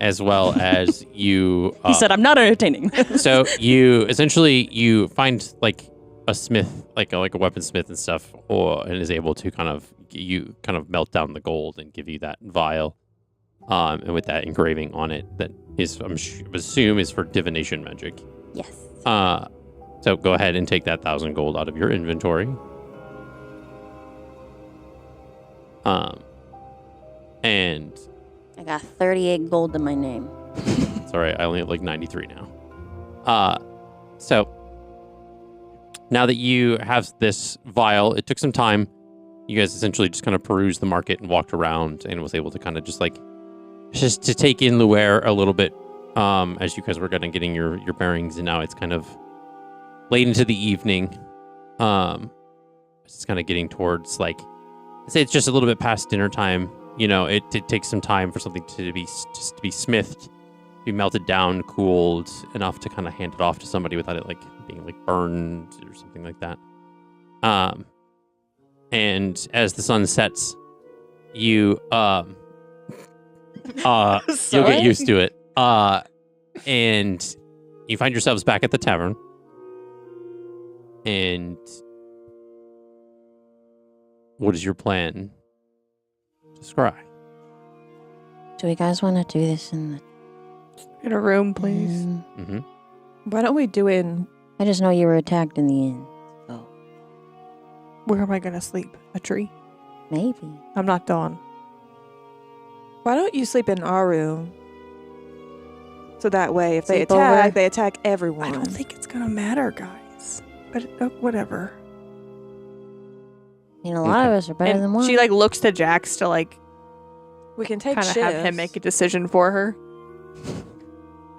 as well as you. He said, "I'm not entertaining." So you essentially you find like a smith, like a weaponsmith and stuff, and is able to kind of melt down the gold and give you that vial, and with that engraving on it that is assume is for divination magic. Yes. So go ahead and take that 1,000 gold out of your inventory. And I got 38 gold in my name. it's all right. I only have like 93 now. So now that you have this vial, it took some time. You guys essentially just kind of perused the market and walked around and was able to kind of just to take in Luer a little bit as you guys were kind of getting your bearings. And now it's kind of late into the evening. It's kind of getting towards I'd say it's just a little bit past dinner time. You know, it takes some time for something to be smithed, be melted down, cooled enough to kind of hand it off to somebody without it being burned or something like that. And as the sun sets, you'll get used to it. And you find yourselves back at the tavern. And what is your plan to scry? Do you guys want to do this in In a room, please. Mm-hmm. Why don't we do it in... I just know you were attacked in the inn. So Where am I going to sleep? A tree? maybe. I'm not Dawn. Why don't you sleep in our room? So that way, if they Sleep over. they attack everyone. I don't think it's going to matter, guys. But whatever. I mean, a lot of us are better And than one. she looks to Jax to We can take kind of shifts. have him make a decision for her.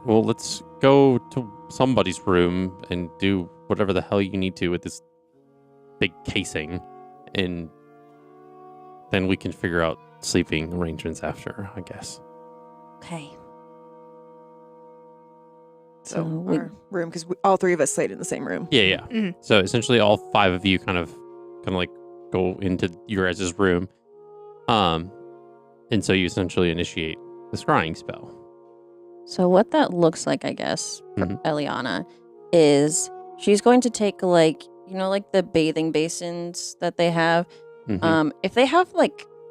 Well, let's go to somebody's room and do whatever the hell you need to with this big casing, and then we can figure out sleeping arrangements after, I guess. Okay. So we- our room, because all three of us stayed in the same room. Yeah. Mhm. So essentially, all five of you kind of go into your guys' room, and so you essentially initiate the scrying spell. So what that looks like, I guess, for Mhm. Eliana, is she's going to take the bathing basins that they have. Mhm. If they have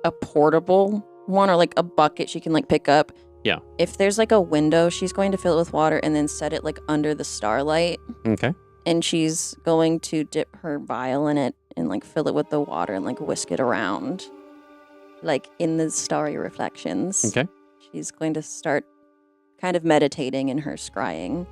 a portable one or a bucket she can pick up. Yeah. If there's a window, she's going to fill it with water and then set it under the starlight. Okay. And she's going to dip her vial in it and fill it with the water and whisk it around, in the starry reflections. Okay. She's going to start kind of meditating in her scrying.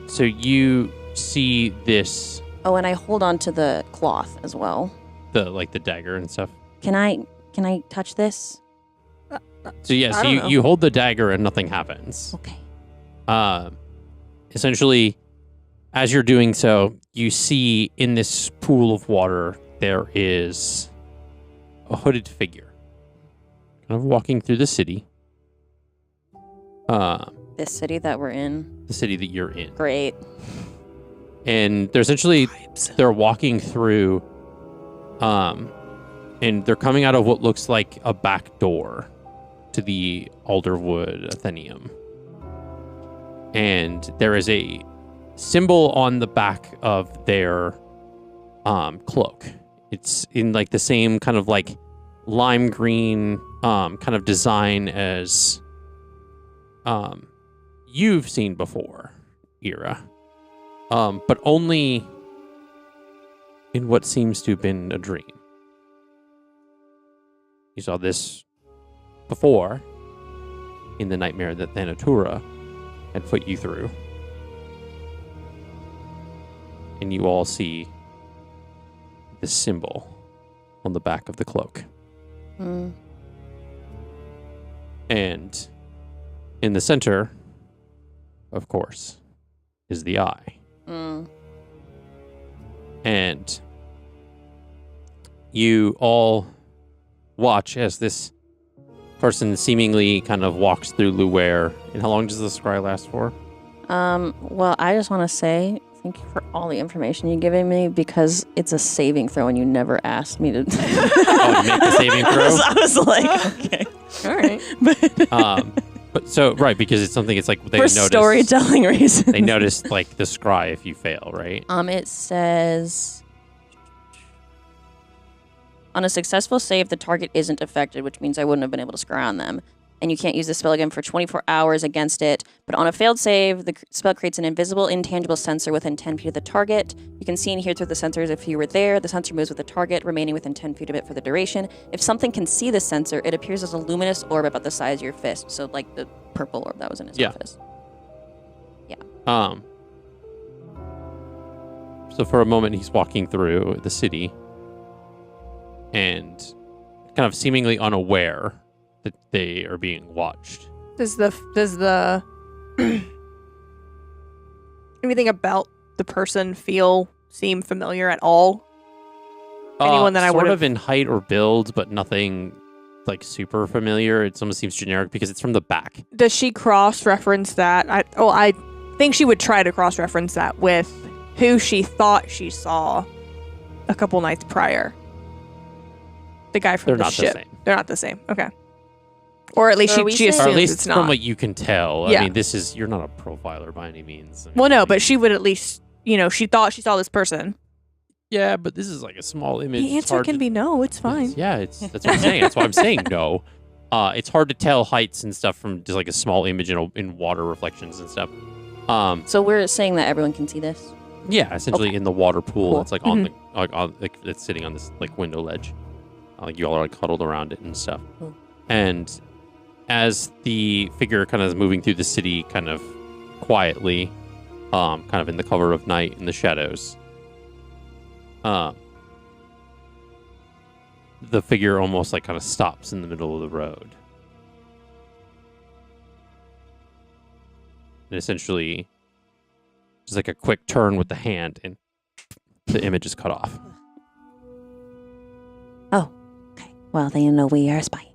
So you see this, Oh, and I hold on to the cloth as well. the dagger and stuff. Can I touch this? So yes, I don't know. you hold the dagger and nothing happens. Okay. Essentially, as you're doing so, you see in this pool of water there is a hooded figure, kind of walking through the city. This city that we're in. The city that you're in, Great. and they're essentially they're walking through, and they're coming out of what looks like a back door to the Alderwood Atheneum. And there is a symbol on the back of their cloak. It's in the same kind of lime green kind of design as you've seen before, Eira. But only in what seems to have been a dream. You saw this before in the nightmare that Thanatura had put you through. And you all see the symbol on the back of the cloak. Mm. And in the center, of course, is the eye. Mm. And you all watch as this person seemingly kind of walks through Luer. And how long does the scry last for? Well, I just want to say, Thank you for all the information you're giving me because it's a saving throw and you never asked me to. Oh, to make the saving throw? I was like, okay. All right. But so, right, because it's something, it's like they For notice. storytelling reasons. They notice, like, the scry if you fail, right? It says on a successful save, the target isn't affected, which means I wouldn't have been able to scry on them. And you can't use the spell again for 24 hours against it. But on a failed save, the spell creates an invisible, intangible sensor within 10 feet of the target. You can see and hear through the sensors if you were there. The sensor moves with the target, remaining within 10 feet of it for the duration. If something can see the sensor, it appears as a luminous orb about the size of your fist. So like the purple orb that was in his office. So for a moment, he's walking through the city and kind of seemingly unaware that they are being watched. Does the anything about the person seem familiar at all? Anyone that I sort would've- of in height or build, but nothing like super familiar. It almost seems generic because it's from the back. Does she cross-reference that? I think she would try to cross-reference that with who she thought she saw a couple nights prior. The guy from They're the not ship. the same. They're not the same. Okay. Or at least So are we she saying- assumes Or at least it's not. from what you can tell. Yeah. I mean, you're not a profiler by any means. I mean, Well, no, but she would at least, she thought she saw this person. yeah, but this is like a small image. The It's answer hard can to- be no. It's fine. Yeah, that's what I'm saying. That's why I'm saying no. It's hard to tell heights and stuff from just like a small image in water reflections and stuff. So we're saying that everyone can see this? Yeah, essentially in the water pool. Cool. It's like on the it's sitting on this like window ledge. Like you all are like cuddled around it and stuff. Cool. And as the figure kind of is moving through the city, kind of quietly, kind of in the cover of night in the shadows, the figure almost like kind of stops in the middle of the road. And essentially, just like a quick turn with the hand, and the image is cut off. Oh, okay. Well, they know we are spying.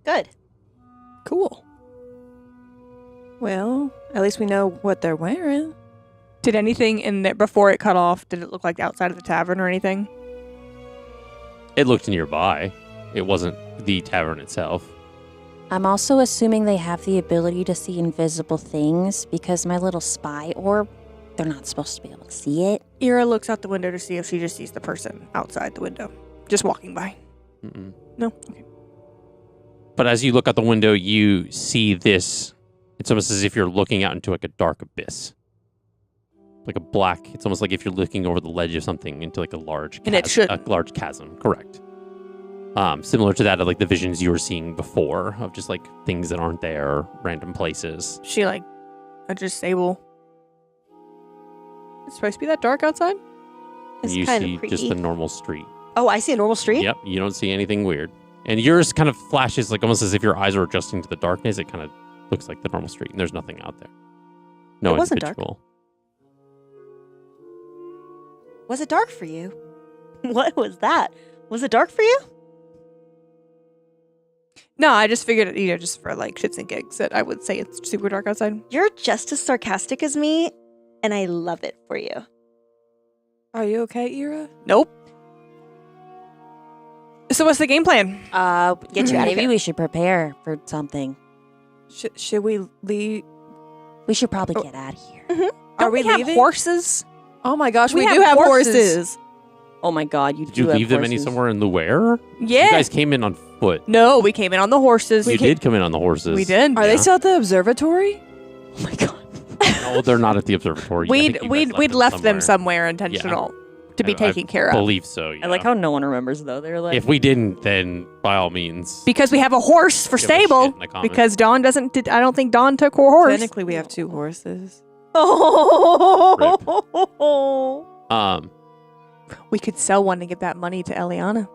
Good. Cool. Well, at least we know what they're wearing. Did anything in there before it cut off? Did it look like outside of the tavern or anything? It looked nearby. It wasn't the tavern itself. I'm also assuming they have the ability to see invisible things because my little spy orb, they're not supposed to be able to see it. Eira looks out the window to see if she just sees the person outside the window, just walking by. Mm-mm. No? Okay. But as you look out the window, you see this. It's almost as if you're looking out into like a dark abyss. Like a black. It's almost like if you're looking over the ledge of something into like a large And it should- a large chasm. Correct. Similar to that of like the visions you were seeing before of just like things that aren't there, random places. She like just Sable. It's supposed to be that dark outside? It's You kind see of just creepy. the normal street. Oh, I see a normal street? Yep, you don't see anything weird. And yours kind of flashes like almost as if your eyes are adjusting to the darkness. It kind of looks like the normal street, and there's nothing out there. No It wasn't dark. individual. Was it dark for you? What was that? Was it dark for you? No, I just figured, just for like shits and gigs that I would say it's super dark outside. You're just as sarcastic as me, and I love it for you. Are you okay, Eira? Nope. So what's the game plan? Get you out of Maybe here. we should prepare for something. Should we leave? We should probably Oh. get out of here. Don't Are we have leaving? horses? Oh my gosh, We we, have do have horses. horses. Oh my god, you Did do you have leave them any horses. somewhere in the where? Yeah. You guys came in on foot. No, we came in on the horses. You did come in on the horses. We did. Are Yeah. they still at the observatory? Oh my god. No, they're not at the observatory. I think We'd you guys left them somewhere intentional to be I taken care of. believe so. Yeah. I like how no one remembers though. They're like If we didn't, then by all means. Because we have a horse for give a shit stable. in the comments. Because Dawn doesn't. I don't think Dawn took her horse. Technically, we have 2 horses. Oh. We could sell one to give that money to Eliana.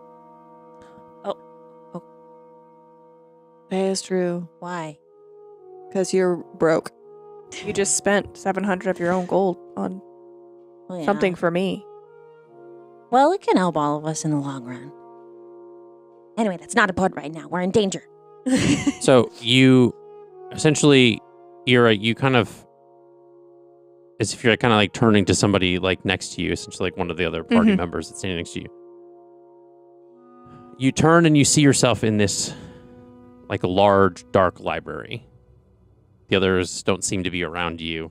That is true. Why? Because you're broke. You just spent 700 of your own gold on Well, yeah. something for me. Well, it can help all of us in the long run. Anyway, that's not important right now. We're in danger. So you essentially, Eira, you kind of as if you're kind of like turning to somebody like next to you, essentially like one of the other party members that's standing next to you. You turn and you see yourself in this like a large, dark library. The others don't seem to be around you.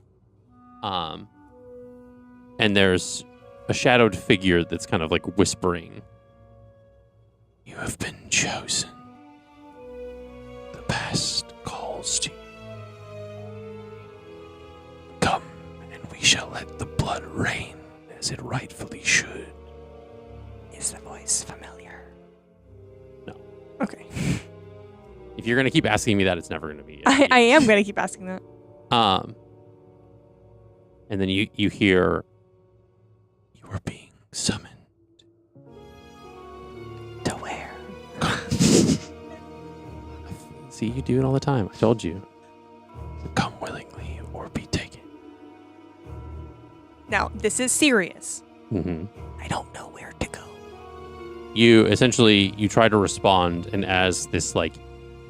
And there's a shadowed figure that's kind of like whispering. You have been chosen. The past calls to you. Come, and we shall let the blood reign as it rightfully should. Is the voice familiar? No. Okay. If you're going to keep asking me that, it's never going to be. I am going to keep asking that. And then you hear, you are being summoned. To where? See, you do it all the time. I told you. Come willingly or be taken. Now, this is serious. Mm-hmm. I don't know where to go. You try to respond, and as this like,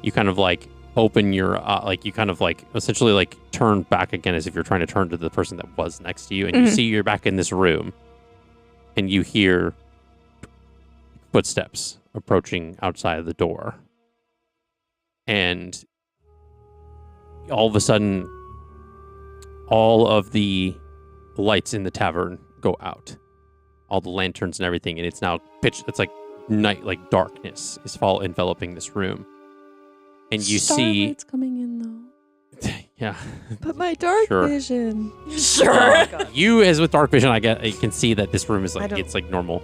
you kind of like open your like you kind of like essentially like turn back again as if you're trying to turn to the person that was next to you, and you see you're back in this room, and you hear footsteps approaching outside of the door, and all of a sudden, all of the lights in the tavern go out, all the lanterns and everything, and it's now pitch. It's like night, like darkness is enveloping this room. And you see... Starlight's coming in, though. Yeah. But my dark Sure. vision. You, as with dark vision, I can see that this room is like, it's like normal.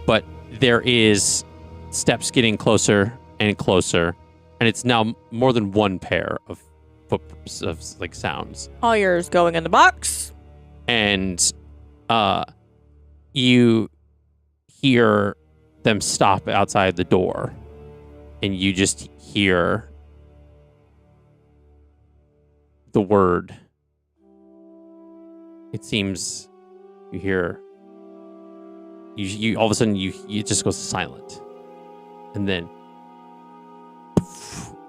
But there is steps getting closer and closer. And it's now more than one pair of footsteps, of like sounds. All yours going in the box. And you hear them stop outside the door. And you just hear the word. It seems you hear you all of a sudden you it just goes silent, and then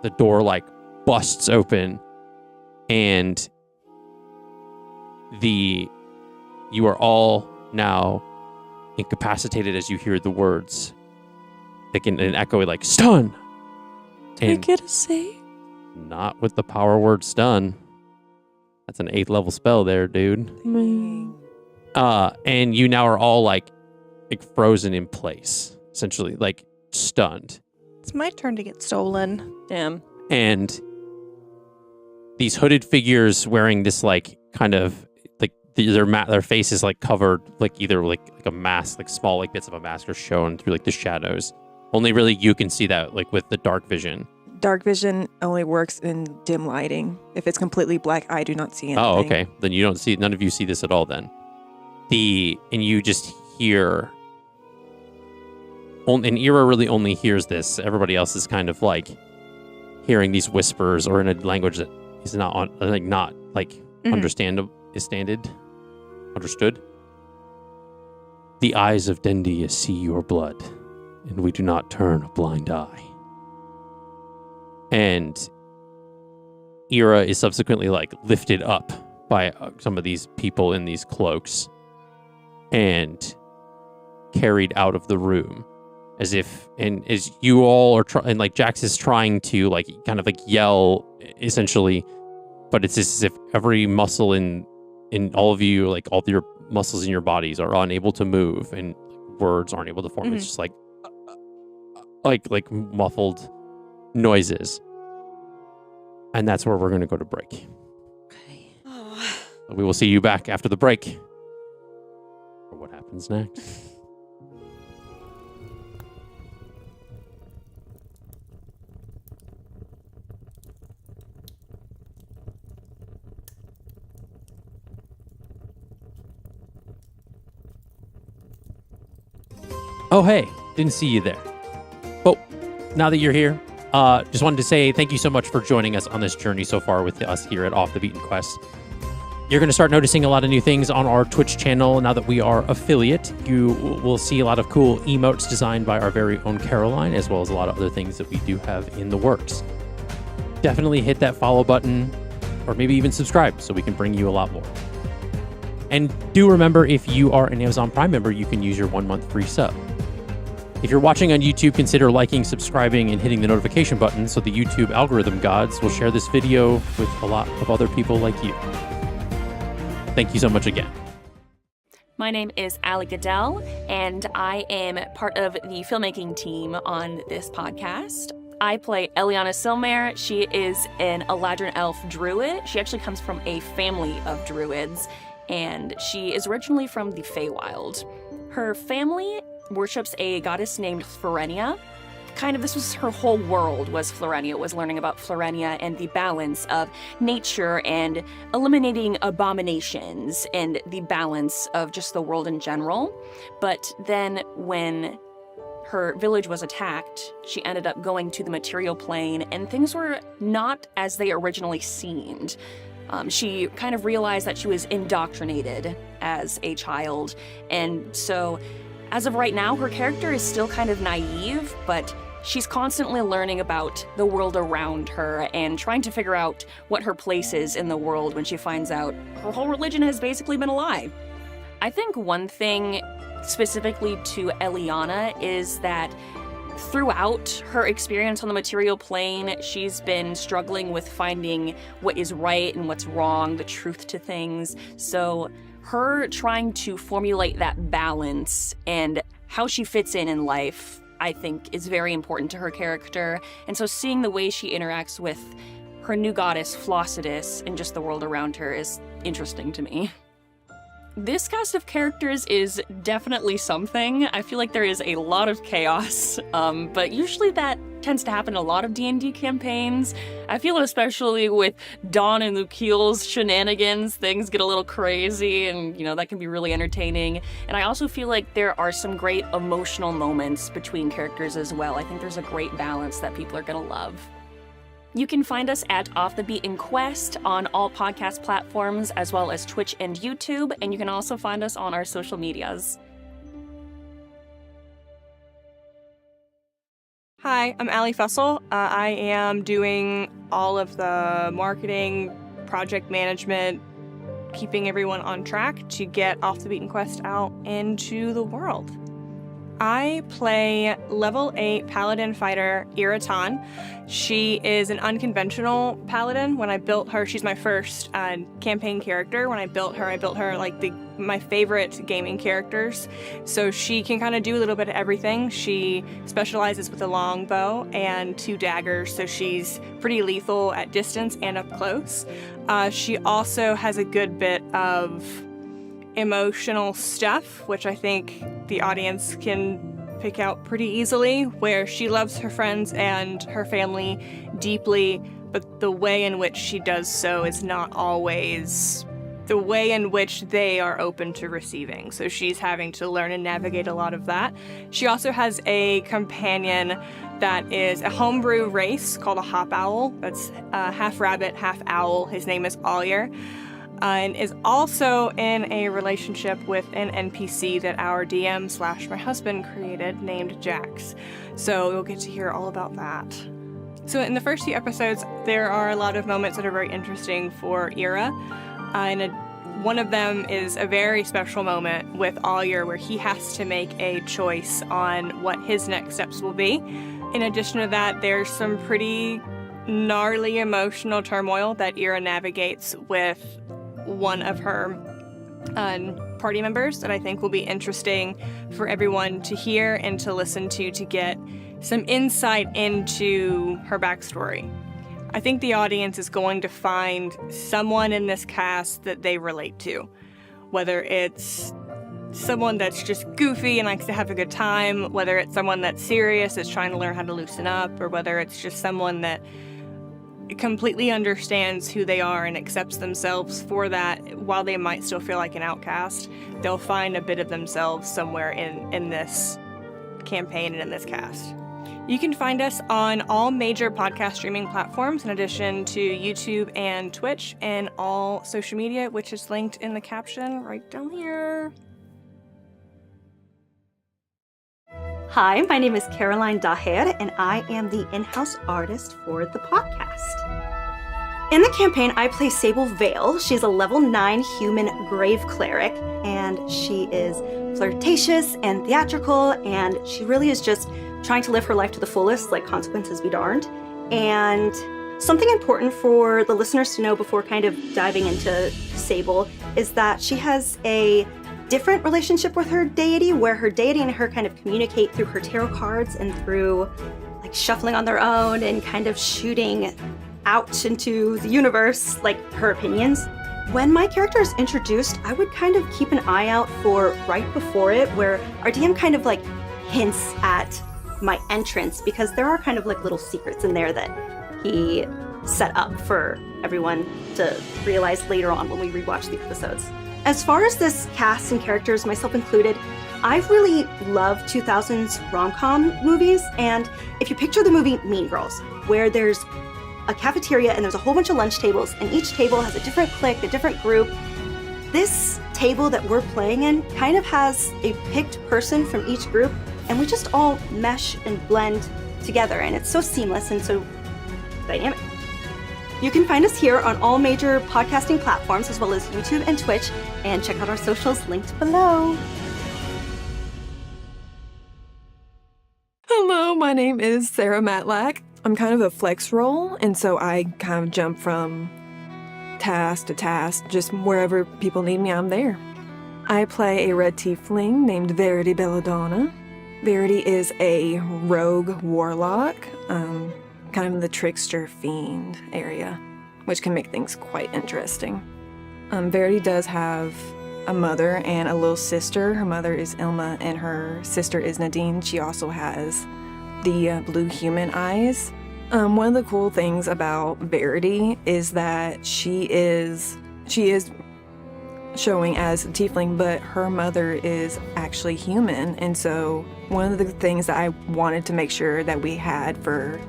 the door like busts open, and you are all now incapacitated as you hear the words like in an echoey like stun. Did I get a save? Not with the power word stun. That's an 8th level spell there, dude. And you now are all like frozen in place, essentially, like stunned. It's my turn to get stolen. Damn. And these hooded figures wearing this like kind of like their face is like covered like either like a mask, like small like bits of a mask are shown through like the shadows. Only really you can see that like with the dark vision. Dark vision only works in dim lighting. If it's completely black, I do not see anything. Oh, okay. Then you don't see, none of you see this at all then. And you just hear, and Eira really only hears this. Everybody else is kind of like hearing these whispers or in a language that is not understood. The eyes of Dendi see your blood, and we do not turn a blind eye. And Eira is subsequently like lifted up by some of these people in these cloaks and carried out of the room as you all are and like Jax is trying to like kind of like yell essentially, but it's as if every muscle in all of you, like all your muscles in your bodies are unable to move and words aren't able to form. It's just like muffled noises. And that's where we're going to go to break. Okay. We will see you back after the break for what happens next. Oh, hey, didn't see you there. Well, now that you're here, just wanted to say thank you so much for joining us on this journey so far with us here at Off the Beaten Quest. You're going to start noticing a lot of new things on our Twitch channel now that we are affiliate. You will see a lot of cool emotes designed by our very own Caroline, as well as a lot of other things that we do have in the works. Definitely hit that follow button, or maybe even subscribe so we can bring you a lot more. And do remember, if you are an Amazon Prime member, you can use your 1 month free sub. If you're watching on YouTube, consider liking, subscribing, and hitting the notification button so the YouTube algorithm gods will share this video with a lot of other people like you. Thank you so much again. My name is Allie Goodell, and I am part of the filmmaking team on this podcast. I play Eliana Silmare. She is an Eladrin elf druid. She actually comes from a family of druids, and she is originally from the Feywild. Her family worships a goddess named Florenia. This was her whole world, was Florenia, was learning about Florenia and the balance of nature and eliminating abominations and the balance of just the world in general. But then when her village was attacked, she ended up going to the material plane, and things were not as they originally seemed. She kind of realized that she was indoctrinated as a child, and so as of right now, her character is still kind of naive, but she's constantly learning about the world around her and trying to figure out what her place is in the world when she finds out her whole religion has basically been a lie. I think one thing specifically to Eliana is that throughout her experience on the material plane, she's been struggling with finding what is right and what's wrong, the truth to things. So her trying to formulate that balance and how she fits in life, I think, is very important to her character. And so seeing the way she interacts with her new goddess, Flossidus, and just the world around her is interesting to me. This cast of characters is definitely something. I feel like there is a lot of chaos, but usually that tends to happen in a lot of D&D campaigns. I feel especially with Dawn and Lukiel's shenanigans, things get a little crazy, and that can be really entertaining. And I also feel like there are some great emotional moments between characters as well. I think there's a great balance that people are gonna love. You can find us at Off the Beaten Quest on all podcast platforms, as well as Twitch and YouTube, and you can also find us on our social medias. Hi, I'm Allie Fussell. I am doing all of the marketing, project management, keeping everyone on track to get Off the Beaten Quest out into the world. I play level 8 paladin fighter Eira. She is an unconventional paladin. When I built her, she's my first campaign character. When I built her like my favorite gaming characters. So she can kind of do a little bit of everything. She specializes with a longbow and 2 daggers, so she's pretty lethal at distance and up close. She also has a good bit of emotional stuff, which I think the audience can pick out pretty easily, where she loves her friends and her family deeply, but the way in which she does so is not always the way in which they are open to receiving. So she's having to learn and navigate a lot of that. She also has a companion that is a homebrew race called a hop owl. That's half rabbit, half owl. His name is Alyer. And is also in a relationship with an NPC that our DM / my husband created named Jax. So you'll get to hear all about that. So in the first few episodes, there are a lot of moments that are very interesting for Eira. One of them is a very special moment with Alyer where he has to make a choice on what his next steps will be. In addition to that, there's some pretty gnarly emotional turmoil that Eira navigates with one of her party members that I think will be interesting for everyone to hear and to listen to get some insight into her backstory. I think the audience is going to find someone in this cast that they relate to, whether it's someone that's just goofy and likes to have a good time, whether it's someone that's serious, that's trying to learn how to loosen up, or whether it's just someone that completely understands who they are and accepts themselves for that. While they might still feel like an outcast, they'll find a bit of themselves somewhere in this campaign and in this cast. You can find us on all major podcast streaming platforms, in addition to YouTube and Twitch, and all social media, which is linked in the caption right down here. Hi, my name is Caroline Daher, and I am the in-house artist for the podcast. In the campaign, I play Sable Vale. She's a level 9 human grave cleric, and she is flirtatious and theatrical, and she really is just trying to live her life to the fullest, like consequences be darned. And something important for the listeners to know before kind of diving into Sable is that she has a different relationship with her deity, where her deity and her kind of communicate through her tarot cards and through like shuffling on their own and kind of shooting out into the universe, like her opinions. When my character is introduced, I would kind of keep an eye out for right before it, where our DM kind of like hints at my entrance, because there are kind of like little secrets in there that he set up for everyone to realize later on when we rewatch the episodes. As far as this cast and characters, myself included, I really love 2000s rom-com movies, and if you picture the movie Mean Girls, where there's a cafeteria and there's a whole bunch of lunch tables, and each table has a different clique, a different group, this table that we're playing in kind of has a picked person from each group, and we just all mesh and blend together, and it's so seamless and so dynamic. You can find us here on all major podcasting platforms, as well as YouTube and Twitch, and check out our socials linked below. Hello, my name is Sarah Matlack. I'm kind of a flex role, and so I kind of jump from task to task, just wherever people need me, I'm there. I play a red tiefling named Verity Belladonna. Verity is a rogue warlock, kind of in the trickster fiend area, which can make things quite interesting. Verity does have a mother and a little sister. Her mother is Ilma and her sister is Nadine. She also has the blue human eyes. One of the cool things about Verity is that she is showing as a tiefling, but her mother is actually human. And so one of the things that I wanted to make sure that we had for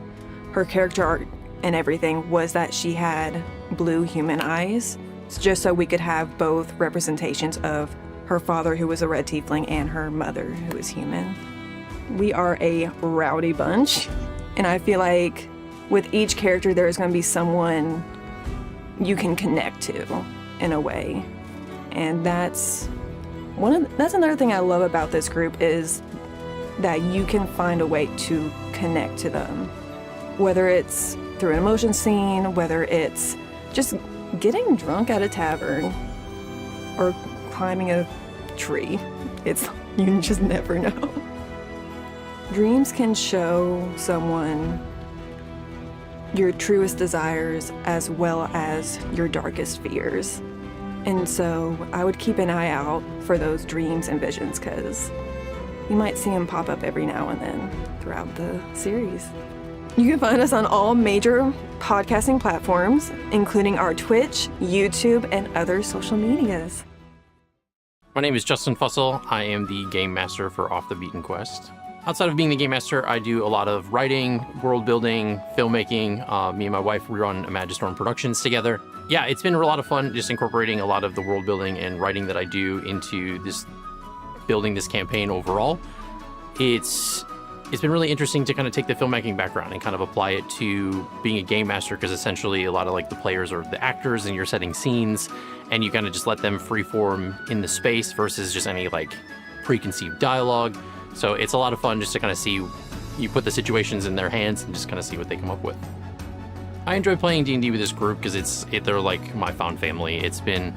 her character art and everything was that she had blue human eyes, just so we could have both representations of her father, who was a red tiefling, and her mother, who is human. We are a rowdy bunch, and I feel like with each character there is going to be someone you can connect to in a way. And that's another thing I love about this group, is that you can find a way to connect to them. Whether it's through an emotion scene, whether it's just getting drunk at a tavern, or climbing a tree. You just never know. Dreams can show someone your truest desires as well as your darkest fears. And so I would keep an eye out for those dreams and visions, because you might see them pop up every now and then throughout the series. You can find us on all major podcasting platforms, including our Twitch, YouTube, and other social medias. My name is Justin Fussell. I am the game master for Off the Beaten Quest. Outside of being the game master, I do a lot of writing, world building, filmmaking. Me and my wife, we run Imagistorm Productions together. Yeah, it's been a lot of fun just incorporating a lot of the world building and writing that I do into this, building this campaign overall. It's been really interesting to kind of take the filmmaking background and kind of apply it to being a game master, because essentially a lot of like the players are the actors and you're setting scenes, and you kind of just let them freeform in the space versus just any like preconceived dialogue. So it's a lot of fun just to kind of see, you put the situations in their hands and just kind of see what they come up with. I enjoy playing D&D with this group because they're like my found family. It's been,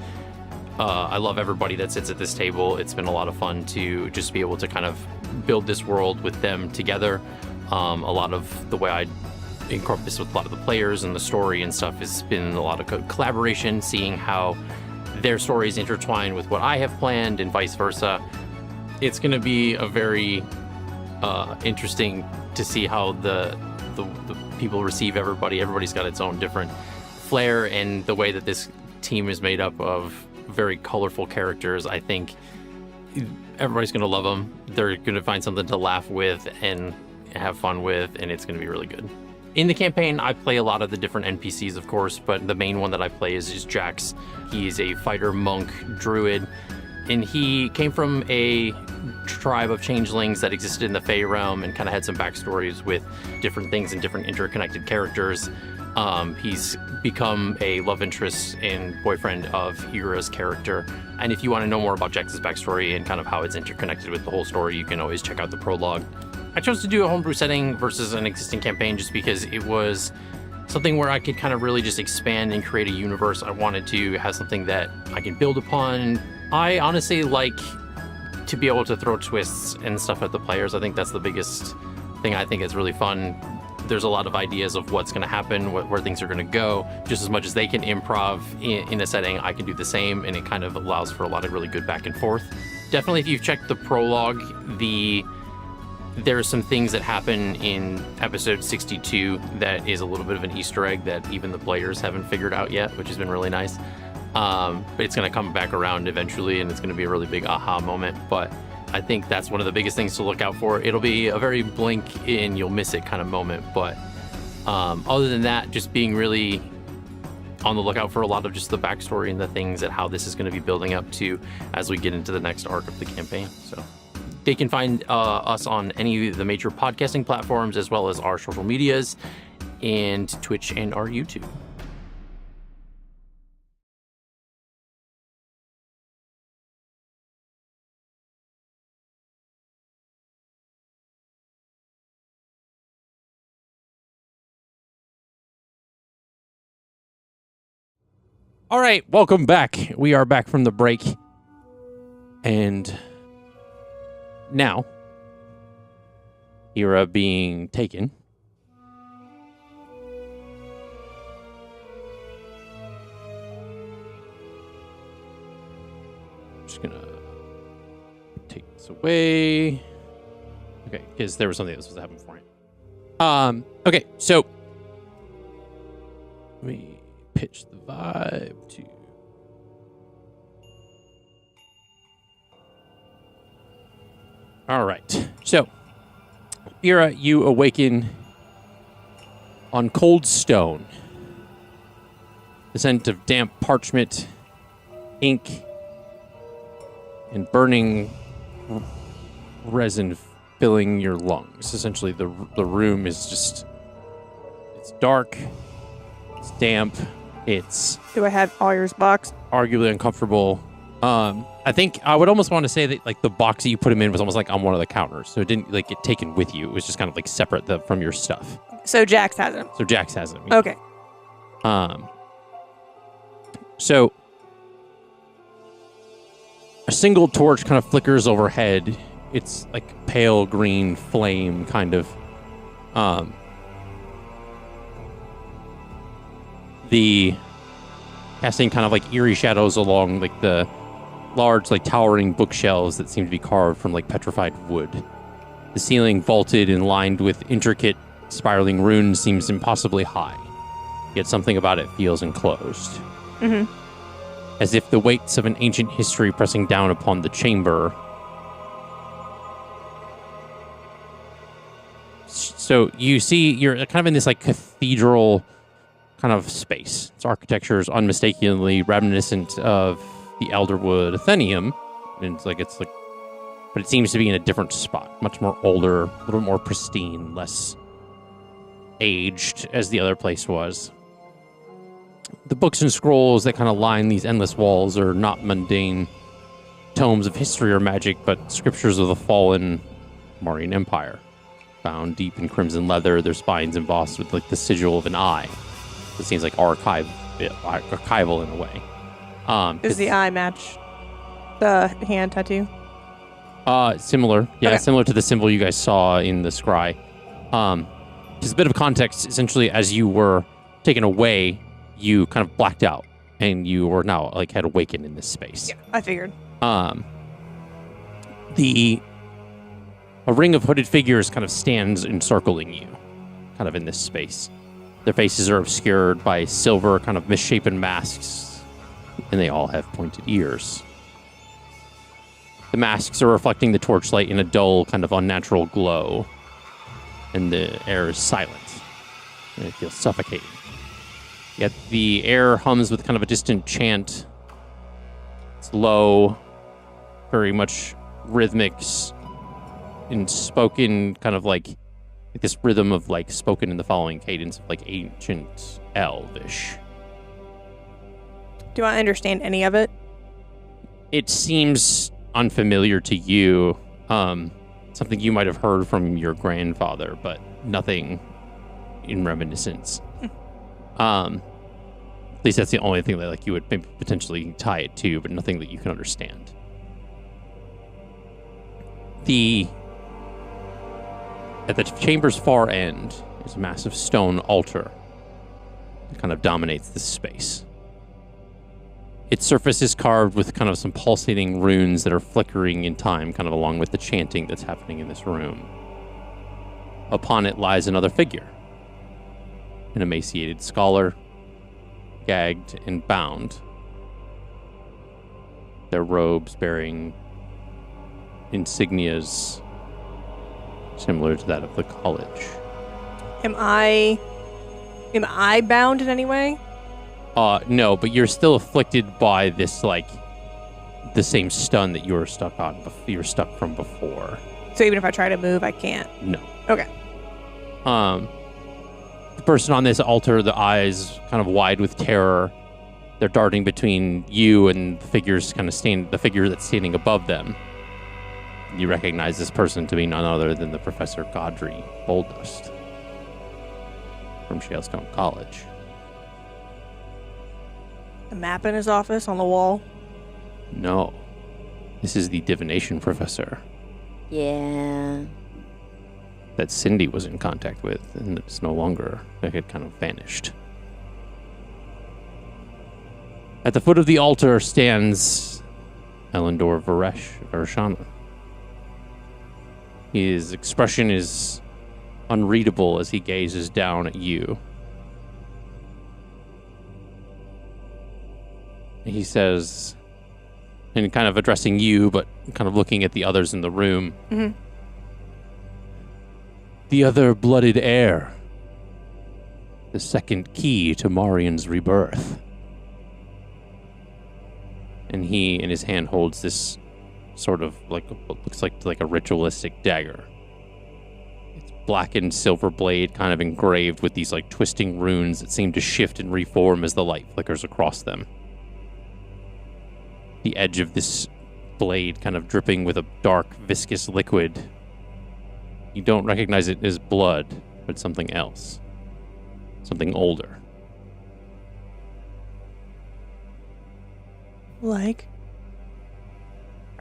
I love everybody that sits at this table. It's been a lot of fun to just be able to kind of build this world with them together. A lot of the way I incorporate this with a lot of the players and the story and stuff has been a lot of collaboration, seeing how their stories intertwine with what I have planned and vice versa. It's going to be a very interesting to see how the people receive everybody. Everybody's got its own different flair, and the way that this team is made up of very colorful characters, I think everybody's going to love them. They're going to find something to laugh with and have fun with, and it's going to be really good. In the campaign, I play a lot of the different NPCs, of course, but the main one that I play is Jax. He's a fighter monk druid And he came from a tribe of changelings that existed in the Fey realm and kind of had some backstories with different things and different interconnected characters. He's become a love interest and boyfriend of Eira's character. And if you want to know more about Jax's backstory and kind of how it's interconnected with the whole story, you can always check out the prologue. I chose to do a homebrew setting versus an existing campaign just because it was something where I could kind of really just expand and create a universe. I wanted to have something that I can build upon. I honestly like to be able to throw twists and stuff at the players. I think that's the biggest thing I think is really fun. There's a lot of ideas of what's going to happen, where things are going to go. Just as much as they can improv in a setting, I can do the same, and it kind of allows for a lot of really good back and forth. Definitely, if you've checked the prologue, there are some things that happen in episode 62 that is a little bit of an Easter egg that even the players haven't figured out yet, which has been really nice. But it's going to come back around eventually, and it's going to be a really big aha moment. But I think that's one of the biggest things to look out for. It'll be a very blink and you'll miss it kind of moment. But other than that, just being really on the lookout for a lot of just the backstory and the things that how this is going to be building up to as we get into the next arc of the campaign. So they can find us on any of the major podcasting platforms, as well as our social medias and Twitch and our YouTube. All right, welcome back. We are back from the break. And now, Eira being taken. I'm just going to take this away. Okay, because there was something that was supposed to happen beforehand. Okay, so let me pitch the vibe to... All right. So, Eira, you awaken on cold stone. The scent of damp parchment, ink, and burning resin filling your lungs. Essentially, the room is just... It's dark. It's damp. It's... Do I have Ayer's box? Arguably uncomfortable. I think I would almost want to say that like the box that you put him in was almost like on one of the counters, so it didn't like get taken with you. It was just kind of like separate from your stuff. So Jax has him. So Jax has him. Okay. So a single torch kind of flickers overhead. It's like pale green flame, kind of. The casting kind of like eerie shadows along like the large, like towering bookshelves that seem to be carved from like petrified wood. The ceiling, vaulted and lined with intricate spiraling runes, seems impossibly high. Yet something about it feels enclosed. Mm-hmm. As if the weights of an ancient history pressing down upon the chamber. So you see, you're kind of in this like cathedral kind of space. Its architecture is unmistakably reminiscent of the Alderwood Atheneum, and it's like, but it seems to be in a different spot, much more older, a little more pristine, less aged as the other place was. The books and scrolls that kind of line these endless walls are not mundane tomes of history or magic, but scriptures of the fallen Marian Empire, bound deep in crimson leather, their spines embossed with like the sigil of an eye. It seems like archival in a way. Does the eye match the hand tattoo? Similar. Yeah, okay. Similar to the symbol you guys saw in the scry. Just a bit of context, essentially, as you were taken away, you kind of blacked out, and you were now, like, had awakened in this space. Yeah, I figured. A ring of hooded figures kind of stands encircling you, kind of in this space. Their faces are obscured by silver, kind of misshapen masks, and they all have pointed ears. The masks are reflecting the torchlight in a dull, kind of unnatural glow, and the air is silent, and it feels suffocating. Yet the air hums with kind of a distant chant. It's low, very much rhythmic and spoken, kind of like this rhythm of like spoken in the following cadence of like ancient elvish. Do I understand any of it? It seems unfamiliar to you. Something you might have heard from your grandfather, but nothing in reminiscence. At least that's the only thing that like you would maybe potentially tie it to, but nothing that you can understand. At the chamber's far end is a massive stone altar that kind of dominates this space. Its surface is carved with kind of some pulsating runes that are flickering in time, kind of along with the chanting that's happening in this room. Upon it lies another figure, an emaciated scholar, gagged and bound, their robes bearing insignias similar to that of the college. Am I bound in any way? No, but you're still afflicted by this, like, the same stun that you were stuck on. You were stuck from before. So even if I try to move, I can't? No. Okay. The person on this altar, the eyes kind of wide with terror, they're darting between you and the figures the figure that's standing above them. You recognize this person to be none other than the Professor Godry Boldust from Shalestone College. A map in his office on the wall? No. This is the divination professor Yeah. that Cindy was in contact with, and it's no longer. It had kind of vanished. At the foot of the altar stands Elendor Vareshana. His expression is unreadable as he gazes down at you. He says, and kind of addressing you, but kind of looking at the others in the room. Mm-hmm. The other blooded heir. The second key to Marian's rebirth. And he, in his hand, holds this sort of like what looks like a ritualistic dagger. It's blackened silver blade, kind of engraved with these like twisting runes that seem to shift and reform as the light flickers across them. The edge of this blade kind of dripping with a dark, viscous liquid. You don't recognize it as blood, but something else. Something older. Like?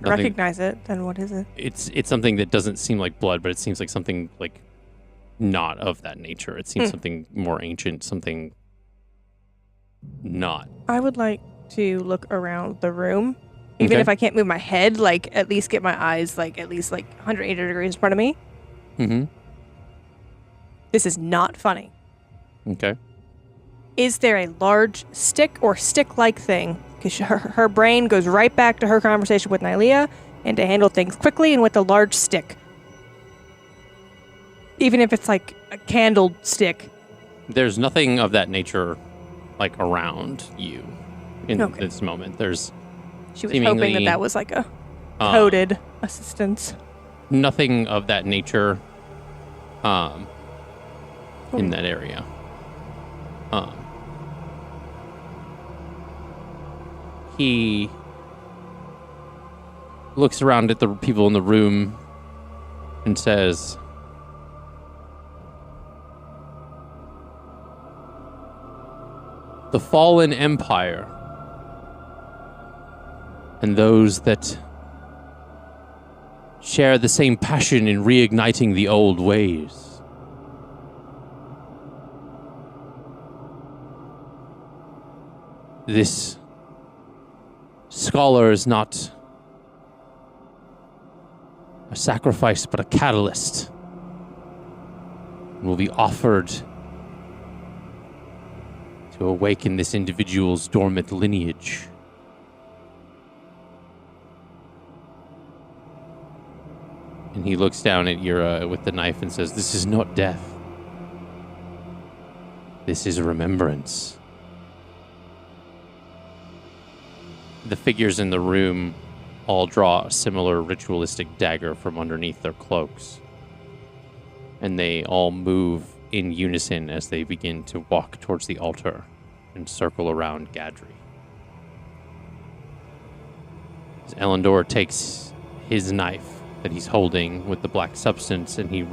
I Nothing- recognize it, then what is it? It's something that doesn't seem like blood, but it seems like something like not of that nature. It seems something more ancient, something not. I would like to look around the room. Even Okay. if I can't move my head, like at least get my eyes like at least like 180 degrees in front of me. Mm-hmm. This is not funny. Okay. Is there a large stick or stick-like thing? Because her brain goes right back to her conversation with Nylea and to handle things quickly and with a large stick. Even if it's like a candled stick. There's nothing of that nature like around you in this moment. There's She was hoping seemingly, that was like a coded assistance. nothing of that nature in that area. He looks around at the people in the room and says, "The fallen empire and those that share the same passion in reigniting the old ways. This scholar is not a sacrifice, but a catalyst, and will be offered to awaken this individual's dormant lineage. And he looks down at Eira with the knife and says, "This is not death. This is remembrance." The figures in the room all draw a similar ritualistic dagger from underneath their cloaks. And they all move in unison as they begin to walk towards the altar and circle around Gadri. As Elendor takes his knife that he's holding with the black substance, and he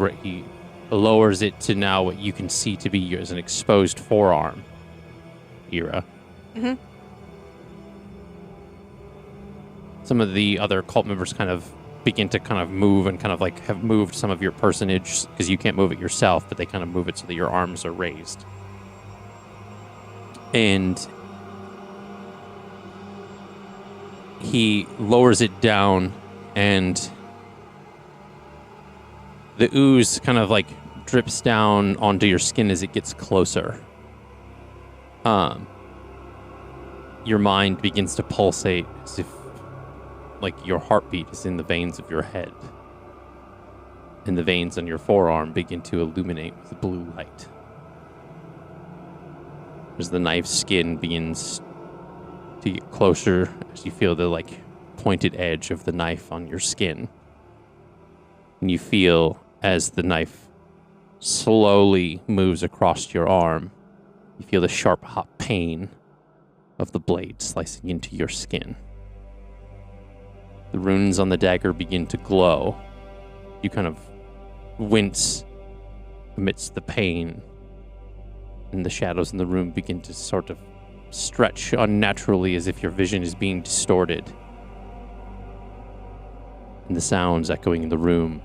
lowers it to now what you can see to be as an exposed forearm. Eira. Mm-hmm. Some of the other cult members kind of begin to kind of move and kind of like have moved some of your personage because you can't move it yourself, but they kind of move it so that your arms are raised. And he lowers it down, and the ooze kind of like drips down onto your skin as it gets closer. Your mind begins to pulsate as if like your heartbeat is in the veins of your head. And the veins on your forearm begin to illuminate with blue light. As the knife's skin begins to get closer, as you feel the like pointed edge of the knife on your skin. And you feel as the knife slowly moves across your arm, you feel the sharp hot pain of the blade slicing into your skin. The runes on the dagger begin to glow. You kind of wince amidst the pain, and the shadows in the room begin to sort of stretch unnaturally as if your vision is being distorted. And the sounds echoing in the room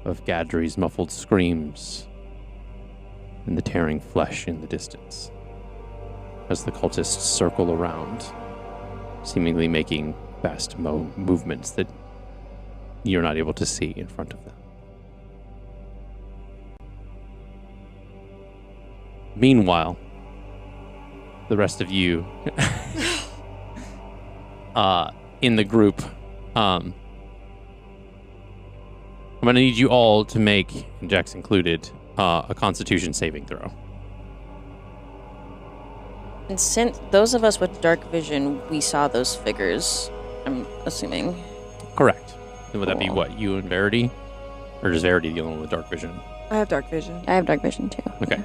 of Gadri's muffled screams and the tearing flesh in the distance as the cultists circle around, seemingly making fast movements that you're not able to see in front of them. Meanwhile, the rest of you in the group, I'm going to need you all to make, Jax included, a Constitution saving throw. And since those of us with dark vision, we saw those figures, I'm assuming. Correct. And would that be Cool. what, you and Verity? Or is Verity the only one with dark vision? I have dark vision. I have dark vision too. Okay.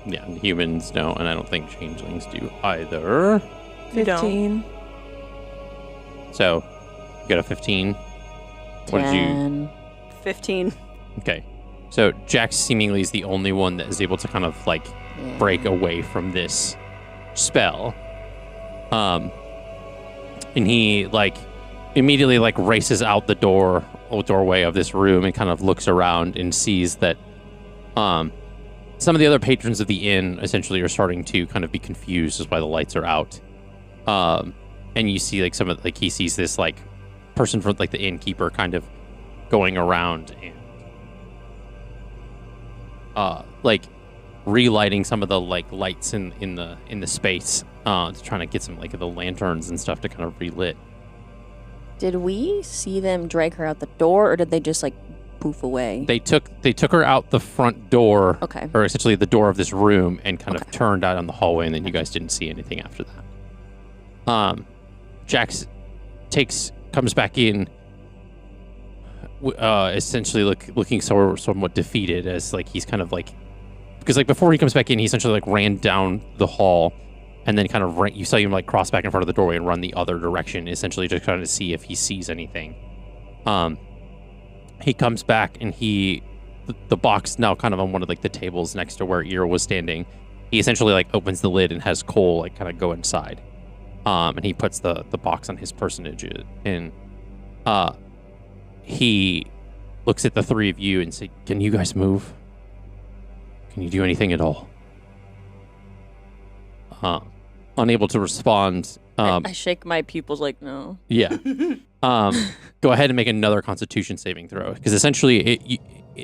Yeah, and humans don't, and I don't think changelings do either. You don't. 15. So, you got a 15. What did you... 10. 15. Okay. So, Jax seemingly is the only one that is able to kind of, like, break away from this spell. And he, like, immediately, like, races out the doorway of this room and kind of looks around and sees that, some of the other patrons of the inn essentially are starting to kind of be confused as why the lights are out. And you see, like, he sees this, like, person from, like, the innkeeper kind of going around and, like, relighting some of the, like, lights in the space, trying to get some, like, the lanterns and stuff to kind of relit. Did we see them drag her out the door, or did they just, like, poof away? They took her out the front door, Okay. or essentially the door of this room, and kind of Okay. turned out on the hallway, and then you guys didn't see anything after that. Jax comes back in, essentially looking somewhat defeated, as like he's kind of like, because like before he comes back in, he essentially like ran down the hall, and then kind of you saw him like cross back in front of the doorway and run the other direction, essentially just trying to see if he sees anything. He comes back, and the box now kind of on one of like the tables next to where Eira was standing. He essentially like opens the lid and has Cole like kind of go inside. And he puts the box on his personage, and he looks at the three of you and says, "Can you guys move? Can you do anything at all?" Unable to respond. I shake my pupils like, no. Yeah. Go ahead and make another Constitution saving throw, because essentially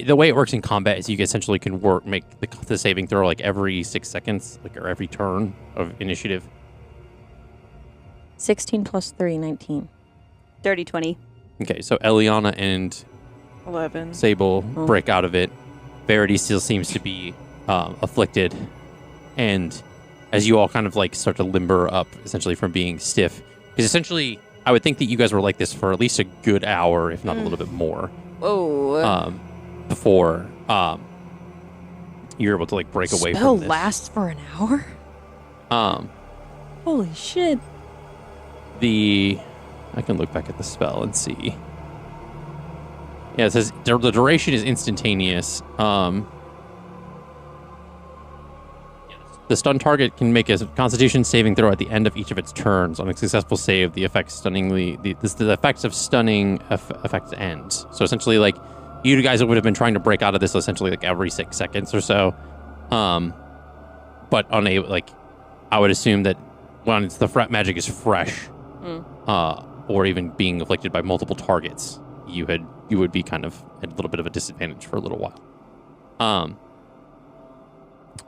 the way it works in combat is you essentially can make the saving throw like every 6 seconds, like, or every turn of initiative. 16 plus 3, 19. 30, 20. Okay, so Eliana and 11. Sable break out of it. Verity still seems to be afflicted, and as you all kind of like start to limber up, essentially from being stiff, because essentially I would think that you guys were like this for at least a good hour, if not a little bit more. Whoa. Before you're able to like break away Spell from this. lasts for an hour? Holy shit. I can look back at the spell and see. Yeah, it says the duration is instantaneous. The stun target can make a Constitution saving throw at the end of each of its turns. On a successful save, the effects of stunning effects end. So essentially, like, you guys would have been trying to break out of this essentially like every 6 seconds or so. But unable, like, I would assume that when the fret magic is fresh, or even being afflicted by multiple targets, you would be kind of at a little bit of a disadvantage for a little while.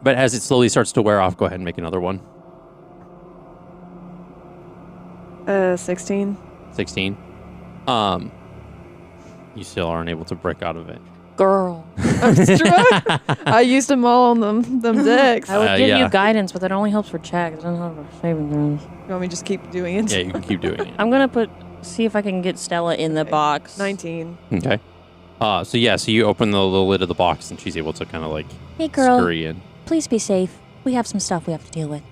But as it slowly starts to wear off, go ahead and make another one. 16. 16. You still aren't able to break out of it. Girl. I used them all on them decks. I would give yeah. you guidance, but that only helps for checks. It doesn't help for saving throws. You want me to just keep doing it? Yeah, you can keep doing it. I'm going to see if I can get Stella in the box. 19. Okay. So you open the lid of the box and she's able to kind of like Hey, girl. scurry in. Please be safe. We have some stuff we have to deal with.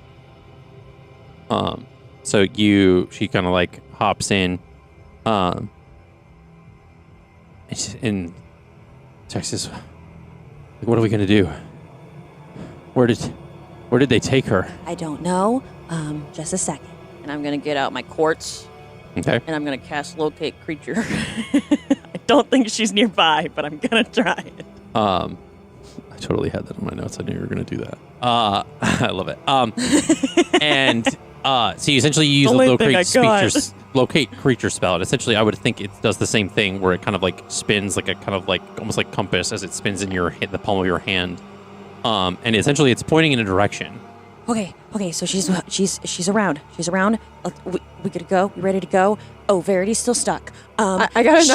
So she kind of like hops in, and Texas, like, what are we gonna do? Where did they take her? I don't know. Just a second. And I'm going to get out my quartz, Okay. and I'm going to cast Locate Creature. I don't think she's nearby, but I'm going to try it. I totally had that in my notes. I knew you were gonna do that. I love it. And so you essentially use the locate creature spell, and essentially I would think it does the same thing where it kind of like spins like a kind of like almost like compass as it spins in the palm of your hand, and essentially it's pointing in a direction. Okay, so she's around. She's around. We gotta go. You ready to go? Oh, Verity's still stuck. I got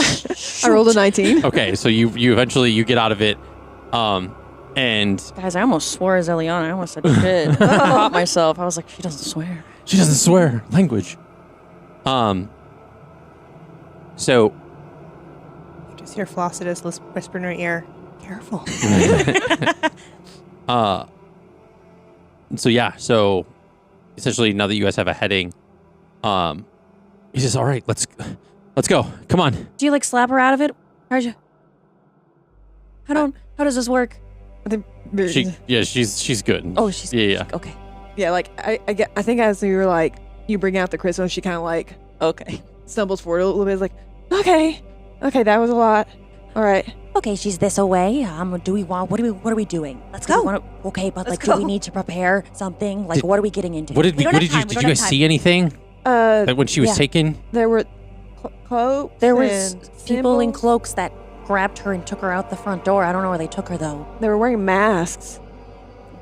I rolled a 19. Okay, so you eventually get out of it, and Guys, I almost swore as Eliana. I almost said shit. I caught myself. I was like, she doesn't swear. she doesn't swear language. So You just hear Flossidus whisper in her ear, "Careful." So essentially now that you guys have a heading, he says, all right, let's go. Come on. Do you like slap her out of it? How does this work? She's good. Oh, she's yeah. Okay. Yeah, like I think as you were like you bring out the crystal, she kind of like Okay. stumbles forward a little bit. It's like, okay, that was a lot. All right. Okay, she's this away. What are we doing? Let's go. Okay, but Let's like, go. do we need to prepare something? Like, what are we getting into? Did you guys see anything? Like when she was Yeah. taken? There were cloaks. There was and people in symbols. cloaks that grabbed her and took her out the front door. I don't know where they took her though. They were wearing masks.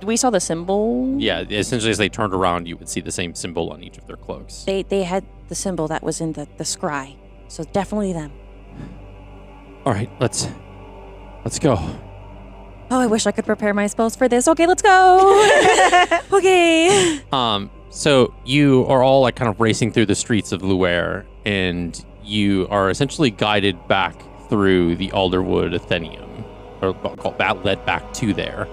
We saw the symbol. Yeah, essentially as they turned around, you would see the same symbol on each of their cloaks. They had the symbol that was in the scry. So definitely them. All right, let's go. Oh, I wish I could prepare my spells for this. Okay, let's go. Okay. So you are all like kind of racing through the streets of Luare, and you are essentially guided back through the Alderwood Atheneum, or that led back to there.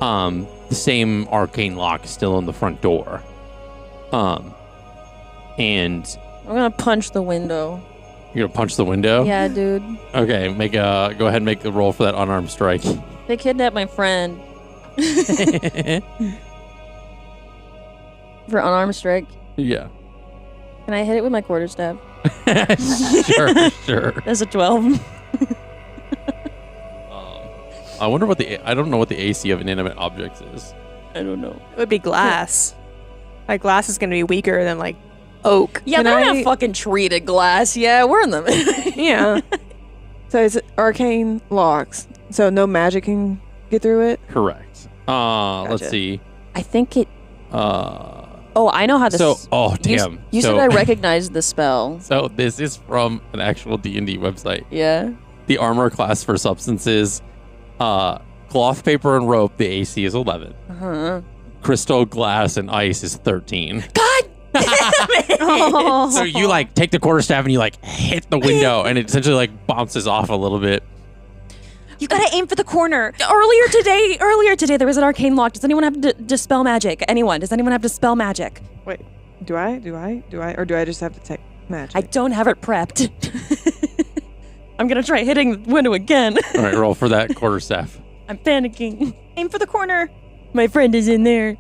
The same arcane lock still on the front door. And I'm gonna punch the window. you're gonna punch the window? Yeah, dude. Okay, go ahead and make the roll for that unarmed strike. They kidnapped my friend. For unarmed strike. Yeah. Can I hit it with my quarterstaff? Sure. That's a 12. I wonder I don't know what the AC of inanimate objects is. I don't know. It would be glass. Like glass is going to be weaker than like oak. Yeah, Can they're I- not fucking treated glass. Yeah, we're in the... Yeah. So it's arcane locks. So no magic can get through it. Correct. Let's Gotcha. see. I think it... Uh, Oh, I know how this... damn. You said I recognized the spell. So this is from an actual D&D website. Yeah. The armor class for substances, cloth, paper, and rope, the AC is 11. Uh-huh. Crystal, glass, and ice is 13. God So you like take the quarterstaff and you like hit the window and it essentially like bounces off a little bit. You gotta aim for the corner. Earlier today, there was an arcane lock. Does anyone have to dispel magic? Anyone? Does anyone have to dispel magic? Wait, do I? Or do I just have to take magic? I don't have it prepped. I'm gonna try hitting the window again. All right, roll for that quarterstaff. I'm panicking. Aim for the corner. My friend is in there.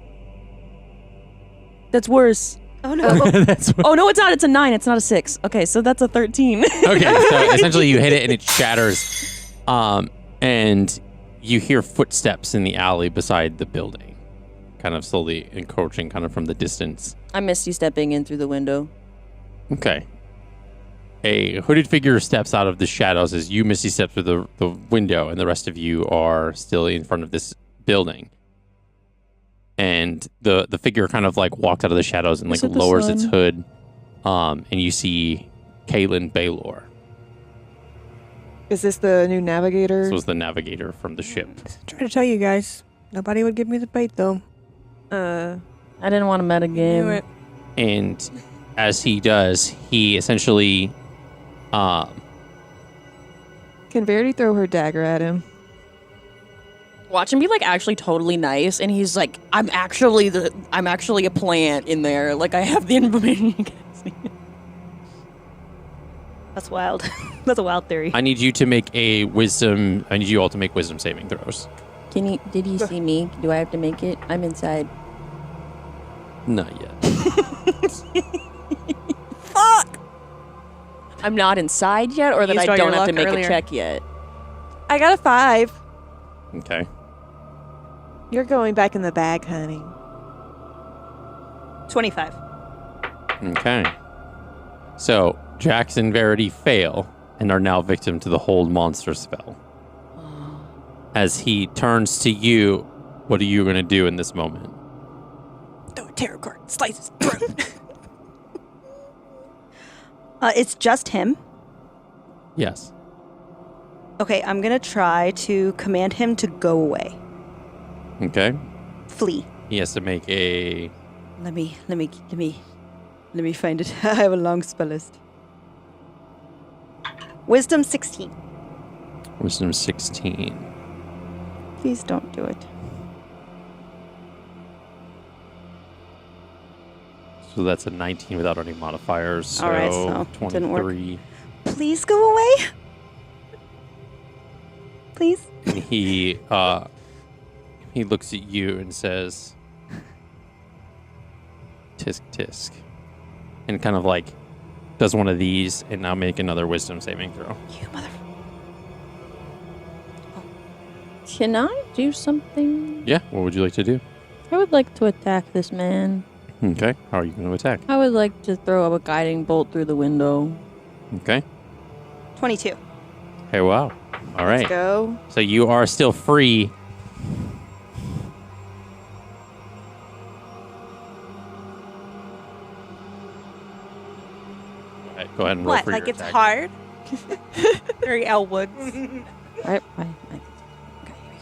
That's worse. Oh no. That's what- Oh no, it's not. It's a 9. It's not a 6. Okay, so that's a 13. Okay, so essentially you hit it and it shatters. And you hear footsteps in the alley beside the building, kind of slowly encroaching kind of from the distance. I missed you stepping in through the window. Okay. A hooded figure steps out of the shadows as you, Misty, step through the window, and the rest of you are still in front of this building. And the figure kind of like walks out of the shadows and like Is it the lowers its sun? hood. And you see Kaylin Baylor. Is this the new navigator? This was the navigator from the ship. Try to tell you guys. Nobody would give me the bait, though. I didn't want to meta Knew game. it. And as he does, he essentially Can Verity throw her dagger at him? Watch him be like actually totally nice, and he's like, I'm actually a plant in there. Like I have the information you guys need. That's wild. That's a wild theory. I need you all to make wisdom saving throws. Did you see me? Do I have to make it? I'm inside. Not yet. Fuck! I'm not inside yet, or that Used I all your don't have to luck make earlier. a check yet. I got a 5. Okay. You're going back in the bag, honey. 25. Okay. So, Jax and Verity fail and are now victim to the hold monster spell. As he turns to you, what are you going to do in this moment? Throw a tarot card. Slice his throat. It's just him. Yes. Okay, I'm gonna try to command him to go away. Okay. Flee. He has to make a... Let me find it. I have a long spell list. Wisdom 16. Wisdom 16. Please don't do it. So that's a 19 without any modifiers. So, All right, so 23. didn't work. Please go away. Please. And he looks at you and says, tisk tisk. And kind of like does one of these and now make another wisdom saving throw. You mother. Can I do something? Yeah, what would you like to do? I would like to attack this man. Okay, how are you going to attack? I would like to throw a guiding bolt through the window. Okay. 22. Hey, wow. All right. Let's go. So you are still free. All right, go ahead and roll What? for Like your it's attack. hard? Very Elwood. Right. Okay, here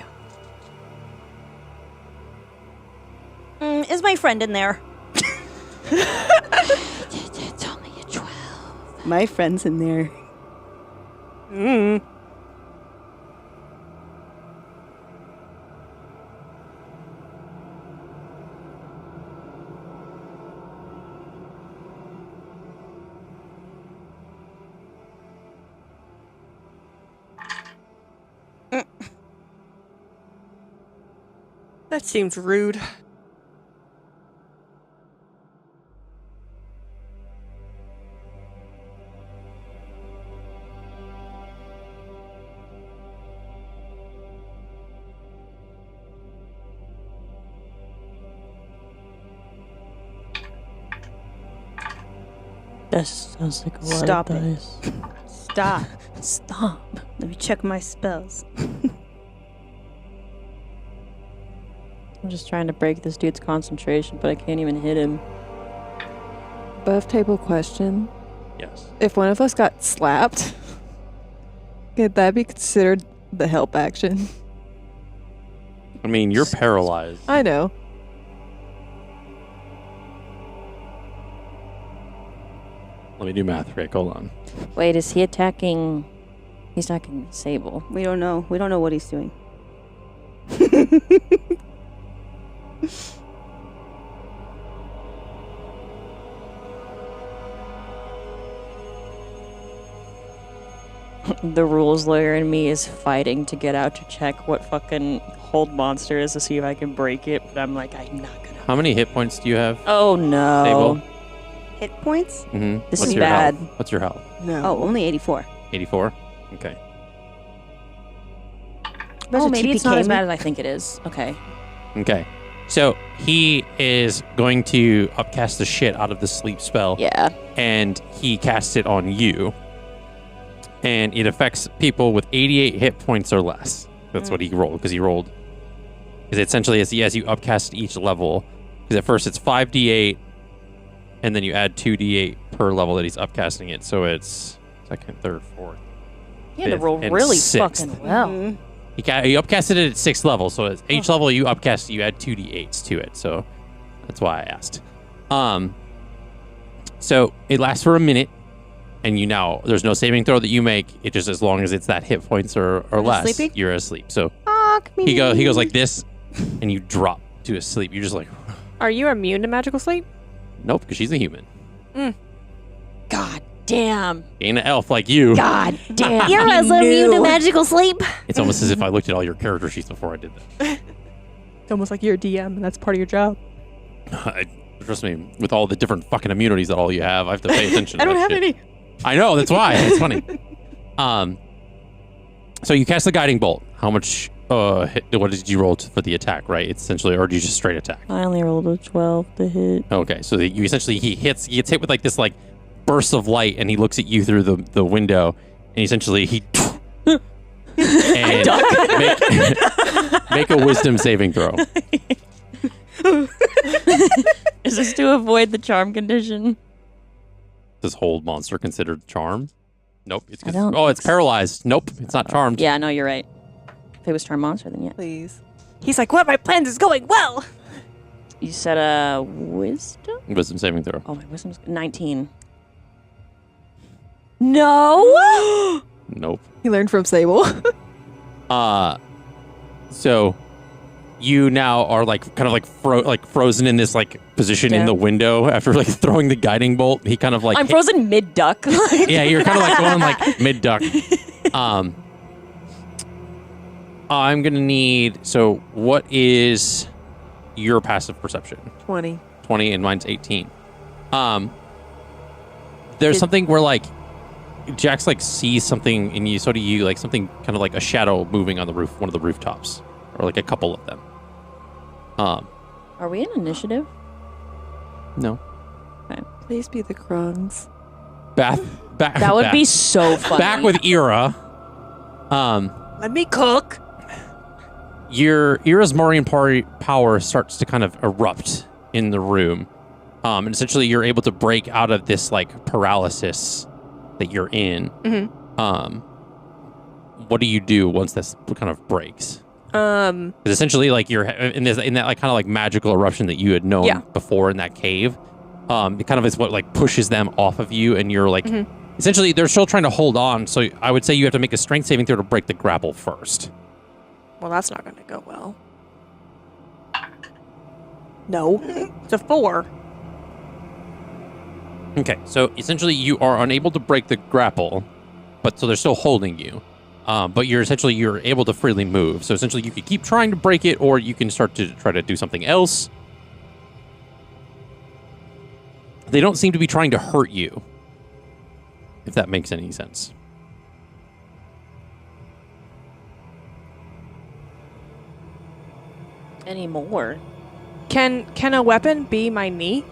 we go. Is my friend in there? It's only a 12. My friend's in there. That seems rude. That sounds like a lot Stop of it. dice. Stop. Stop. Let me check my spells. I'm just trying to break this dude's concentration, but I can't even hit him. Above table question. Yes. If one of us got slapped, could that be considered the help action? I mean, you're paralyzed. I know. Let me do math, Rick. Hold on. Wait, is he attacking? He's attacking Sable. We don't know. We don't know what he's doing. The rules lawyer in me is fighting to get out to check what fucking hold monster is to see if I can break it, but I'm like, I'm not gonna. How many hit points do you have? Oh no. Sable? Hit points? Mm-hmm. This What's is your bad. Health? What's your health? No. Oh, only 84. 84? Okay. Oh, maybe it's not as TPK. bad as I think it is. Okay. Okay. So he is going to upcast the shit out of the sleep spell. Yeah. And he casts it on you. And it affects people with 88 hit points or less. That's what he rolled, because he rolled. Because essentially, as you upcast each level, because at first it's 5d8, and then you add 2d8 per level that he's upcasting it. So it's second, third, fourth. He had to fifth, roll and really sixth. fucking well. Mhm. He upcasted it at 6th level, so at each level you upcast, you add 2d8s to it. So that's why I asked. So it lasts for a minute, and there's no saving throw that you make. It just, as long as it's that hit points or less, sleeping? you're asleep. So Fuck me. he goes like this, and you drop to a sleep. You're just like, Are you immune to magical sleep? nope, because she's a human. God damn. Ain't an elf like you. God damn. Eira's immune to magical sleep. It's almost as if I looked at all your character sheets before I did that. It's almost like you're a DM and that's part of your job. Trust me, with all the different fucking immunities that all you have, I have to pay attention to I don't that have shit. any. I know, that's why. It's funny. So you cast the guiding bolt. How much what did you roll for the attack, right? It's essentially, or do you just straight attack? I only rolled a 12 to hit. Okay, so you essentially, he gets hit with like this like burst of light, and he looks at you through the window, and essentially he and make a wisdom saving throw. Is this to avoid the charm condition? Does hold monster considered charm? Nope. It's I don't it's paralyzed. Nope, it's not charmed. Yeah, no, you're right. If it was charm monster, then yeah. Please. He's like, what? My plans is going well. You said a wisdom? Wisdom saving throw. Oh, my wisdom's 19. No! Nope. He learned from Sable. So you now are like kind of like frozen in this like position in Yeah. the window after like throwing the guiding bolt. He kind of like I'm frozen mid-duck. Yeah, you're kind of like going like mid duck. I'm gonna need. So what is your passive perception? 20. 20 and mine's 18. There's something where like Jax like sees something and you like something kind of like a shadow moving on the roof, one of the rooftops, or like a couple of them. Are we in initiative? No. Please be the Krungs. Back. That would be so funny. back with Eira. Let me cook. Eira's Maureen power starts to kind of erupt in the room. And essentially you're able to break out of this like paralysis that you're in. Mm-hmm. What do you do once this kind of breaks? Because essentially like you're in that like kind of like magical eruption that you had known before in that cave. It kind of is what like pushes them off of you, and you're like essentially they're still trying to hold on. So I would say you have to make a strength saving throw to break the grapple first. Well, that's not going to go well. No. It's a 4. Okay, so essentially you are unable to break the grapple, but so they're still holding you. But you're able to freely move. So essentially you could keep trying to break it, or you can start to try to do something else. They don't seem to be trying to hurt you, if that makes any sense. Anymore. Can a weapon be my knee?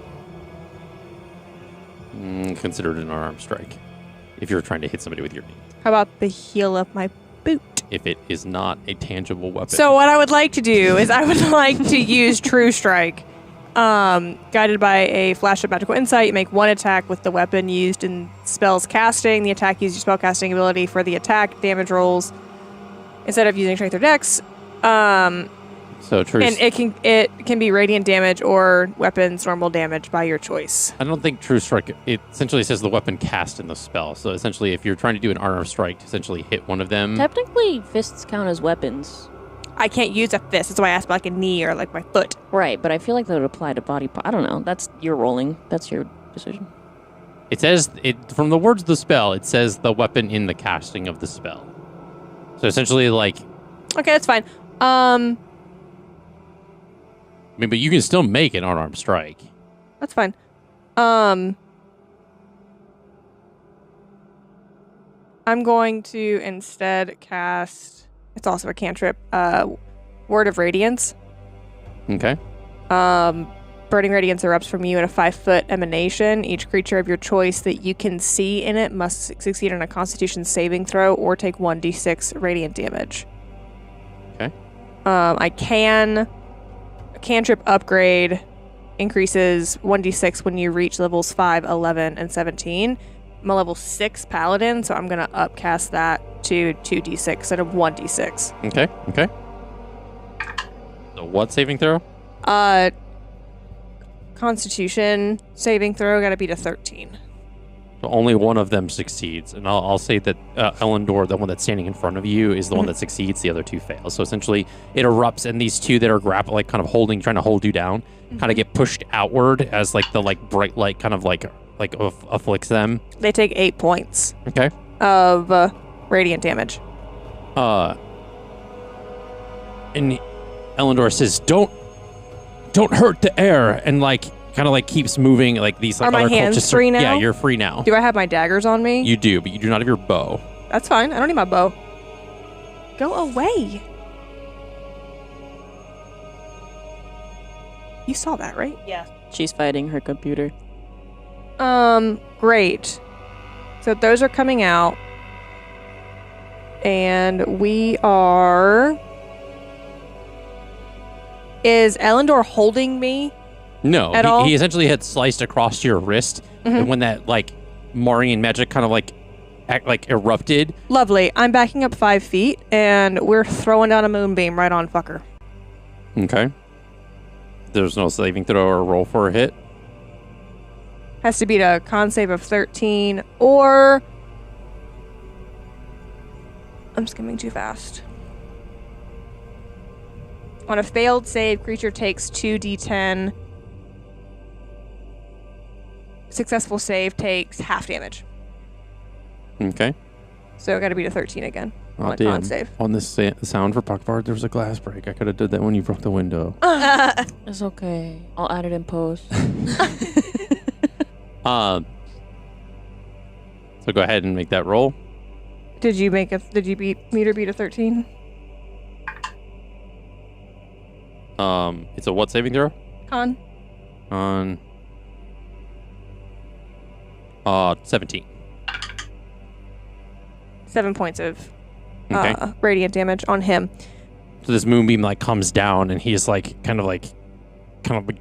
Consider it an unarmed strike if you're trying to hit somebody with your knee. How about the heel of my boot? If it is not a tangible weapon. So what I would like to do is I would like to use True Strike. Guided by a flash of magical insight, you make one attack with the weapon used in spells casting. The attack uses your spellcasting ability for the attack damage rolls instead of using strength or dex. So true. And it can be radiant damage or weapons normal damage by your choice. I don't think True Strike, it essentially says the weapon cast in the spell. So essentially, if you're trying to do an armor strike to essentially hit one of them. Technically, fists count as weapons. I can't use a fist. That's why I asked about like a knee or like my foot. Right, but I feel like that would apply to body part. I don't know. That's your rolling. That's your decision. It says, from the words of the spell, it says the weapon in the casting of the spell. So essentially, like. Okay, that's fine. I mean, but you can still make an unarmed strike. That's fine. I'm going to instead cast. It's also a cantrip. Word of Radiance. Okay. Burning radiance erupts from you in a 5-foot emanation. Each creature of your choice that you can see in it must succeed on a Constitution saving throw or take 1d6 radiant damage. Okay. I can. Cantrip upgrade increases 1d6 when you reach levels 5, 11, and 17. I'm a level 6 paladin, so I'm going to upcast that to 2d6 instead of 1d6. Okay. So what saving throw? Constitution saving throw got to beat a 13. So only one of them succeeds. And I'll say that Elendor, the one that's standing in front of you, is the one that succeeds. The other two fail. So essentially, it erupts, and these two that are grappled, like kind of trying to hold you down, kind of get pushed outward as like the like bright light kind of like afflicts them. They take 8 points. Okay. Of radiant damage. And Elendor says, "Don't hurt the air," and like kind of like keeps moving. Like these like Are my other hands cultists free now? Yeah, you're free now. Do I have my daggers on me? You do, but you do not have your bow. That's fine. I don't need my bow. Go away. You saw that, right? Yeah. She's fighting her computer. Great. So those are coming out. And we are... Is Elendor holding me? No, At all? he essentially had sliced across your wrist, and when that like Marian magic kind of like erupted. Lovely. I'm backing up 5 feet, and we're throwing down a moonbeam right on fucker. Okay. There's no saving throw or roll for a hit. Has to beat a con save of 13, or... I'm skimming too fast. On a failed save, creature takes 2d10. Successful save takes half damage. Okay. So I gotta beat a 13 again. On a damn. con save. On this sound for Pocketbard, there was a glass break. I could have did that when you broke the window. It's okay. I'll add it in post. So go ahead and make that roll. Did you beat me to beat a 13? It's a what saving throw? Con? On 17. 7 points of Okay. radiant damage on him. So this moonbeam like comes down, and he's like kind of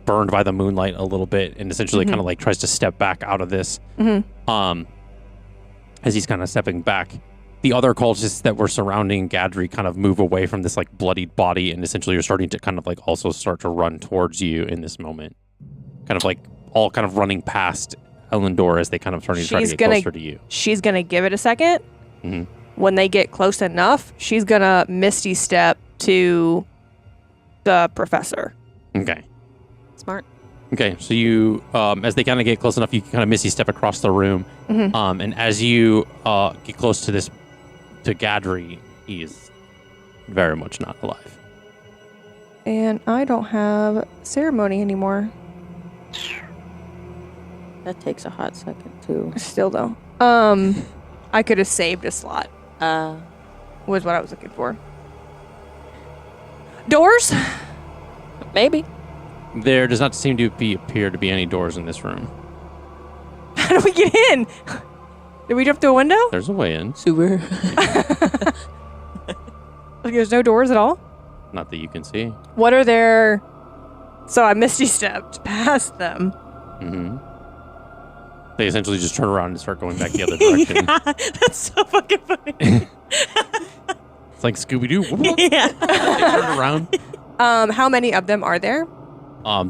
burned by the moonlight a little bit, and essentially kind of like tries to step back out of this. As he's kind of stepping back, the other cultists that were surrounding Gadri kind of move away from this like bloodied body, and essentially you're starting to kind of like also start to run towards you in this moment, kind of like all kind of running past Elendor as they kind of starting to try to get closer to you. She's gonna give it a second. When they get close enough, she's gonna Misty Step to the professor. Okay. Smart. Okay, so you, as they kind of get close enough, you can kind of Misty Step across the room, and as you get close to Gadri, he's very much not alive. And I don't have ceremony anymore. That takes a hot second, too. Still though. I could have saved a slot. Was what I was looking for. Doors? Maybe. There does not seem to appear to be any doors in this room. How do we get in? Did we jump through a window? There's a way in. Sewer. There's no doors at all? Not that you can see. What are there? So I Misty Stepped past them. They essentially just turn around and start going back the other direction. That's so fucking funny. It's like Scooby-Doo. Yeah. They turn around. How many of them are there?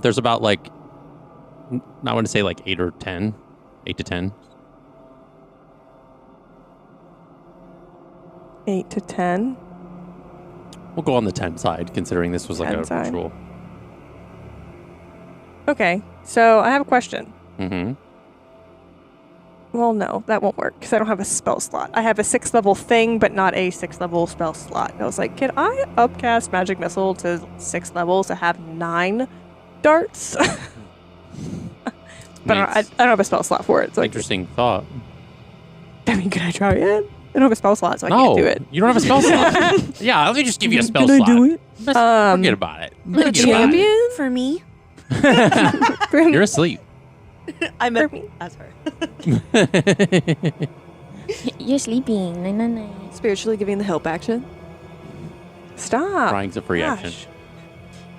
There's about like, I want to say like 8 or 10, 8 to 10. 8 to 10. We'll go on the 10 side, considering this was like 10 a side. ritual. Okay, so I have a question. Mm-hmm. Well, no, that won't work because I don't have a spell slot. I have a 6th level thing, but not a 6th level spell slot. I was like, can I upcast Magic Missile to 6th level to have 9 darts? But I don't have a spell slot for it. So Interesting thought. I mean, can I try it? I don't have a spell slot, so I can't do it. You don't have a spell slot. Yeah, let me just give you a spell Can slot. I do it? Forget about it. Forget about Champion? For me. it. You're asleep. I meant as her. You're sleeping. No, no, no. Spiritually giving the help action. Stop. Crying's a free Gosh. action.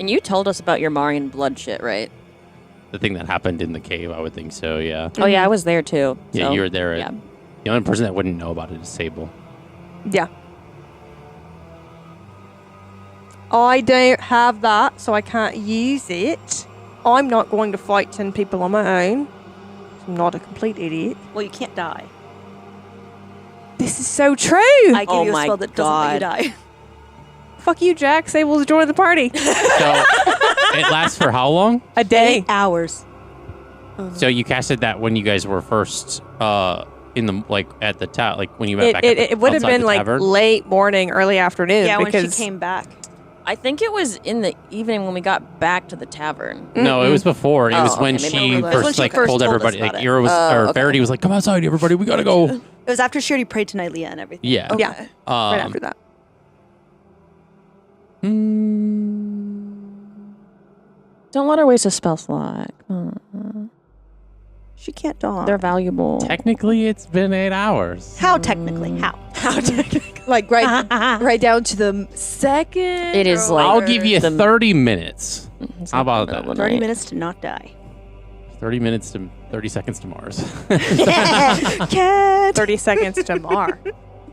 And you told us about your Marian blood shit, right? The thing that happened in the cave, I would think so, yeah. Oh yeah, I was there too. Yeah, so, you were there. Yeah. The only person that wouldn't know about it is Sable. Yeah. I don't have that, so I can't use it. I'm not going to fight 10 people on my own. I'm not a complete idiot. Well, you can't die. This is so true. I give Oh you a my spell that doesn't let you die. Fuck you, Jack. Sable's joining the party. So it lasts for how long? A day. 8 hours. So you casted that when you guys were first in the like at the like when you went back. It would have outside been the like tavern? late morning, early afternoon. Yeah, when because she came back. I think it was in the evening when we got back to the tavern. No, it was before. It was Oh, when okay, maybe she over there. It was when first she like first told told us everybody. about Like it. Eira was or okay. Verity was like, "Come outside, everybody. We gotta go." It was after she already prayed to Nightlia and everything. Yeah. Yeah, right after that. Don't let her waste a spell slot. Come on. She can't die. They're valuable. Technically, it's been 8 hours. How technically? How? How Like right down to the second. It is like I'll give you the- 30 minutes. It's How like about the middle that? of the 30 night. minutes to not die. 30 minutes to 30 seconds to Mars. Cat. 30 seconds to Mar.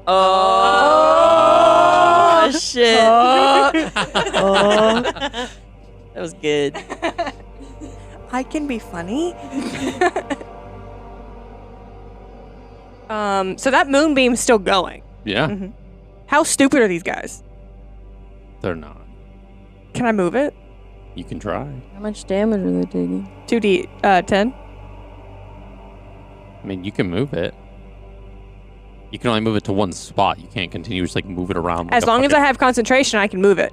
Oh, shit. That was good. I can be funny. So that moonbeam's still going. Yeah, How stupid are these guys? they're not. Can I move it? You can try. How much damage are they taking? 2d 10. I mean, you can move it. You can only move it to one spot. You can't continue to like move it around. As long as I have concentration, I can move it.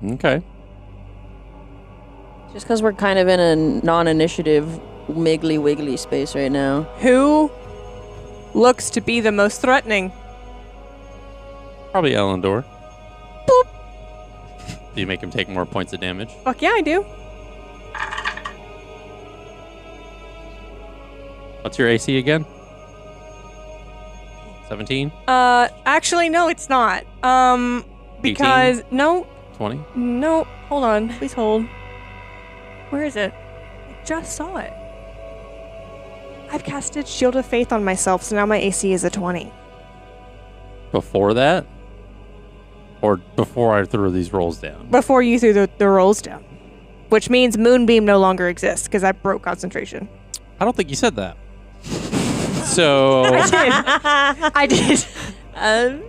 Okay. Just because we're kind of in a non-initiative wiggly wiggly space right now. Who looks to be the most threatening? Probably Elendor. Boop. Do you make him take more points of damage? Fuck yeah, I do. What's your AC again? 17? Actually, no, it's not. Because no, 20? no, hold on, please hold. Where is it? I just saw it. I've casted Shield of Faith on myself, so now my AC is a 20. Before that? Or before I threw these rolls down? Before you threw the rolls down. Which means Moonbeam no longer exists, because I broke concentration. I don't think you said that. So, I did. I'm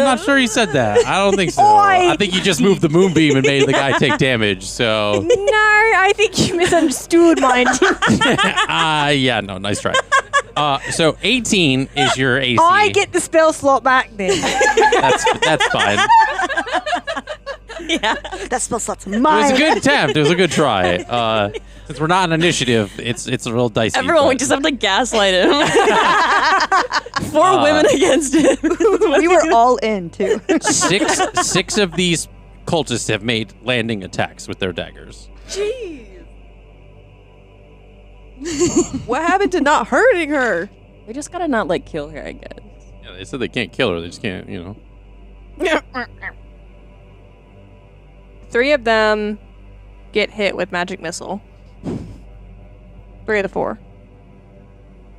not sure you said that. I don't think so. I think you just moved the moonbeam and made the guy take damage. So, No, I think you misunderstood my intention. yeah, no, nice try. So 18 is your AC. I get the spell slot back then. That's fine. Yeah. That spell slot's It was mine. a good attempt. It was a good try. Since we're not an initiative, it's a real dicey. Everyone, we but- just have to gaslight him. 4 women against him. We were all in, too. six of these cultists have made landing attacks with their daggers. What happened to not hurting her? We just gotta not like kill her, I guess. Yeah, they said they can't kill her. They just can't, 3 of them get hit with magic missile. 3 of the 4.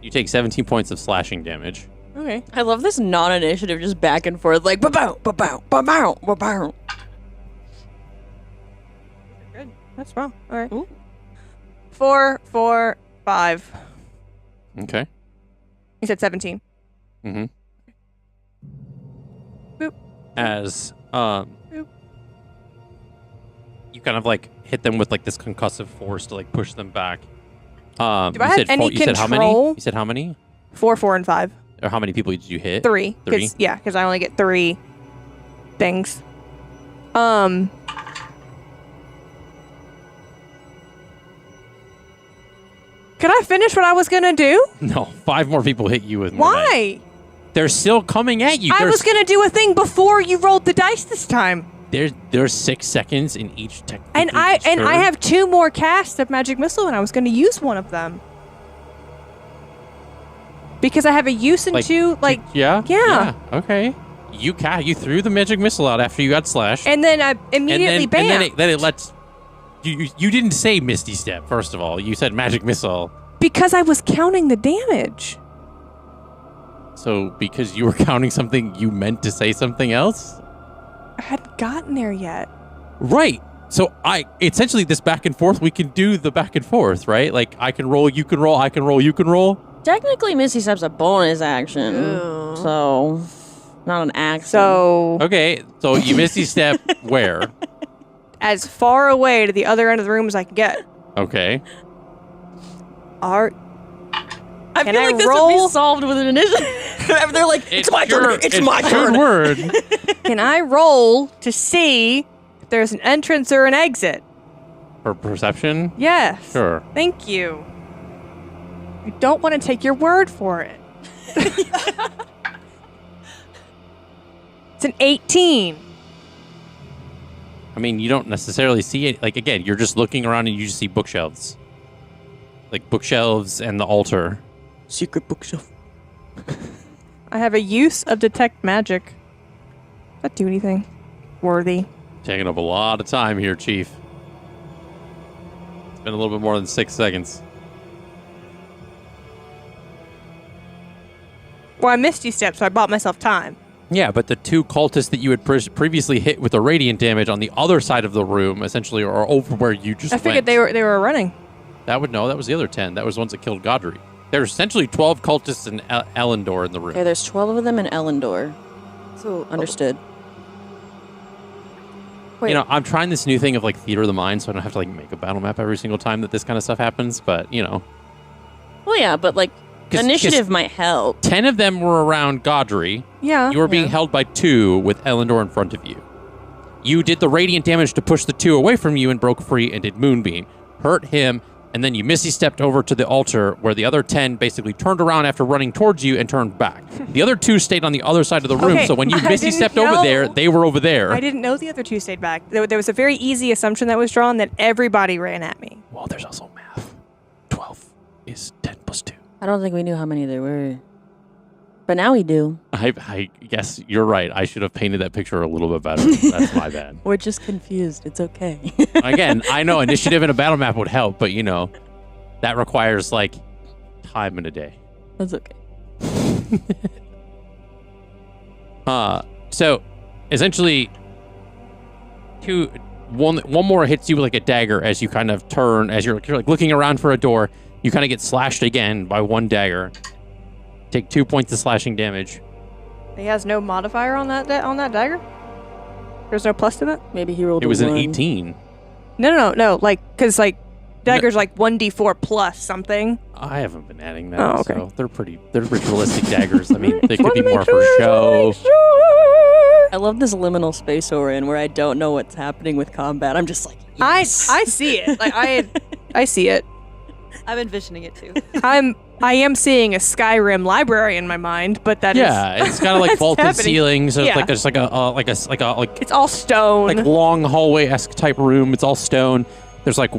You take 17 points of slashing damage. Okay. I love this non-initiative just back and forth, like ba-bow, ba-bow, ba-bow, ba-bow. Good. That's wrong. All right. Ooh. 4, 4, 5. Okay. You said 17. Mm-hmm. Boop. As Boop. you kind of like hit them with like this concussive force to like push them back. Do I you have said any you said how many? control? You said how many? 4, 4, and 5. Or how many people did you hit? 3. 3? Yeah, because I only get 3 things. Can I finish what I was gonna do? No, 5 more people hit you with more Why? knives. They're still coming at you. I was gonna do a thing before you rolled the dice this time. There's 6 seconds in each technique. And I have 2 more casts of magic missile, and I was gonna use one of them. Because I have a use in 2, like yeah. Okay. You threw the magic missile out after you got slashed. and then I immediately bam. And then it lets you didn't say Misty Step, first of all. You said magic missile. Because I was counting the damage. So because you were counting something, you meant to say something else? I hadn't gotten there yet. Right. So essentially this back and forth, we can do the back and forth, right? Like I can roll, you can roll, I can roll, you can roll. Technically, Misty Step's a bonus action, so not an action. So Okay, so you Misty Step where? as far away to the other end of the room as I can get. Okay. I Can feel like I this would roll? be solved with an initiative. They're like, it's my turn. It's my turn. Good word. Can I roll to see if there's an entrance or an exit? For perception? Yes. Sure. Thank you. I don't want to take your word for it. It's an 18. I mean, you don't necessarily see it. Like, again, you're just looking around and you just see bookshelves. Like, bookshelves and the altar. Secret bookshelf. I have a use of detect magic. Does that do anything worthy? Taking up a lot of time here, Chief. It's been a little bit more than 6 seconds. Well, I missed you steps, so I bought myself time. Yeah, but the 2 cultists that you had previously hit with the radiant damage on the other side of the room, essentially, are over where you just I figured went. they were running. That was the other 10. That was the ones that killed Godry. There's essentially 12 cultists in Elendor in the room. Okay, there's 12 of them in Elendor. So Understood. You know, I'm trying this new thing of like theater of the mind, so I don't have to like make a battle map every single time that this kind of stuff happens. But you know, Well, yeah, but like 'Cause- initiative might help. 10 of them were around Godry. Yeah. You were being held by 2 with Elendor in front of you. You did the radiant damage to push the 2 away from you and broke free and did Moonbeam. Hurt him, and then you Misty stepped over to the altar where the other 10 basically turned around after running towards you and turned back. The other 2 stayed on the other side of the room, Okay, so when you I Misty didn't stepped over know. there, they were over there. I didn't know the other 2 stayed back. There was a very easy assumption that was drawn that everybody ran at me. Well, there's also math. 12 is 10 plus 2. I don't think we knew how many there were. But now we do. I guess you're right. I should have painted that picture a little bit better. That's my bad. We're just confused. It's okay. Again, I know initiative in a battle map would help, but you know, that requires like time in a day. That's okay. So essentially one more hits you with like a dagger as you kind of turn, as you're like looking around for a door. You kind of get slashed again by 1 dagger. Take 2 points of slashing damage. He has no modifier on that dagger? There's no plus to that? Maybe he rolled It was a an 1. 18. No. Like, because, like, daggers like 1d4 plus something. I haven't been adding that. Oh, okay. So they're ritualistic daggers. I mean, they could be more for show. I love this liminal space we're in where I don't know what's happening with combat. I'm just like, yes. I see it. Like, I see it. I'm envisioning it too. I am seeing a Skyrim library in my mind, but that is It's kind of like That's vaulted happening. ceilings. So Yeah. it's like a it's all stone. like long hallway-esque type room. It's all stone. There's like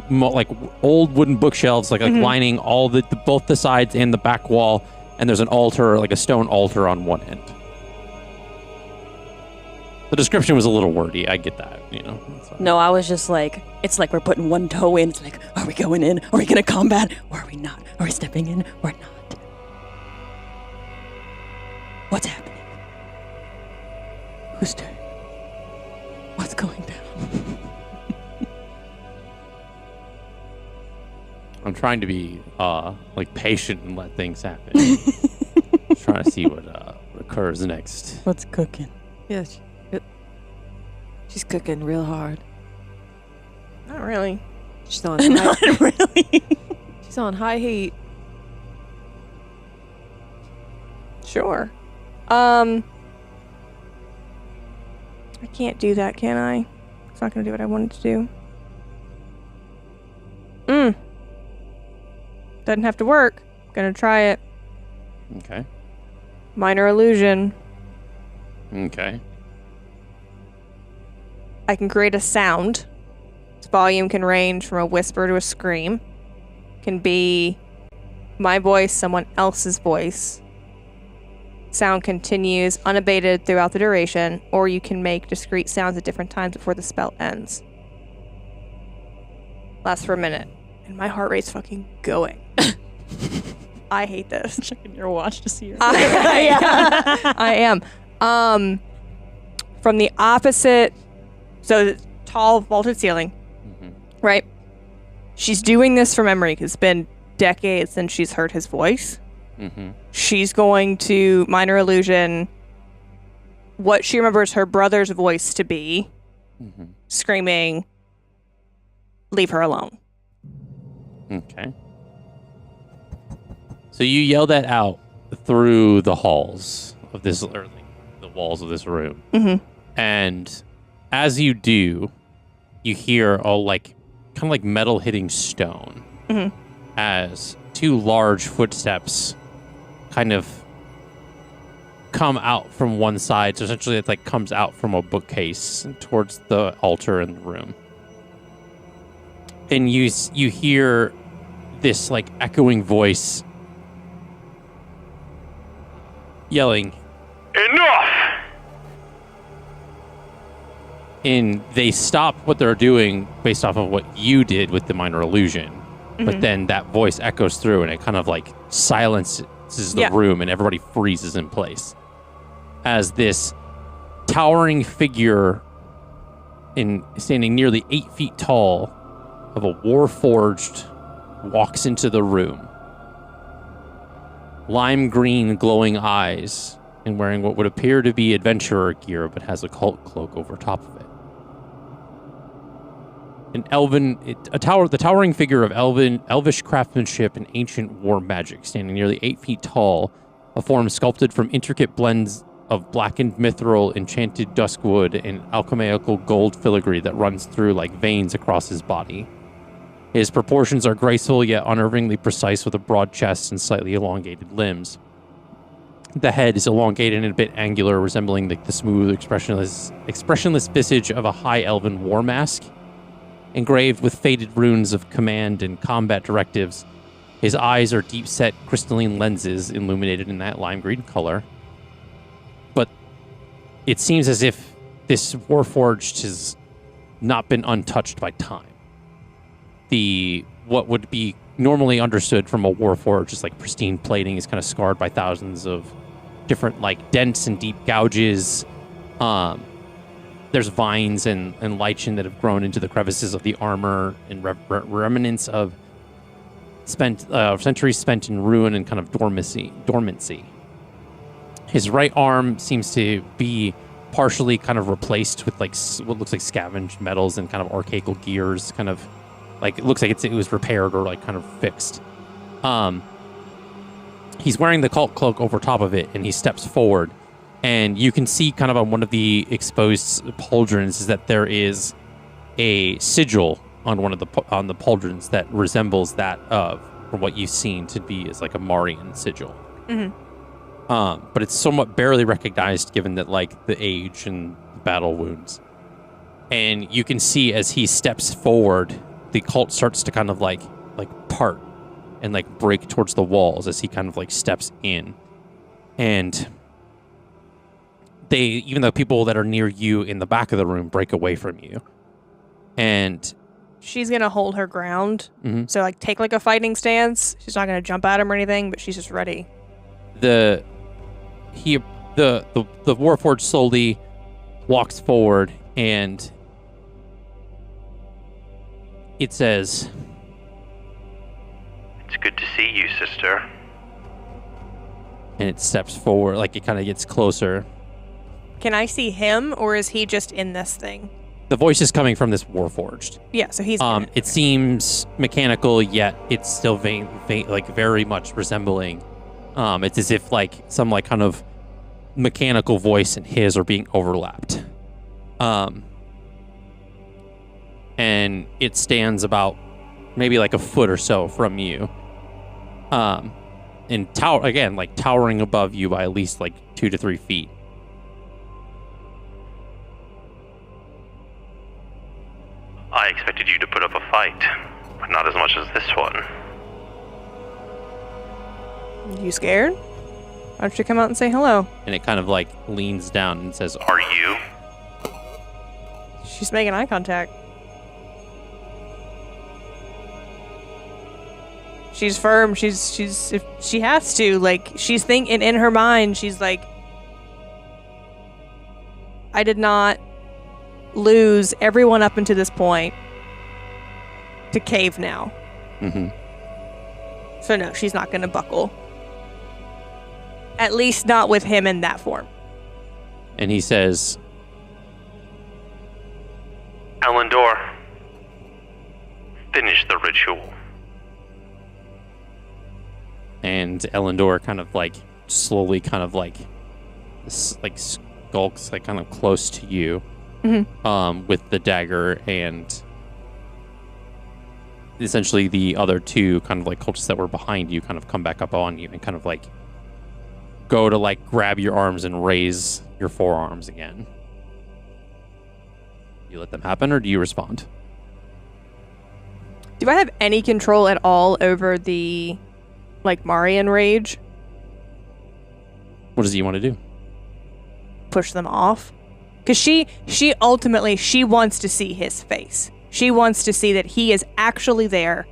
old wooden bookshelves like lining all both the sides and the back wall, and there's an altar, like a stone altar on one end. The description was a little wordy. I get that, you know. No, I was just like, it's like we're putting one toe in. It's like, are we going in? Are we going to combat? Or are we not? Are we stepping in or not? What's happening? Whose turn? What's going down? I'm trying to be like patient and let things happen. Trying to see what occurs next. What's cooking? Yeah, she's cooking real hard. Not really. She's on high, Not really. she's on high heat. Sure. I can't do that, can I? It's not gonna do what I wanted to do. Doesn't have to work. Gonna try it. Okay. Minor illusion. Okay. I can create a sound. Its volume can range from a whisper to a scream. Can be my voice, someone else's voice. Sound continues unabated throughout the duration, or you can make discrete sounds at different times before the spell ends. Lasts for a minute. And my heart rate's fucking going. I hate this. Checking your watch to see your. I am. From the opposite, so tall vaulted ceiling, right? She's doing this from memory because it's been decades since she's heard his voice. She's going to minor illusion what she remembers her brother's voice to be, screaming, "Leave her alone." Okay. So you yell that out through the halls of this, or the walls of this room. And as you do, you hear kind of like metal hitting stone as two large footsteps kind of come out from one side. So essentially it like comes out from a bookcase towards the altar in the room. And you hear this like echoing voice yelling, "Enough!" And they stop what they're doing based off of what you did with the minor illusion. But then that voice echoes through and it kind of like silences the room and everybody freezes in place. As this towering figure standing nearly 8 feet tall of a warforged walks into the room. Lime green glowing eyes and wearing what would appear to be adventurer gear but has a cult cloak over top of it. The towering figure of elvish craftsmanship and ancient war magic, standing nearly 8 feet tall, a form sculpted from intricate blends of blackened mithril, enchanted duskwood, and alchemical gold filigree that runs through like veins across his body. His proportions are graceful yet unnervingly precise, with a broad chest and slightly elongated limbs. The head is elongated and a bit angular, resembling like the smooth, expressionless visage of a high elven war mask. Engraved with faded runes of command and combat directives, his eyes are deep-set crystalline lenses illuminated in that lime green color. But it seems as if this Warforged has not been untouched by time. What would be normally understood from a Warforged as like pristine plating is kind of scarred by thousands of different like dents and deep gouges. There's vines and lichen that have grown into the crevices of the armor and remnants of centuries spent in ruin and kind of dormancy. His right arm seems to be partially kind of replaced with like what looks like scavenged metals and kind of archaical gears, kind of like it looks like it was repaired or like kind of fixed. He's wearing the cult cloak over top of it, and he steps forward. And you can see kind of on one of the exposed pauldrons is that there is a sigil on one of the pauldrons that resembles that of, from what you've seen, to be as like a Marian sigil. But it's somewhat barely recognized given that like the age and battle wounds. And you can see as he steps forward, the cult starts to kind of like part and like break towards the walls as he kind of like steps in. And even though people that are near you in the back of the room break away from you. And she's going to hold her ground. So like take like a fighting stance. She's not going to jump at him or anything, but she's just ready. The Warforged slowly walks forward and it says, see you, sister. And it steps forward, like it kind of gets closer. Can I see him, or is he just in this thing? The voice is coming from this Warforged. Yeah, so he's. It seems mechanical, yet it's still like very much resembling. It's as if like some like kind of mechanical voice and his are being overlapped. And it stands about maybe like a foot or so from you. And towering above you by at least like 2 to 3 feet. I expected you to put up a fight, but not as much as this one. You scared? Why don't you come out and say hello? And it kind of like leans down and says, Are you? She's making eye contact. She's firm. She's if she has to, like, she's thinking in her mind, she's like, I did not lose everyone up until this point to cave now. mm-hmm. So no, she's not going to buckle. At least not with him in that form. And he says, Elendor, finish the ritual. and Elendor kind of like slowly kind of like skulks like kind of close to you, with the dagger, and essentially the other two kind of like cultists that were behind you kind of come back up on you and kind of like go to like grab your arms and raise your forearms again. You let them happen, or do you respond? Do I have any control at all over the, like, Marian rage? What does he want to do? Push them off? Because she ultimately, she wants to see his face. She wants to see that he is actually there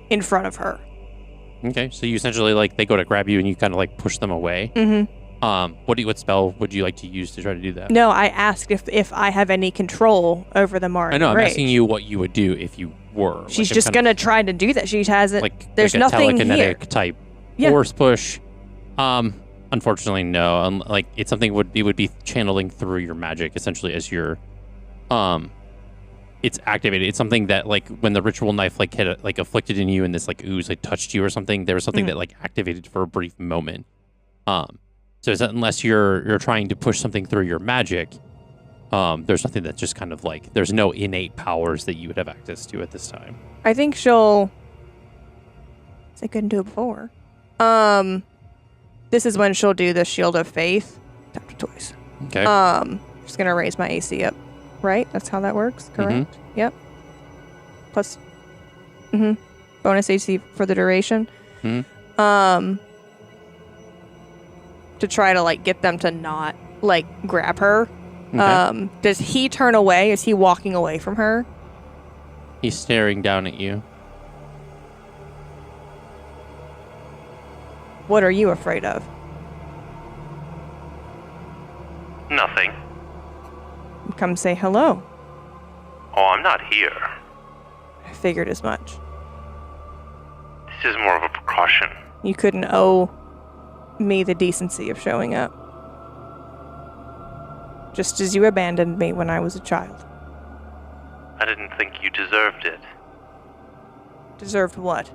in front of her. Okay, so you essentially, like, they go to grab you and you kind of, like, push them away. Mm-hmm. What spell would you like to use to try to do that? No, I asked if I have any control over the Marian I know, I'm rage. asking you what you would do if you were. She's like, just going to try to do that. She hasn't, there's like nothing a telekinetic here. type Yeah. force push. Unfortunately, no. Like, it's something it would be channeling through your magic, essentially, as your, it's activated. It's something that, like, when the ritual knife, like, had, like, afflicted in you and this, like, ooze, like, touched you or something, there was something that, like, activated for a brief moment. So it's unless you're trying to push something through your magic, there's nothing that just kind of, like, there's no innate powers that you would have access to at this time. I think she'll... I couldn't do it before. This is when she'll do the Shield of Faith. Tap to toys. Okay. Just gonna raise my AC up. Right? That's how that works, correct? Yep. Plus... bonus AC for the duration. To try to, like, get them to not, like, grab her. Okay. Does he turn away? Is he walking away from her? He's staring down at you. What are you afraid of? Nothing. Come say hello. Oh, I'm not here. I figured as much. This is more of a precaution. You couldn't owe me the decency of showing up. Just as you abandoned me when I was a child. I didn't think you deserved it. Deserved what?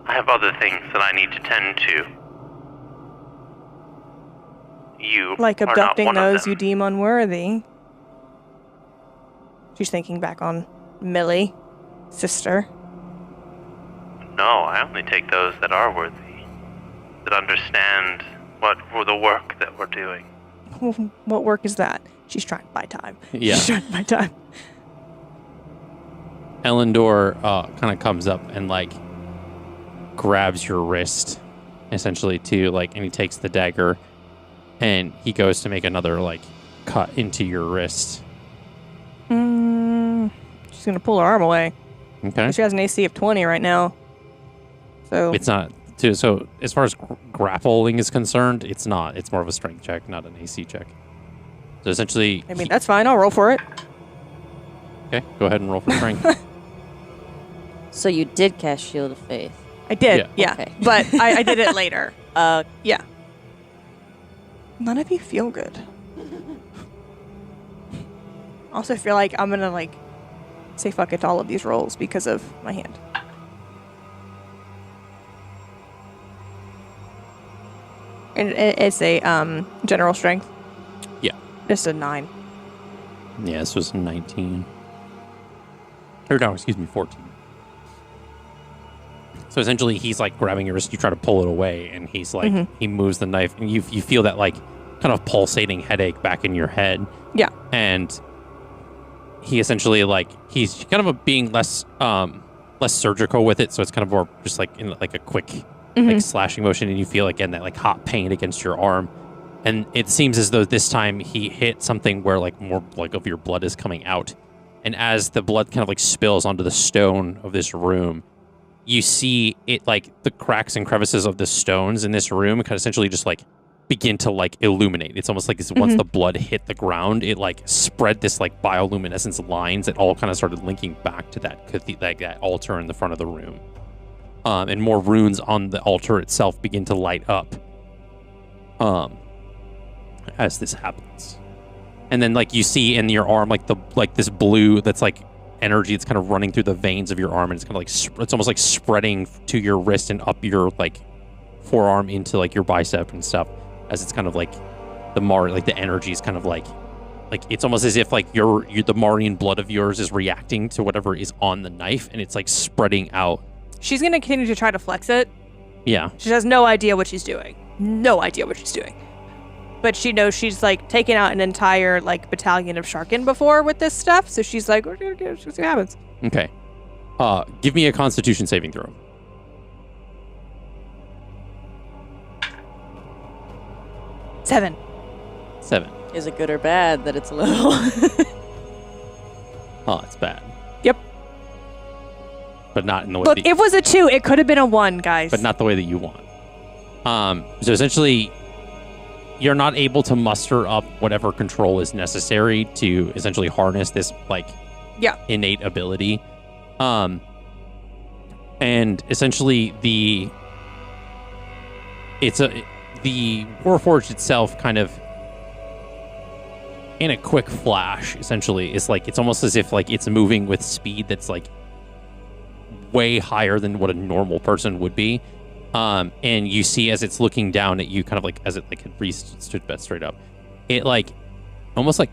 I have other things that I need to tend to. You Like are not abducting one of those them. you deem unworthy. She's thinking back on Millie, sister. No, I only take those that are worthy. That understand the work that we're doing. What work is that? She's trying to buy time. Yeah. She's trying to buy time. Elendor kind of comes up and, like, grabs your wrist, essentially, too, like, and he takes the dagger and he goes to make another, like, cut into your wrist. She's gonna pull her arm away. Okay. She has an AC of 20 right now. So It's not, too, so as far as grappling is concerned, it's not. It's more of a strength check, not an AC check. So essentially... I mean, that's fine. I'll roll for it. Okay, go ahead and roll for strength. So you did cast Shield of Faith. I did, Yeah. yeah. Okay. But I did it later. Yeah. None of you feel good. Also feel like I'm gonna like say fuck it to all of these rolls because of my hand. And it's a general strength. Yeah. Just a 9. Yeah, this was 19. Or no, excuse me, 14. So essentially, he's like grabbing your wrist. You try to pull it away, and he's like, he moves the knife, and you feel that like kind of pulsating headache back in your head. Yeah. And he essentially like he's kind of being less surgical with it, so it's kind of more just like in like a quick like slashing motion, and you feel again that like hot pain against your arm. And it seems as though this time he hit something where like more like of your blood is coming out. And as the blood kind of like spills onto the stone of this room, you see it like the cracks and crevices of the stones in this room kind of essentially just like begin to like illuminate. It's almost like once the blood hit the ground, it like spread this like bioluminescence lines that all kind of started linking back to that altar in the front of the room. And more runes on the altar itself begin to light up as this happens. And then like you see in your arm like this blue that's like energy that's kind of running through the veins of your arm, and it's kind of like it's almost like spreading to your wrist and up your like forearm into like your bicep and stuff, as it's kind of like the energy is kind of like it's almost as if like the Marian blood of yours is reacting to whatever is on the knife, and it's like spreading out. She's gonna continue to try to flex it. Yeah. She has no idea what she's doing. But she knows she's like taken out an entire like battalion of Sharkin before with this stuff, so she's like, okay, let's see what happens. Okay. Give me a Constitution saving throw. Seven. Is it good or bad that it's low? Oh, it's bad. Yep. But not in the way Look, it was a 2. It could have been a 1, guys. but not the way that you want. So essentially, you're not able to muster up whatever control is necessary to essentially harness this like innate ability. And essentially the Warforged itself kind of in a quick flash essentially is like it's almost as if like it's moving with speed that's like way higher than what a normal person would be. And you see as it's looking down at you, kind of like as it like had stood straight up, it like almost like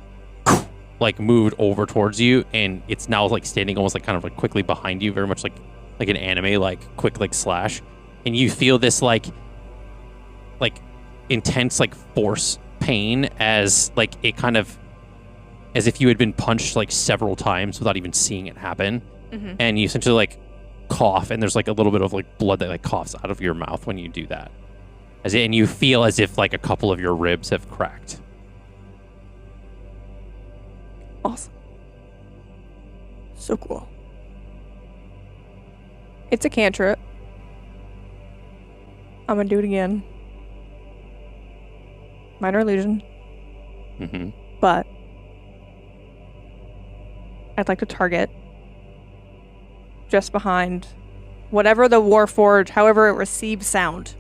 moved over towards you, and it's now like standing almost like kind of like quickly behind you, very much like an anime like quick like slash, and you feel this like intense like force pain as like it kind of as if you had been punched like several times without even seeing it happen, and you essentially like cough, and there's like a little bit of like blood that like coughs out of your mouth when you do that, and you feel as if like a couple of your ribs have cracked. Awesome. So cool. It's a cantrip. I'm gonna do it again. Minor illusion. But I'd like to target just behind whatever the Warforged, however it receives sound.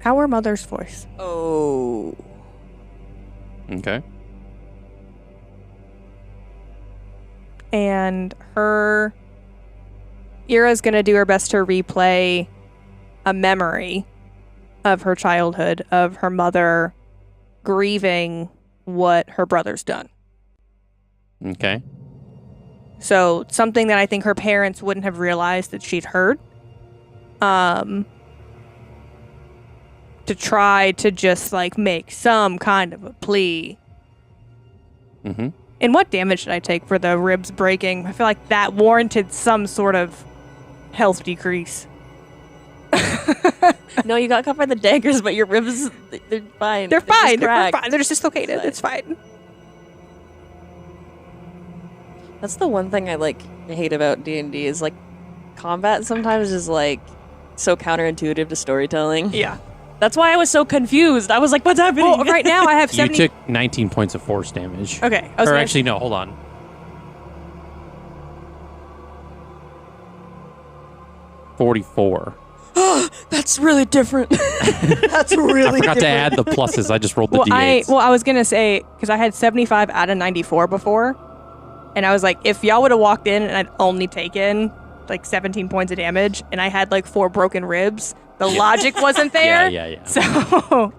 Our mother's voice. Oh. Okay. And Eira's gonna do her best to replay a memory of her childhood, of her mother grieving what her brother's done. Okay. So something that I think her parents wouldn't have realized that she'd heard. To try to just like make some kind of a plea. And what damage did I take for the ribs breaking? I feel like that warranted some sort of health decrease. No, you got cut by the daggers, but your ribs, they're fine. They're fine. They're They're fine. They're just dislocated. It's fine. That's the one thing I like hate about D&D is like combat sometimes is like so counterintuitive to storytelling. Yeah. That's why I was so confused. I was like, what's happening? Well, right now I have You 70. took 19 points of force damage. Okay. Or actually, no, hold on. 44. That's really different. That's really I forgot to add the pluses. I just rolled the well, d8s. I was gonna say because I had 75 out of 94 before, and I was like, if y'all would have walked in and I'd only taken like 17 points of damage, and I had like 4 broken ribs, the logic wasn't there. Yeah. So,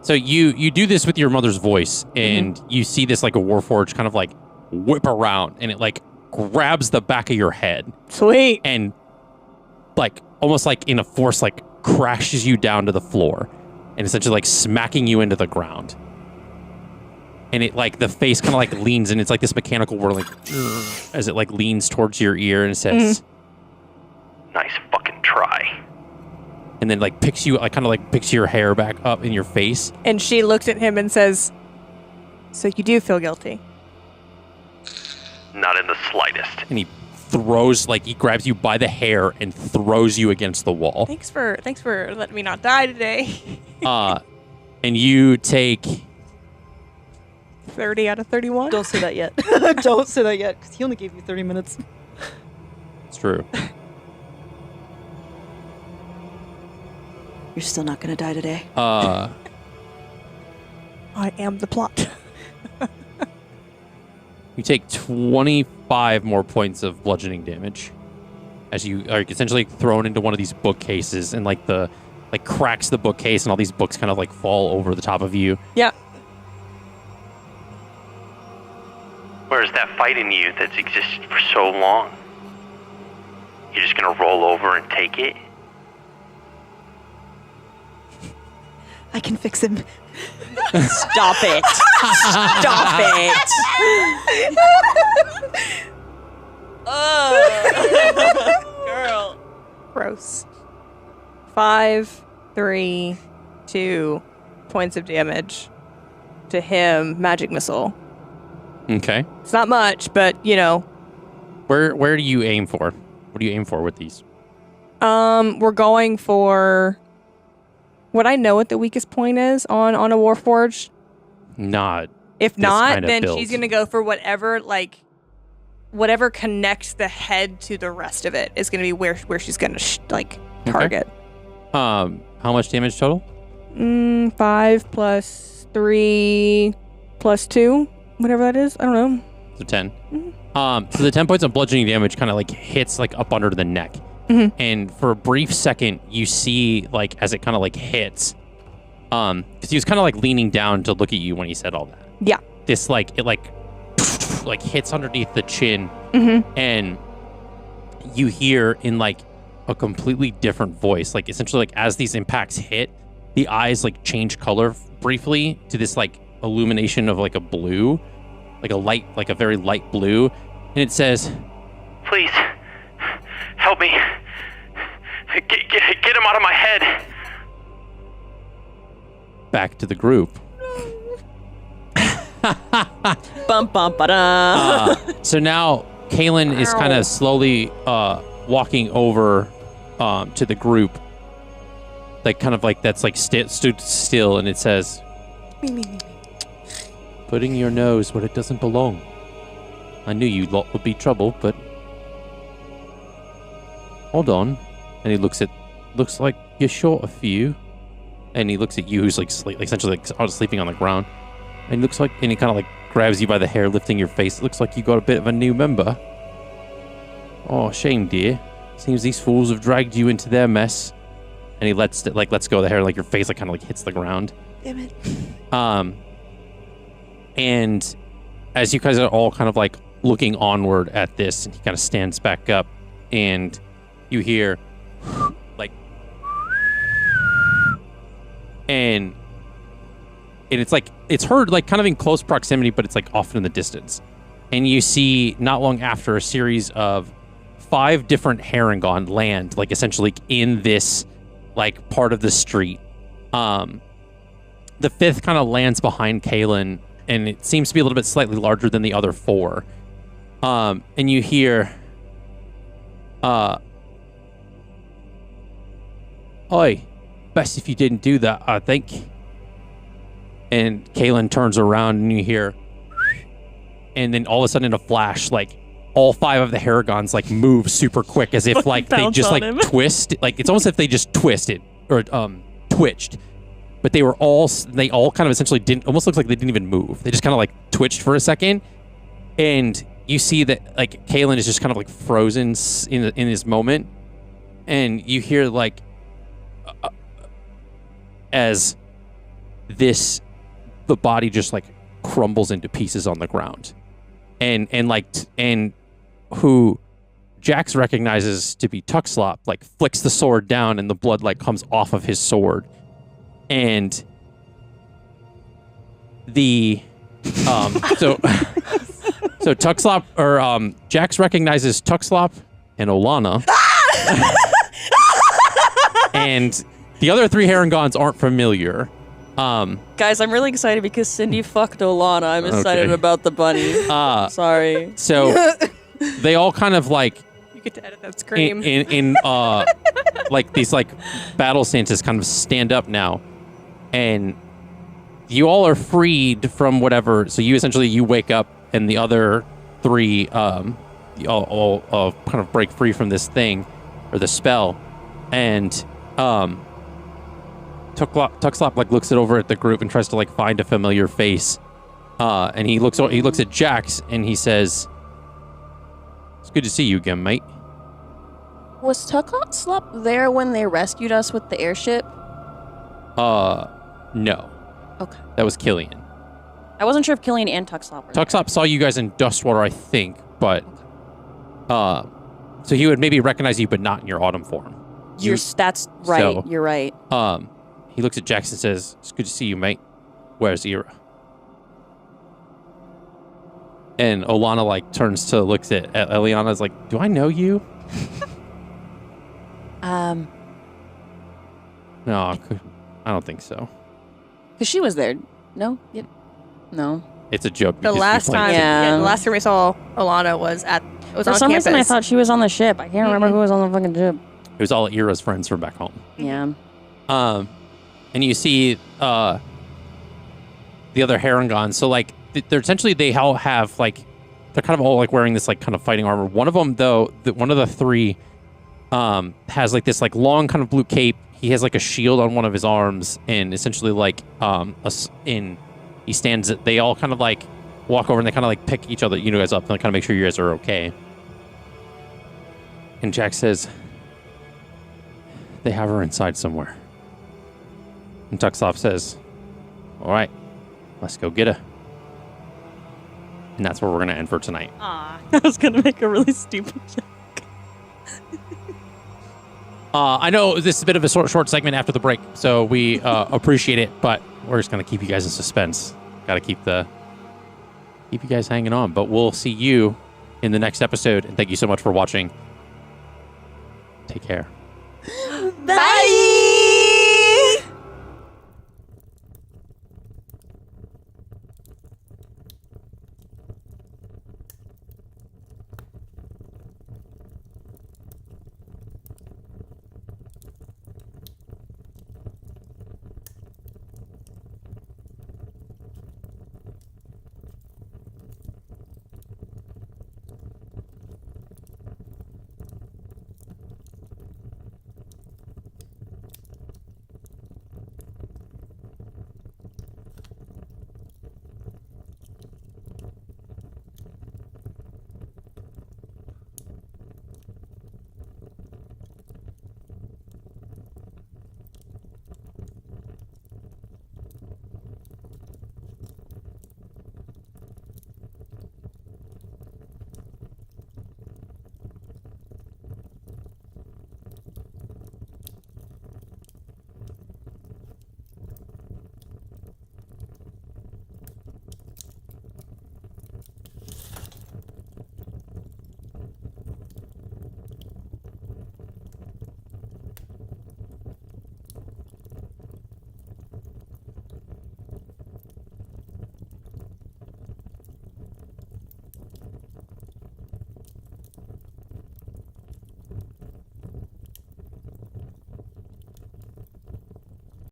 So you do this with your mother's voice, and you see this like a warforged kind of like whip around, and it like grabs the back of your head, sweet. and like almost like in a force like crashes you down to the floor, and essentially like smacking you into the ground. And it like the face kind of like leans, and it's like this mechanical whirling as it like leans towards your ear and says, Nice fucking try. and then like picks you like kind of like picks your hair back up in your face. And she looks at him and says, "So you do feel guilty?" Not in the slightest. And he throws like he grabs you by the hair and throws you against the wall. Thanks for letting me not die today. And you take 30 out of 31. Don't say that yet. Don't say that yet, because he only gave you 30 minutes. it's true. You're still not gonna die today. I am the plot. You take 25 more points of bludgeoning damage as you are essentially thrown into one of these bookcases, and like the like cracks the bookcase, and all these books kind of like fall over the top of you. Yeah. Where's that fight in you that's existed for so long? You're just gonna roll over and take it? I can fix him. Stop it. Stop it. Girl. Gross. 5, 3, 2 points of damage to him. Magic missile. Okay. It's not much, but you know. Where do you aim for? What do you aim for with these? We're going for. Would I know what the weakest point is on a Warforged? Not. If this not, kind of then build. she's gonna go for whatever connects the head to the rest of it is gonna be where she's gonna target. How much damage total? 5 plus 3 plus 2, whatever that is. I don't know. So 10. So the 10 points of bludgeoning damage kind of like hits like up under the neck. Mm-hmm. And for a brief second, you see like as it kind of like hits, because he was kind of like leaning down to look at you when he said all that. Yeah. This like it like hits underneath the chin, and you hear in like a completely different voice, like essentially like as these impacts hit, the eyes like change color briefly to this like illumination of like a blue, like a very light blue, and it says, Please, help me. Get him out of my head. back to the group. Bum bum ba. So now Kaylin is kind of slowly walking over to the group, like kind of like that's like stood still, and it says, "Putting your nose where it doesn't belong. I knew you lot would be trouble, but hold on." And he looks like you're short a few. And he looks at you, who's like essentially like sleeping on the ground. And he kind of like grabs you by the hair, lifting your face. It looks like you got a bit of a new member. Oh, shame, dear. Seems these fools have dragged you into their mess. And he lets go of the hair, like your face like kind of like hits the ground. Damn it. And as you guys are all kind of like looking onward at this, and he kind of stands back up, and you hear like, and it's like it's heard like kind of in close proximity, but it's like often in the distance. And you see not long after a series of 5 different Harengon land, like essentially in this like part of the street. The 5th kind of lands behind Kaylin, and it seems to be a little bit slightly larger than the other 4. And you hear, "Oi, best if you didn't do that, I think." And Kaylin turns around, and you hear, and then all of a sudden in a flash, like all 5 of the Haragons like move super quick, as if like they bounce just on like him. twist. Like it's almost as if they just twisted or twitched. But they all kind of essentially didn't. Almost looks like they didn't even move. They just kind of like twitched for a second, and you see that like Kalen is just kind of like frozen in his moment, and you hear like as the body just like crumbles into pieces on the ground, and who Jax recognizes to be Tuckslop like flicks the sword down, and the blood like comes off of his sword, and the so Tuckslop or Jax recognizes Tuckslop and Olana, and the other 3 Harangons aren't familiar. Guys, I'm really excited because Cindy fucked Olana. I'm excited Okay. about the bunny. Sorry. So they all kind of like You get to edit that scream. in like these like battle stances kind of stand up now, and you all are freed from whatever. So you wake up, and the other 3 all kind of break free from this thing or the spell, and Tuckslop like looks it over at the group and tries to like find a familiar face, and he looks at Jax and he says, "It's good to see you again, mate." Was Tuckslop there when they rescued us with the airship? No. Okay. That was Killian. I wasn't sure if Killian and Tuckslop were Tuckslop saw you guys in Dustwater, I think, but so he would maybe recognize you, but not in your autumn form. That's right. So, You're right. He looks at Jax and says, "It's good to see you, mate. Where's Eira?" And Olana like turns to looks at Eliana's like, "Do I know you?" No, I don't think so. Because she was there. No? Yep. No. It's a joke. The because last you played time, it. Yeah. the last time we saw Alana was For on some campus. reason, I thought she was on the ship. I can't remember who was on the fucking ship. It was all Eira's friends from back home. Yeah. And you see the other Harangons. So like they're essentially they all have like they're kind of all like wearing this like kind of fighting armor. One of them though, one of the 3 has like this like long kind of blue cape. He has like a shield on one of his arms, and essentially like he stands. They all kind of like walk over and they kind of like pick each other, you guys up, and kind of make sure you guys are okay. And Jack says, "They have her inside somewhere." And Tuckslop says, "All right, let's go get her." And that's where we're going to end for tonight. I was going to make a really stupid joke. I know this is a bit of a short segment after the break, so we appreciate it, but we're just going to keep you guys in suspense. Got to keep you guys hanging on. But we'll see you in the next episode, and thank you so much for watching. Take care.